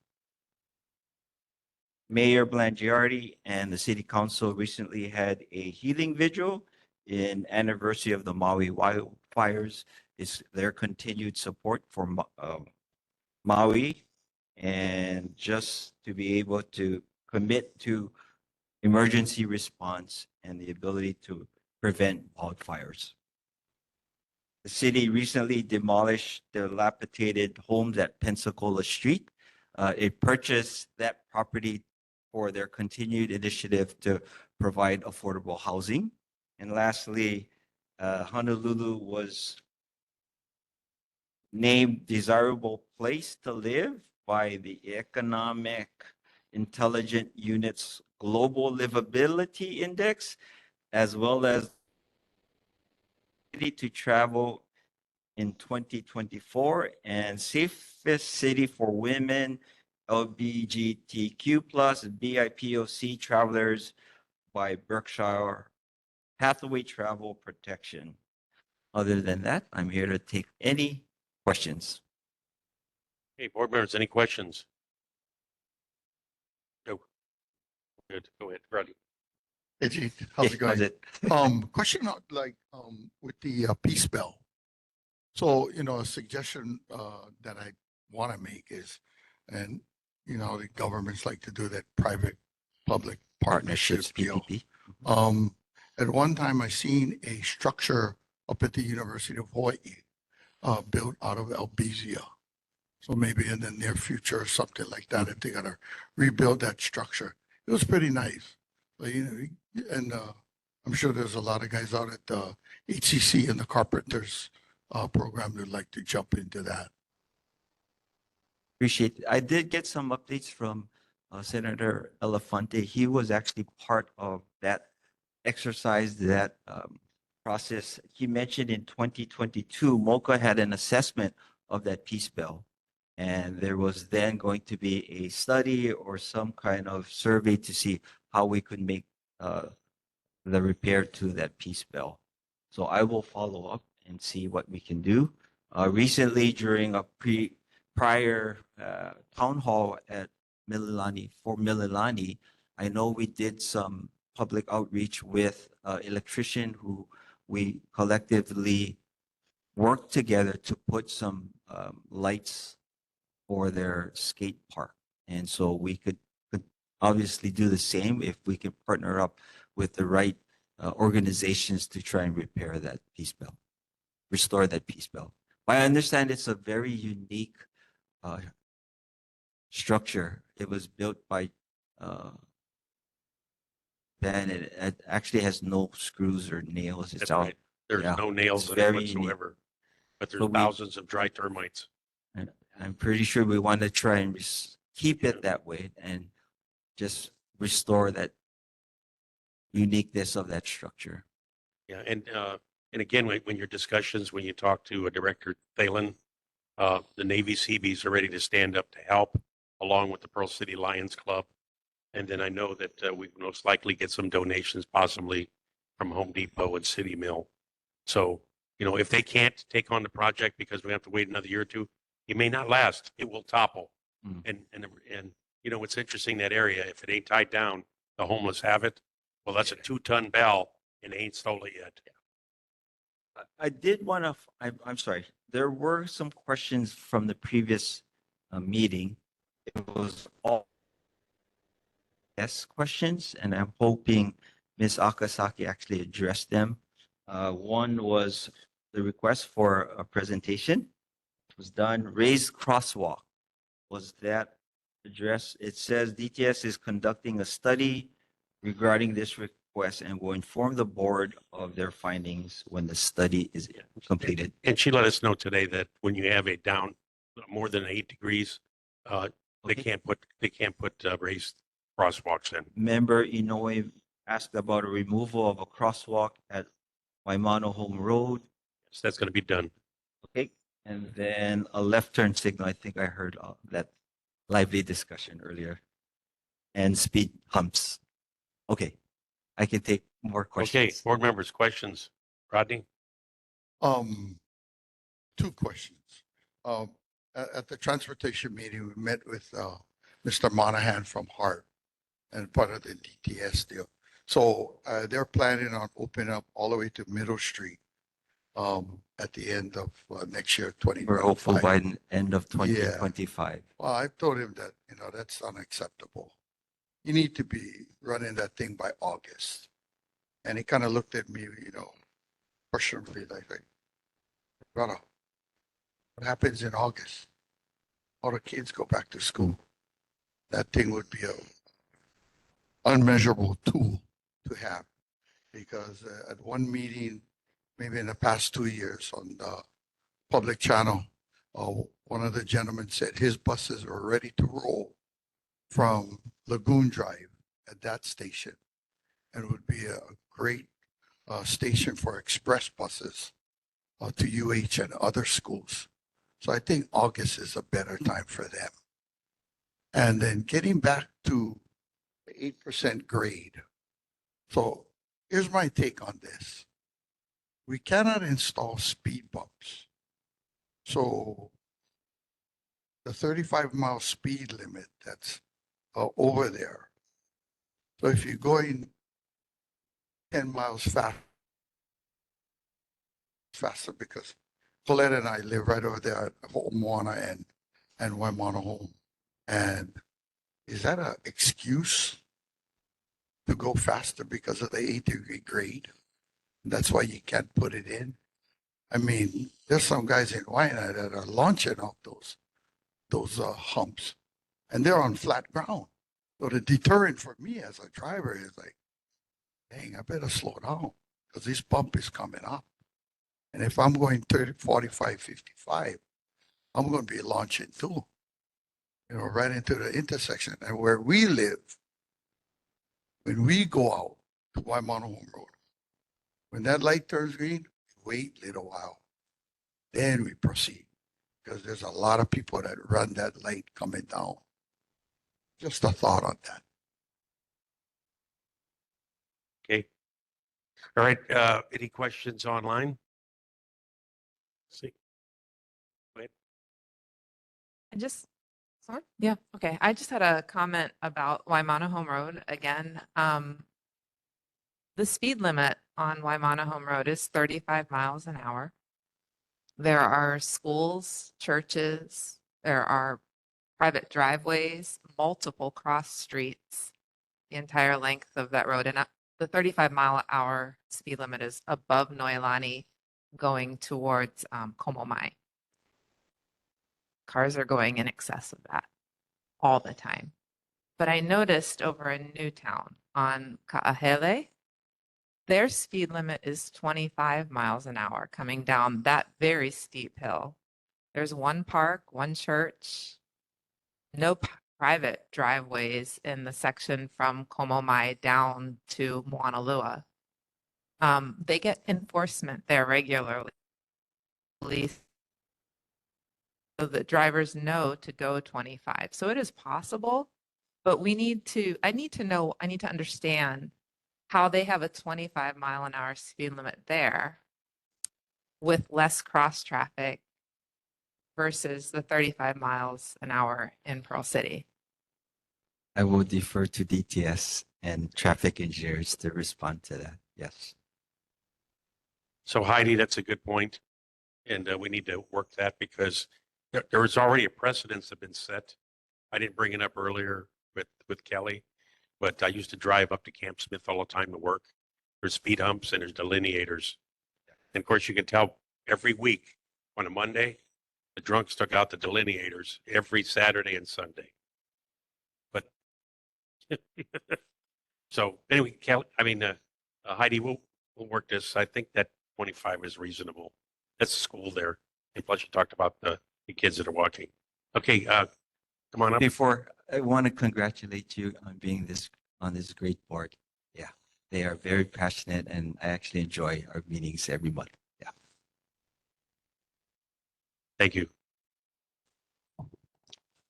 Mayor Blangiardi and the City Council recently had a healing vigil in anniversary of the Maui wildfires. It's their continued support for Maui, and just to be able to commit to emergency response and the ability to prevent wildfires. The city recently demolished the dilapidated homes at Pensacola Street. It purchased that property for their continued initiative to provide affordable housing. And lastly, Honolulu was named desirable place to live by the Economic Intelligence Unit's Global Livability Index, as well as to travel in 2024 and safest city for women, LGBTQ plus, BIPOC travelers by Berkshire Hathaway Travel Protection. Other than that, I'm here to take any questions. Hey, board members, any questions? No. Good. Go ahead, Rodney. Hey, Gene, how's Hey, it going? how's it? Question with the Peace Bell. So, a suggestion that I want to make is, and the governments like to do that private-public partnerships deal. PPP. At one time, I seen a structure up at the University of Hawaii built out of Albizia. So maybe in the near future or something like that, if they gotta rebuild that structure, it was pretty nice. But, and I'm sure there's a lot of guys out at the HCC and the Carpenters program who'd like to jump into that. Appreciate it. I did get some updates from Senator Elefante. He was actually part of that exercise, that process. He mentioned in 2022, MOCA had an assessment of that Peace Bell. And there was then going to be a study or some kind of survey to see how we could make the repair to that Peace Bell. So I will follow up and see what we can do. Recently, during a prior town hall at Mililani, I know we did some public outreach with electrician who we collectively worked together to put some lights for their skate park. And so we could obviously do the same if we can partner up with the right organizations to try and repair that peace belt, restore that peace belt. I understand it's a very unique structure. It was built by Ben. It actually has no screws or nails. It's That's all right. There's yeah, no nails it's in it very unique. whatsoever, but there's So we- thousands of dry termites. And I'm pretty sure we want to try and keep it that way and just restore that uniqueness of that structure. Yeah, and again, when your discussions, when you talk to Director Thalen, the Navy Seabees are ready to stand up to help, along with the Pearl City Lions Club. And then I know that we most likely get some donations, possibly from Home Depot and City Mill. So, if they can't take on the project because we have to wait another year or two, it may not last. It will topple. And what's interesting, that area, if it ain't tied down, the homeless have it. Well, that's a 2-ton bell and they ain't stole it yet. I did want to, I'm sorry, there were some questions from the previous meeting. It was all yes questions, and I'm hoping Ms. Akasaki actually addressed them. One was the request for a presentation was done. Raised crosswalk, was that addressed? It says DTS is conducting a study regarding this request and will inform the board of their findings when the study is completed. And she let us know today that when you have a down more than 8 degrees, they can't put raised crosswalks in. Member Inoue asked about a removal of a crosswalk at Waimano Home Road. So that's going to be done. Okay, and then a left turn signal. I think I heard that lively discussion earlier. And speed humps. Okay, I can take more questions. Okay, board members, questions? Rodney? Two questions. At the transportation meeting, we met with Mr. Monahan from HART and part of the DTS deal. So they're planning on opening up all the way to Middle Street at the end of next year, 2025. We're hopeful by the end of 2025. Well, I told him that, that's unacceptable. You need to be running that thing by August. And he kind of looked at me, questionably, like, brother, what happens in August? All the kids go back to school. That thing would be a unmeasurable tool to have, because at one meeting, maybe in the past 2 years on the public channel, one of the gentlemen said his buses are ready to roll from Lagoon Drive at that station, and it would be a great station for express buses to UH and other schools. So I think August is a better time for them. And then getting back to the 8% grade. So here's my take on this. We cannot install speed bumps. So the 35-mile speed limit that's over there. So if you're going 10 miles faster, because Colette and I live right over there at Moana and Waimano Home. And is that an excuse to go faster because of the 8-degree grade? That's why you can't put it in. I mean, there's some guys in Waina that are launching off those humps, and they're on flat ground. So the deterrent for me as a driver is like, dang, I better slow down because this bump is coming up. And if I'm going 30, 45, 55, I'm going to be launching too, right into the intersection. And where we live, when we go out to Waimano Home Road, when that light turns green, wait a little while. Then we proceed, because there's a lot of people that run that light coming down. Just a thought on that. Okay. All right. Any questions online? See. I just Sorry? Yeah, okay. I just had a comment about Waimana Home Road again. The speed limit on Waimana Home Road is 35 miles an hour. There are schools, churches, there are private driveways, multiple cross streets, the entire length of that road. And the 35-mile-an-hour speed limit is above Noelani going towards Komomai. Cars are going in excess of that all the time. But I noticed over in Newtown on Ka'ahele, their speed limit is 25 miles an hour coming down that very steep hill. There's one park, one church, no private driveways in the section from Komomai down to Moanalua. They get enforcement there regularly, so that drivers know to go 25. So it is possible, but I need to understand how they have a 25-mile-an-hour speed limit there with less cross traffic versus the 35 miles an hour in Pearl City. I will defer to DTS and traffic engineers to respond to that. Yes. So Heidi, that's a good point. And we need to work that because there was already a precedence that been set. I didn't bring it up earlier with Kelly, but I used to drive up to Camp Smith all the time to work. There's speed humps and there's delineators. And of course, you can tell every week on a Monday, the drunks took out the delineators every Saturday and Sunday. But so anyway, Kelly, Heidi, we'll work this. I think that 25 is reasonable. That's a school there. And plus you talked about the kids that are walking. Okay, come on up. Before, I want to congratulate you on being on this great board. Yeah, they are very passionate, and I actually enjoy our meetings every month. Yeah. Thank you.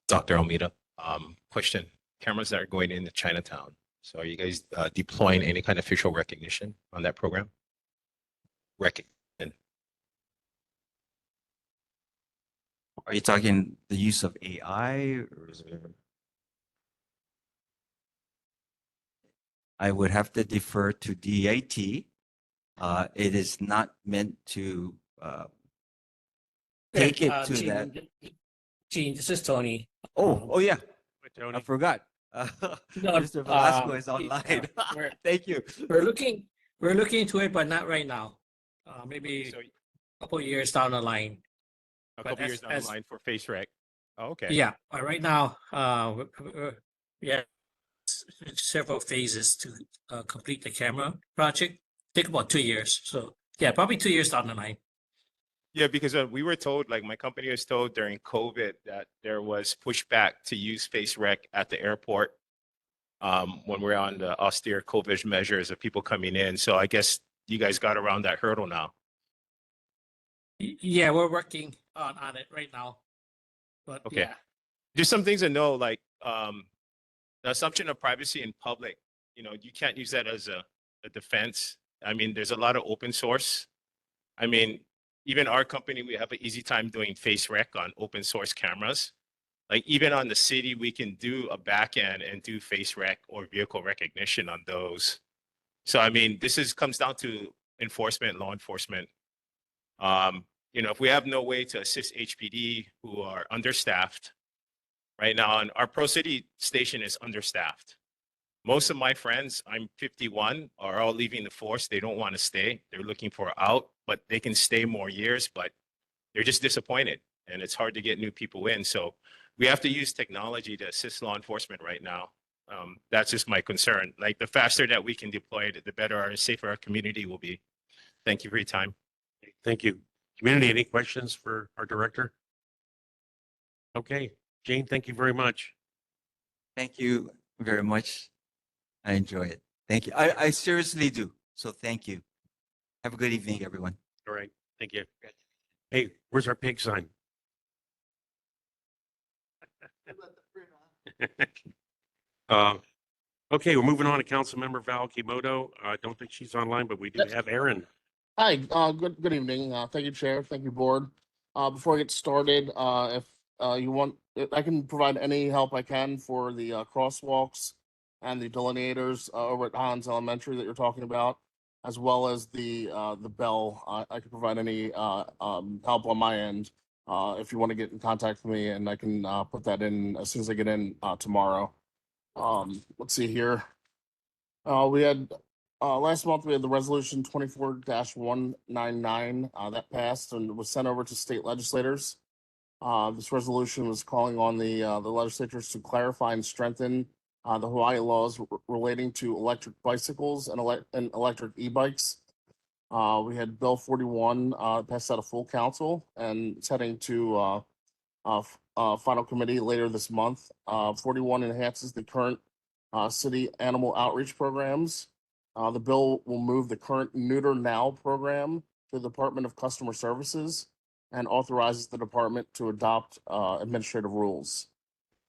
Dr. Almeida, question. Cameras that are going into Chinatown. So are you guys deploying any kind of facial recognition on that program? Are you talking the use of AI? Or is it... I would have to defer to DIT. It is not meant to take it to Gene, that. Gene, this is Tony. Oh yeah. Tony. I forgot. No, Mr. Velasco is online. Thank you. We're looking into it, but not right now. Maybe a couple years down the line. A But couple years down the line for face rec. Oh, okay. Yeah, right now, we have several phases to complete the camera project. Take about 2 years. So yeah, probably 2 years down the line. Yeah, because we were told, like my company was told during COVID that there was pushback to use face rec at the airport when we're on the austere COVID measures of people coming in. So I guess you guys got around that hurdle now. Yeah, we're working on it right now. But Okay. yeah. Just some things to know, like the assumption of privacy in public, you can't use that as a defense. I mean, there's a lot of open source. I mean, even our company, we have an easy time doing face rec on open source cameras. Like even on the city, we can do a back end and do face rec or vehicle recognition on those. So, I mean, comes down to enforcement, law enforcement. If we have no way to assist HPD who are understaffed right now, and our Pro City station is understaffed. Most of my friends, I'm 51, are all leaving the force. They don't want to stay. They're looking for out, but they can stay more years, but they're just disappointed. And it's hard to get new people in. So we have to use technology to assist law enforcement right now. That's just my concern. Like the faster that we can deploy it, the better and safer our community will be. Thank you for your time. Thank you. Community, any questions for our director? Okay, Jane, thank you very much. Thank you very much. I enjoy it. Thank you. I seriously do. So thank you. Have a good evening, everyone. All right, thank you. Hey, where's our pig sign? Okay, we're moving on to Councilmember Val Kimoto. I don't think she's online, but we do have Aaron. Hi, good evening. Thank you, Chair. Thank you, Board. Before I get started, if you want I can provide any help I can for the crosswalks and the delineators over at Hans Elementary that you're talking about, as well as the bell. I can provide any help on my end if you want to get in contact with me, and I can put that in as soon as I get in tomorrow. Let's see here. We had last month we had the resolution 24-199 that passed and was sent over to state legislators. This resolution was calling on the legislatures to clarify and strengthen the Hawaii laws relating to electric bicycles and electric e-bikes. We had Bill 41 passed out of full council and it's heading to final committee later this month. 41 enhances the current city animal outreach programs. The bill will move the current Neuter Now program to the Department of Customer Services and authorizes the department to adopt administrative rules.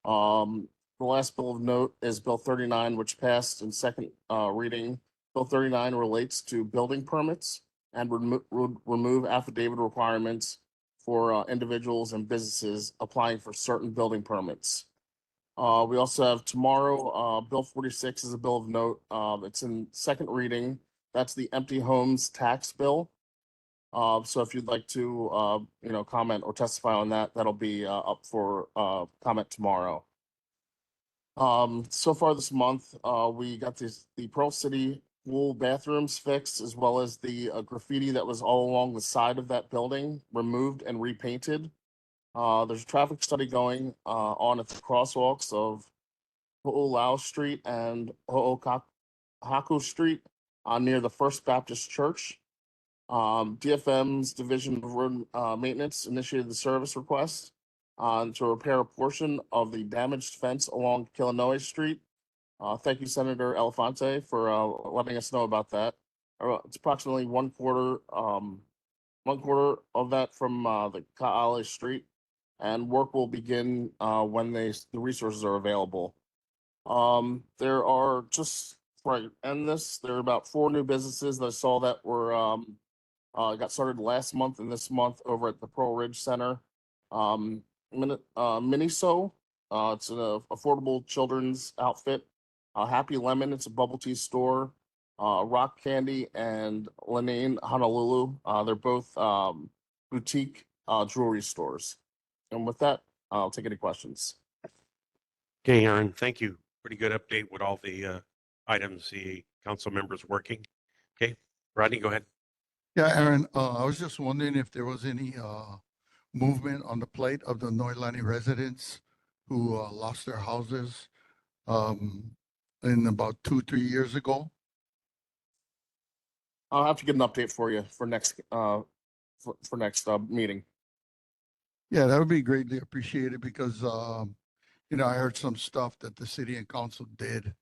The last bill of note is Bill 39, which passed in second reading. Bill 39 relates to building permits and would remove affidavit requirements for individuals and businesses applying for certain building permits. We also have tomorrow, Bill 46 is a bill of note. It's in second reading. That's the empty homes tax bill. So if you'd like to, comment or testify on that, that'll be up for comment tomorrow. So far this month, we got the Pearl City pool bathrooms fixed, as well as the graffiti that was all along the side of that building removed and repainted. There's a traffic study going on at the crosswalks of Ho'olau Street and Ho'okaku Street near the First Baptist Church. DFM's Division of Road Maintenance initiated the service request to repair a portion of the damaged fence along Kilinoe Street. Thank you, Senator Elefante, for letting us know about that. It's approximately one quarter of that from the Ka'ale Street, and work will begin when the resources are available. There are just right end this. There are about 4 new businesses that I saw that were got started last month and this month over at the Pearl Ridge Center. Miniso, it's an affordable children's outfit. Happy Lemon, it's a bubble tea store. Rock Candy and Lenane Honolulu, they're both boutique jewelry stores. And with that, I'll take any questions. Okay, Aaron, thank you. Pretty good update with all the items the council members working. Okay, Rodney, go ahead. Yeah, Aaron, I was just wondering if there was any movement on the plate of the Noilani residents who lost their houses in about 2-3 years ago. I'll have to get an update for you for next meeting. Yeah, that would be greatly appreciated because I heard some stuff that the city and council did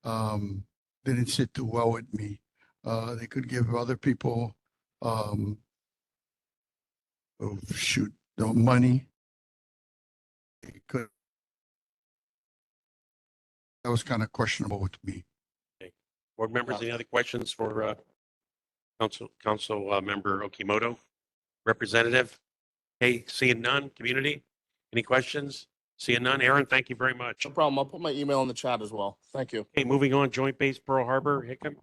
didn't sit too well with me. They could give other people money. It could. That was kind of questionable with me. Okay. Board members, any other questions for Council Member Okimoto? Representative? Hey, seeing none. Community? Any questions? Seeing none. Aaron, thank you very much. No problem. I'll put my email in the chat as well. Thank you. Okay, moving on. Joint Base Pearl Harbor, Hickam.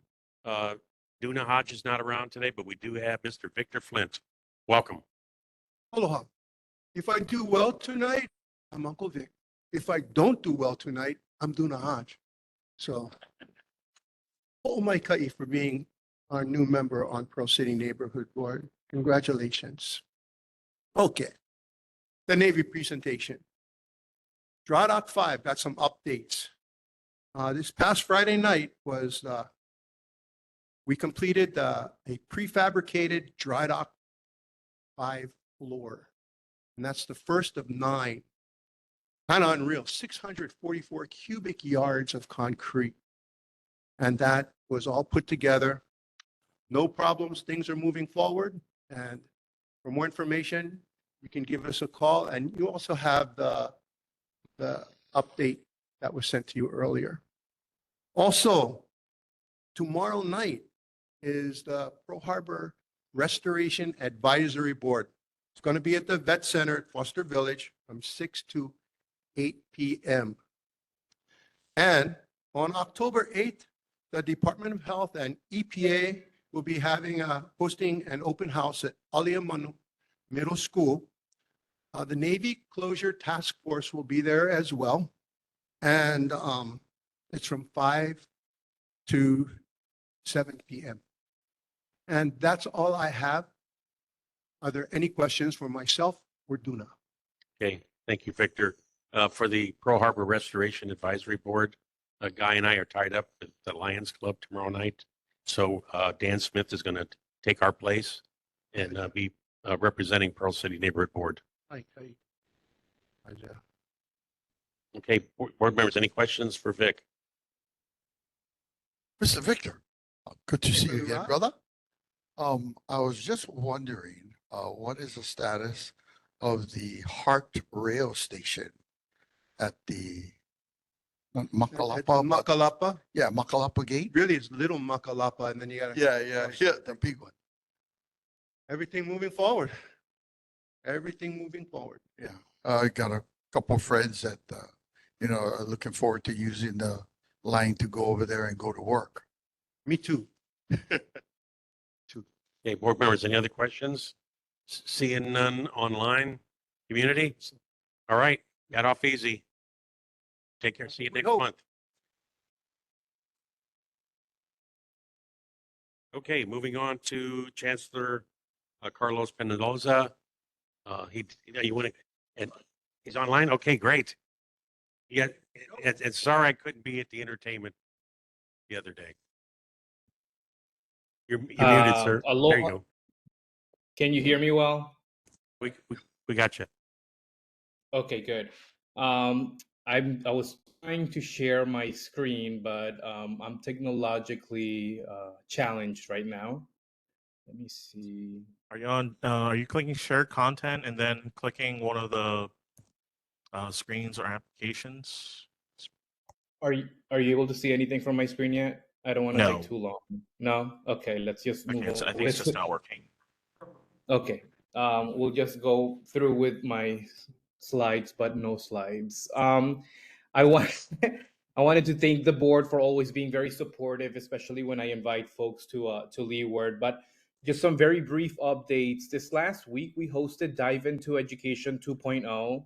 Duna Hodge is not around today, but we do have Mr. Victor Flint. Welcome. Aloha. If I do well tonight, I'm Uncle Vic. If I don't do well tonight, I'm Duna Hodge. So, Ho'omaikai for being our new member on Pearl City Neighborhood Board. Congratulations. Okay. The Navy presentation. Dry Dock 5 got some updates. This past Friday night was, we completed a prefabricated Dry Dock 5 floor. And that's the first of 9. Kind of unreal, 644 cubic yards of concrete. And that was all put together. No problems, things are moving forward. And for more information, you can give us a call. And you also have the update that was sent to you earlier. Also, tomorrow night is the Pearl Harbor Restoration Advisory Board. It's going to be at the Vet Center at Foster Village from 6 to 8 p.m. And on October 8th, the Department of Health and EPA will be hosting an open house at Aliamanu Middle School. The Navy Closure Task Force will be there as well. And it's from 5 to 7 p.m. And that's all I have. Are there any questions for myself or Duna? Okay, thank you, Victor. For the Pearl Harbor Restoration Advisory Board, Guy and I are tied up with the Lions Club tomorrow night. So Dan Smith is going to take our place and be representing Pearl City Neighborhood Board. Okay, board members, any questions for Vic? Mr. Victor, good to see you again, brother. I was just wondering, what is the status of the Hart Rail Station at the Makalapa? Makalapa? Yeah, Makalapa Gate. Really, it's Little Makalapa, and then you got Yeah, the big one. everything moving forward. Everything moving forward. Yeah, I got a couple friends that, are looking forward to using the line to go over there and go to work. Me too. Okay, board members, any other questions? Seeing none online, community? All right, got off easy. Take care, see you next month. Okay, moving on to Chancellor Carlos Penaloza. You want to, and he's online? Okay, great. Yeah, and sorry I couldn't be at the entertainment the other day. You're muted, sir. There you Aloha. go. Can you hear me well? We got you. Okay, good. I was trying to share my screen, but I'm technologically challenged right now. Let me see. Are you on? Are you clicking share content and then clicking one of the screens or applications? Are you able to see anything from my screen yet? I don't want to No. take too long. No? Okay, let's just move on. I think it's just not working. Okay, we'll just go through with my slides, but no slides. I wanted to thank the board for always being very supportive, especially when I invite folks to Leeward. But just some very brief updates. This last week, we hosted Dive Into Education 2.0,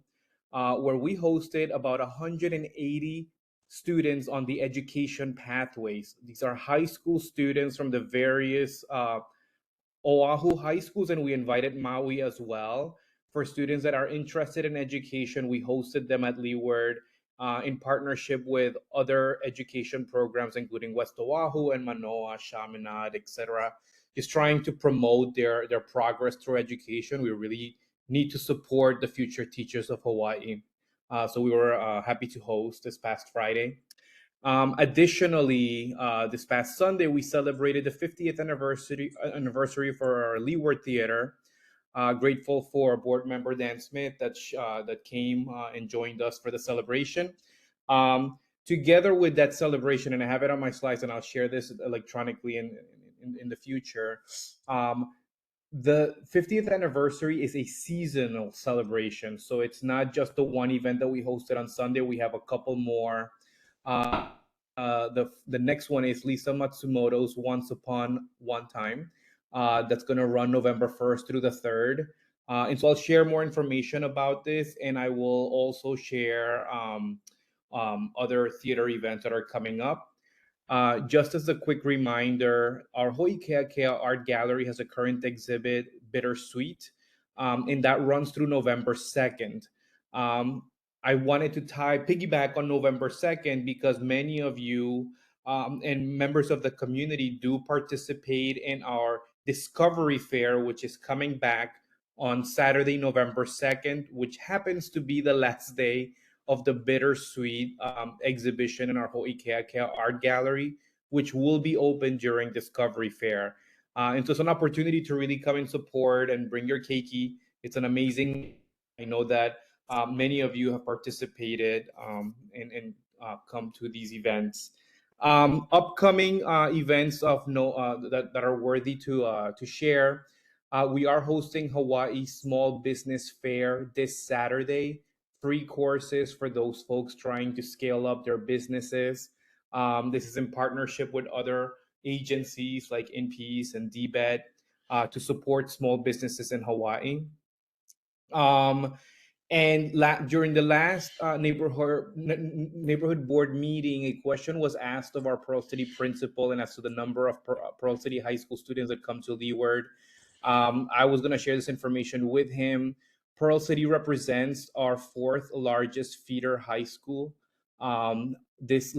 where we hosted about 180 students on the education pathways. These are high school students from the various Oahu high schools, and we invited Maui as well. For students that are interested in education, we hosted them at Leeward in partnership with other education programs, including West Oahu and Manoa, Chaminade, etc. Just trying to promote their progress through education. We really need to support the future teachers of Hawaii. So we were happy to host this past Friday. Additionally, this past Sunday, we celebrated the 50th anniversary for our Leeward Theater. Grateful for board member Dan Smith that came and joined us for the celebration. Together with that celebration, and I have it on my slides, and I'll share this electronically in the future. The 50th anniversary is a seasonal celebration, so it's not just the one event that we hosted on Sunday. We have a couple more. The next one is Lisa Matsumoto's Once Upon One Time. That's going to run November 1st through the 3rd. And so I'll share more information about this, and I will also share other theater events that are coming up. Just as a quick reminder, our Ho'ikeakea Art Gallery has a current exhibit, Bittersweet, and that runs through November 2nd. I wanted to piggyback on November 2nd because many of you and members of the community do participate in our Discovery Fair, which is coming back on Saturday, November 2nd, which happens to be the last day of the Bittersweet exhibition in our Ho'ikeakea Art Gallery, which will be open during Discovery Fair. And so it's an opportunity to really come and support and bring your keiki. It's an amazing, I know that many of you have participated and come to these events. Upcoming events of that are worthy to share. We are hosting Hawaii Small Business Fair this Saturday free courses for those folks trying to scale up their businesses. This is in partnership with other agencies like INPEACE and DBED to support small businesses in Hawaii. During the last neighborhood board meeting, a question was asked of our Pearl City principal and as to the number of Pearl City high school students that come to Leeward. I was going to share this information with him. Pearl City represents our 4th largest feeder high school. This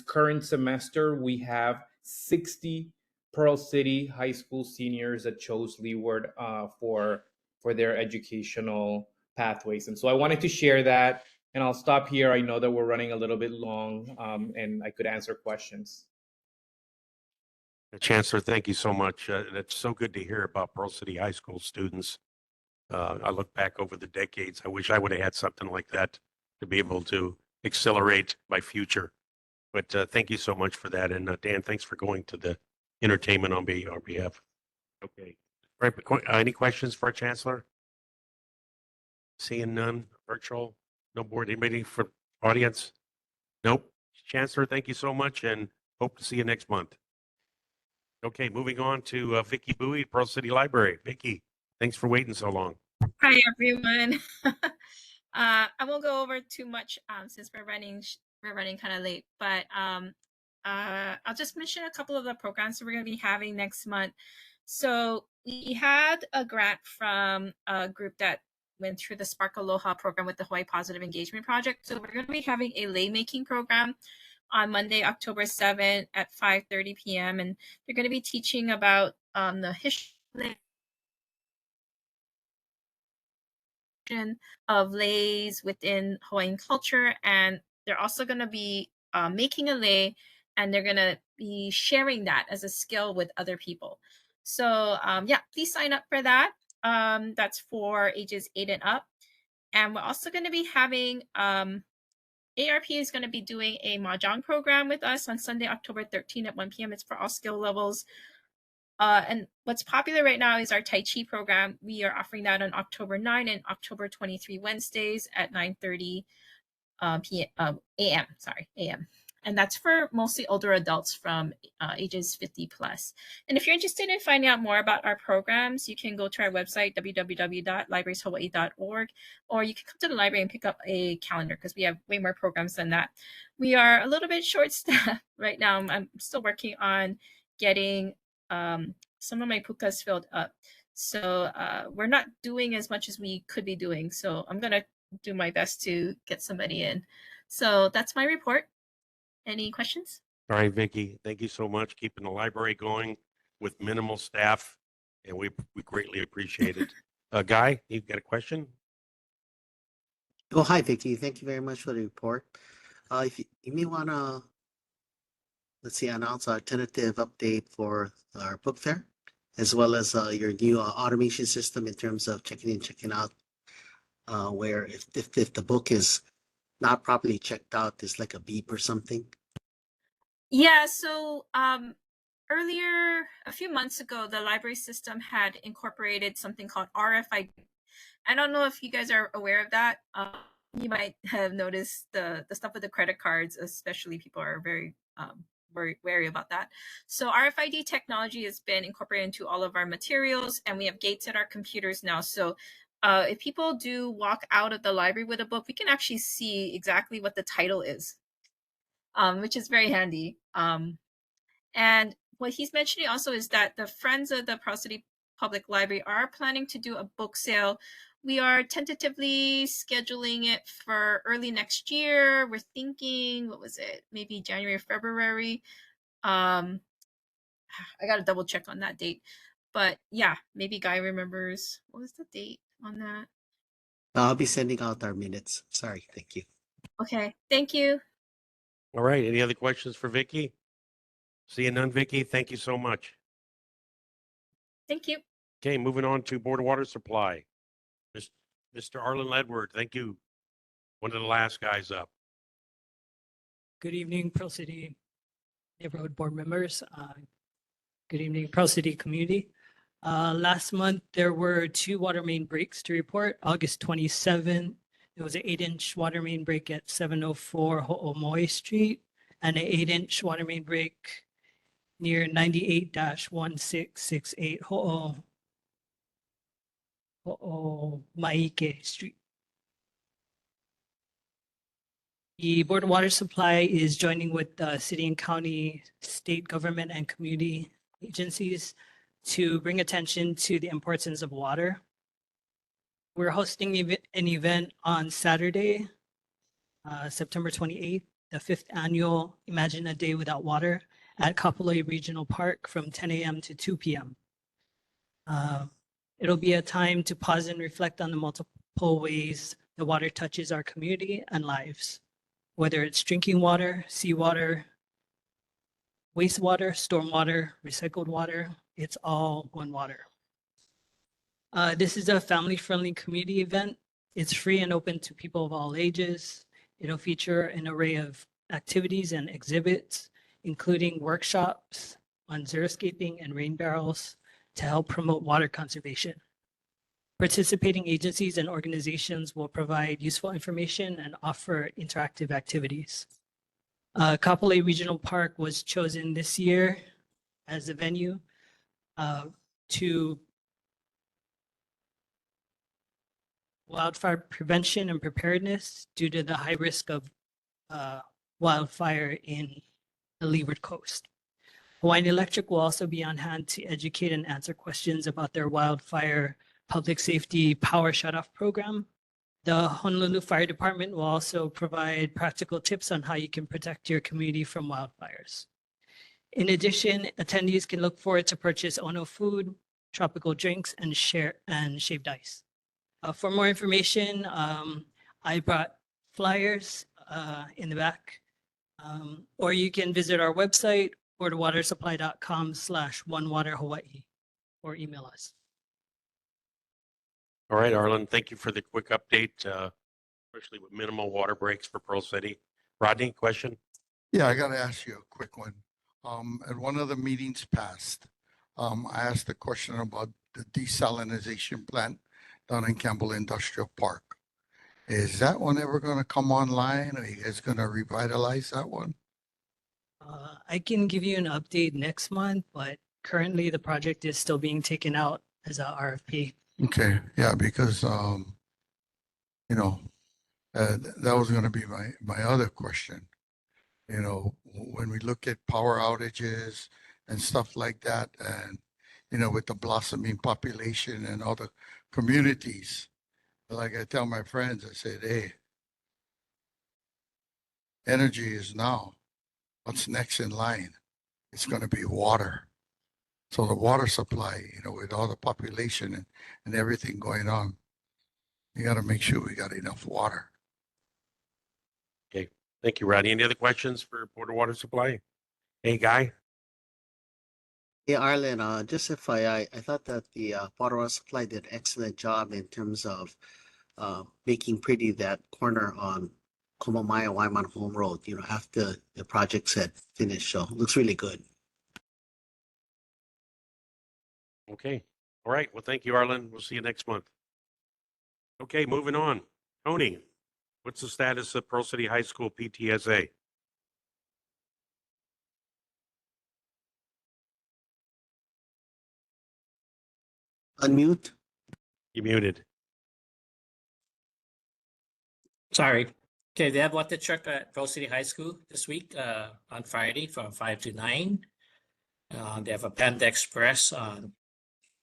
current semester, we have 60 Pearl City high school seniors that chose Leeward for their educational pathways. And so I wanted to share that, and I'll stop here. I know that we're running a little bit long, and I could answer questions. Chancellor, thank you so much. That's so good to hear about Pearl City High School students. I look back over the decades. I wish I would have had something like that to be able to accelerate my future. But thank you so much for that. And Dan, thanks for going to the entertainment on our behalf. Okay. Right. Any questions for our Chancellor? Seeing none. Virtual? No board. Anybody from audience? Nope. Chancellor, thank you so much and hope to see you next month. Okay, moving on to Vicky Bowie, Pearl City Library. Vicky, thanks for waiting so long. Hi, everyone. I won't go over too much since we're running kind of late, but I'll just mention a couple of the programs that we're going to be having next month. So we had a grant from a group that went through the Spark Aloha program with the Hawaii Positive Engagement Project. So we're going to be having a lei making program on Monday, October 7th at 5:30 p.m. And they're going to be teaching about the history of leis within Hawaiian culture. And they're also going to be making a lei, and they're going to be sharing that as a skill with other people. So yeah, please sign up for that. That's for ages 8 and up. And we're also going to be having ARP is going to be doing a Mahjong program with us on Sunday, October 13th at 1 p.m. It's for all skill levels. And what's popular right now is our Tai Chi program. We are offering that on October 9 and October 23 Wednesdays at 9:30 a.m. And that's for mostly older adults from ages 50 plus. And if you're interested in finding out more about our programs, you can go to our website, www.librarieshawaii.org, or you can come to the library and pick up a calendar because we have way more programs than that. We are a little bit short-staffed right now. I'm still working on getting some of my pukas filled up. So we're not doing as much as we could be doing. So I'm going to do my best to get somebody in. So that's my report. Any questions? All right, Vicky, thank you so much. Keeping the library going with minimal staff, and we greatly appreciate it. Guy, you've got a question? Oh, hi, Vicky. Thank you very much for the report. If you may want to, let's see, announce a tentative update for our book fair, as well as your new automation system in terms of checking in, checking out, where if the book is not properly checked out, there's like a beep or something. Yeah, so earlier, a few months ago, the library system had incorporated something called RFID. I don't know if you guys are aware of that. You might have noticed the stuff with the credit cards, especially people are very wary about that. So RFID technology has been incorporated into all of our materials, and we have gates at our computers now. So if people do walk out of the library with a book, we can actually see exactly what the title is, which is very handy. And what he's mentioning also is that the Friends of the Pearl City Public Library are planning to do a book sale. We are tentatively scheduling it for early next year. We're thinking, what was it? Maybe January or February. I got to double check on that date. But yeah, maybe Guy remembers. What was the date on that? I'll be sending out our minutes. Sorry. Thank you. Okay. Thank you. All right. Any other questions for Vicky? Seeing none, Vicky, thank you so much. Thank you. Okay, moving on to Board of Water Supply. Mr. Arlen Ledward, thank you. One of the last guys up. Good evening, Pearl City Neighborhood Board members. Good evening, Pearl City community. Last month, there were 2 water main breaks to report. August 27th, There was an 8-inch water main break at 704 Ho'omoy Street and an 8-inch water main break near 98-1668 Ho'omaike Street. The Board of Water Supply is joining with city and county, state government, and community agencies to bring attention to the importance of water. We're hosting an event on Saturday, September 28th, the 5th annual Imagine a Day Without Water at Kapolei Regional Park from 10 a.m. to 2 p.m. It'll be a time to pause and reflect on the multiple ways the water touches our community and lives, whether it's drinking water, seawater, wastewater, stormwater, recycled water, it's all one water. This is a family-friendly community event. It's free and open to people of all ages. It'll feature an array of activities and exhibits, including workshops on xeriscaping and rain barrels to help promote water conservation. Participating agencies and organizations will provide useful information and offer interactive activities. Kapolei Regional Park was chosen this year as the venue to wildfire prevention and preparedness due to the high risk of wildfire in the Leeward Coast. Hawaiian Electric will also be on hand to educate and answer questions about their wildfire public safety power shutoff program. The Honolulu Fire Department will also provide practical tips on how you can protect your community from wildfires. In addition, attendees can look forward to purchase Ono food, tropical drinks, and shaved ice. For more information, I brought flyers in the back, or you can visit our website, boardofwatersupply.com/onewaterhawaii, or email us. All right, Arlen, thank you for the quick update, especially with minimal water breaks for Pearl City. Rodney, question? Yeah, I gotta ask you a quick one. At one of the meetings past, I asked a question about the desalinization plant down in Campbell Industrial Park. Is that one ever gonna come online? Are you guys gonna revitalize that one? I can give you an update next month, but currently the project is still being taken out as a RFP. Okay, yeah, because, you know, that was gonna be my other question. You know, when we look at power outages and stuff like that, and, you know, with the blossoming population and other communities, like I tell my friends, I said, hey, energy is now. What's next in line? It's gonna be water. So the water supply, you know, with all the population and everything going on, you gotta make sure we got enough water. Okay, thank you, Rodney. Any other questions for Board of Water Supply? Hey, Guy? Hey, Arlen, just FYI, I thought that the Board of Water Supply did an excellent job in terms of making pretty that corner on Komamaya Waiman Home Road, you know, after the project's had finished. So it looks really good. Okay, all right. Well, thank you, Arlen. We'll see you next month. Okay, moving on. Tony, what's the status of Pearl City High School PTSA? Unmute. You muted. Sorry. Okay, they have water truck at Pearl City High School this week on Friday from 5 to 9. They have a Panda Express on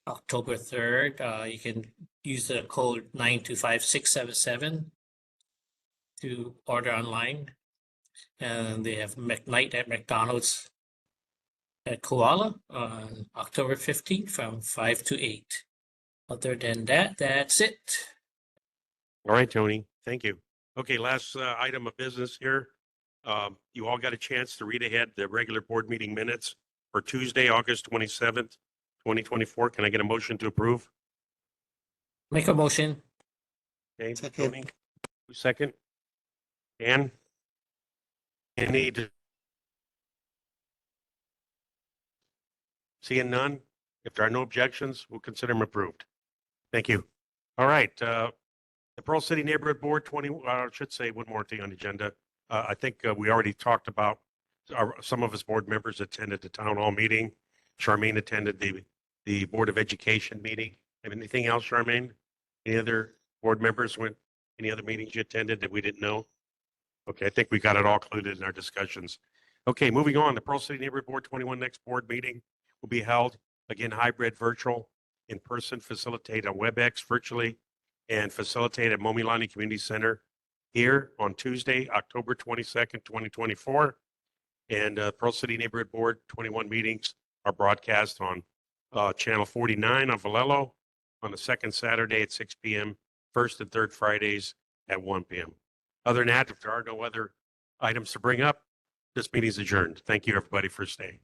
October 3rd. You can use the code 925677 to order online. And they have McNight at McDonald's at Koala on October 15th from 5 to 8. Other than that, that's it. All right, Tony, thank you. Okay, last item of business here. You all got a chance to read ahead the regular board meeting minutes for Tuesday, August 27th, 2024. Can I get a motion to approve? Make a motion. Okay, Second. Tony, who's second? Dan? Any? Seeing none? If there are no objections, we'll consider them approved. Thank you. All right, The Pearl City Neighborhood Board 20, I should say one more thing on the agenda. I think we already talked about, some of us board members attended the town hall meeting. Charmaine attended the Board of Education meeting. Have anything else, Charmaine? Any other board members went, any other meetings you attended that we didn't know? Okay, I think we got it all included in our discussions. Okay, moving on, the Pearl City Neighborhood Board 21 next board meeting will be held, again, hybrid, virtual, in person, facilitated on WebEx virtually, and facilitated at Momilani Community Center here on Tuesday, October 22nd, 2024. And Pearl City Neighborhood Board 21 meetings are broadcast on Channel 49 on Valelo on the second Saturday at 6 p.m., first and third Fridays at 1 p.m. Other than that, if there are no other items to bring up, this meeting is adjourned. Thank you, everybody, for staying.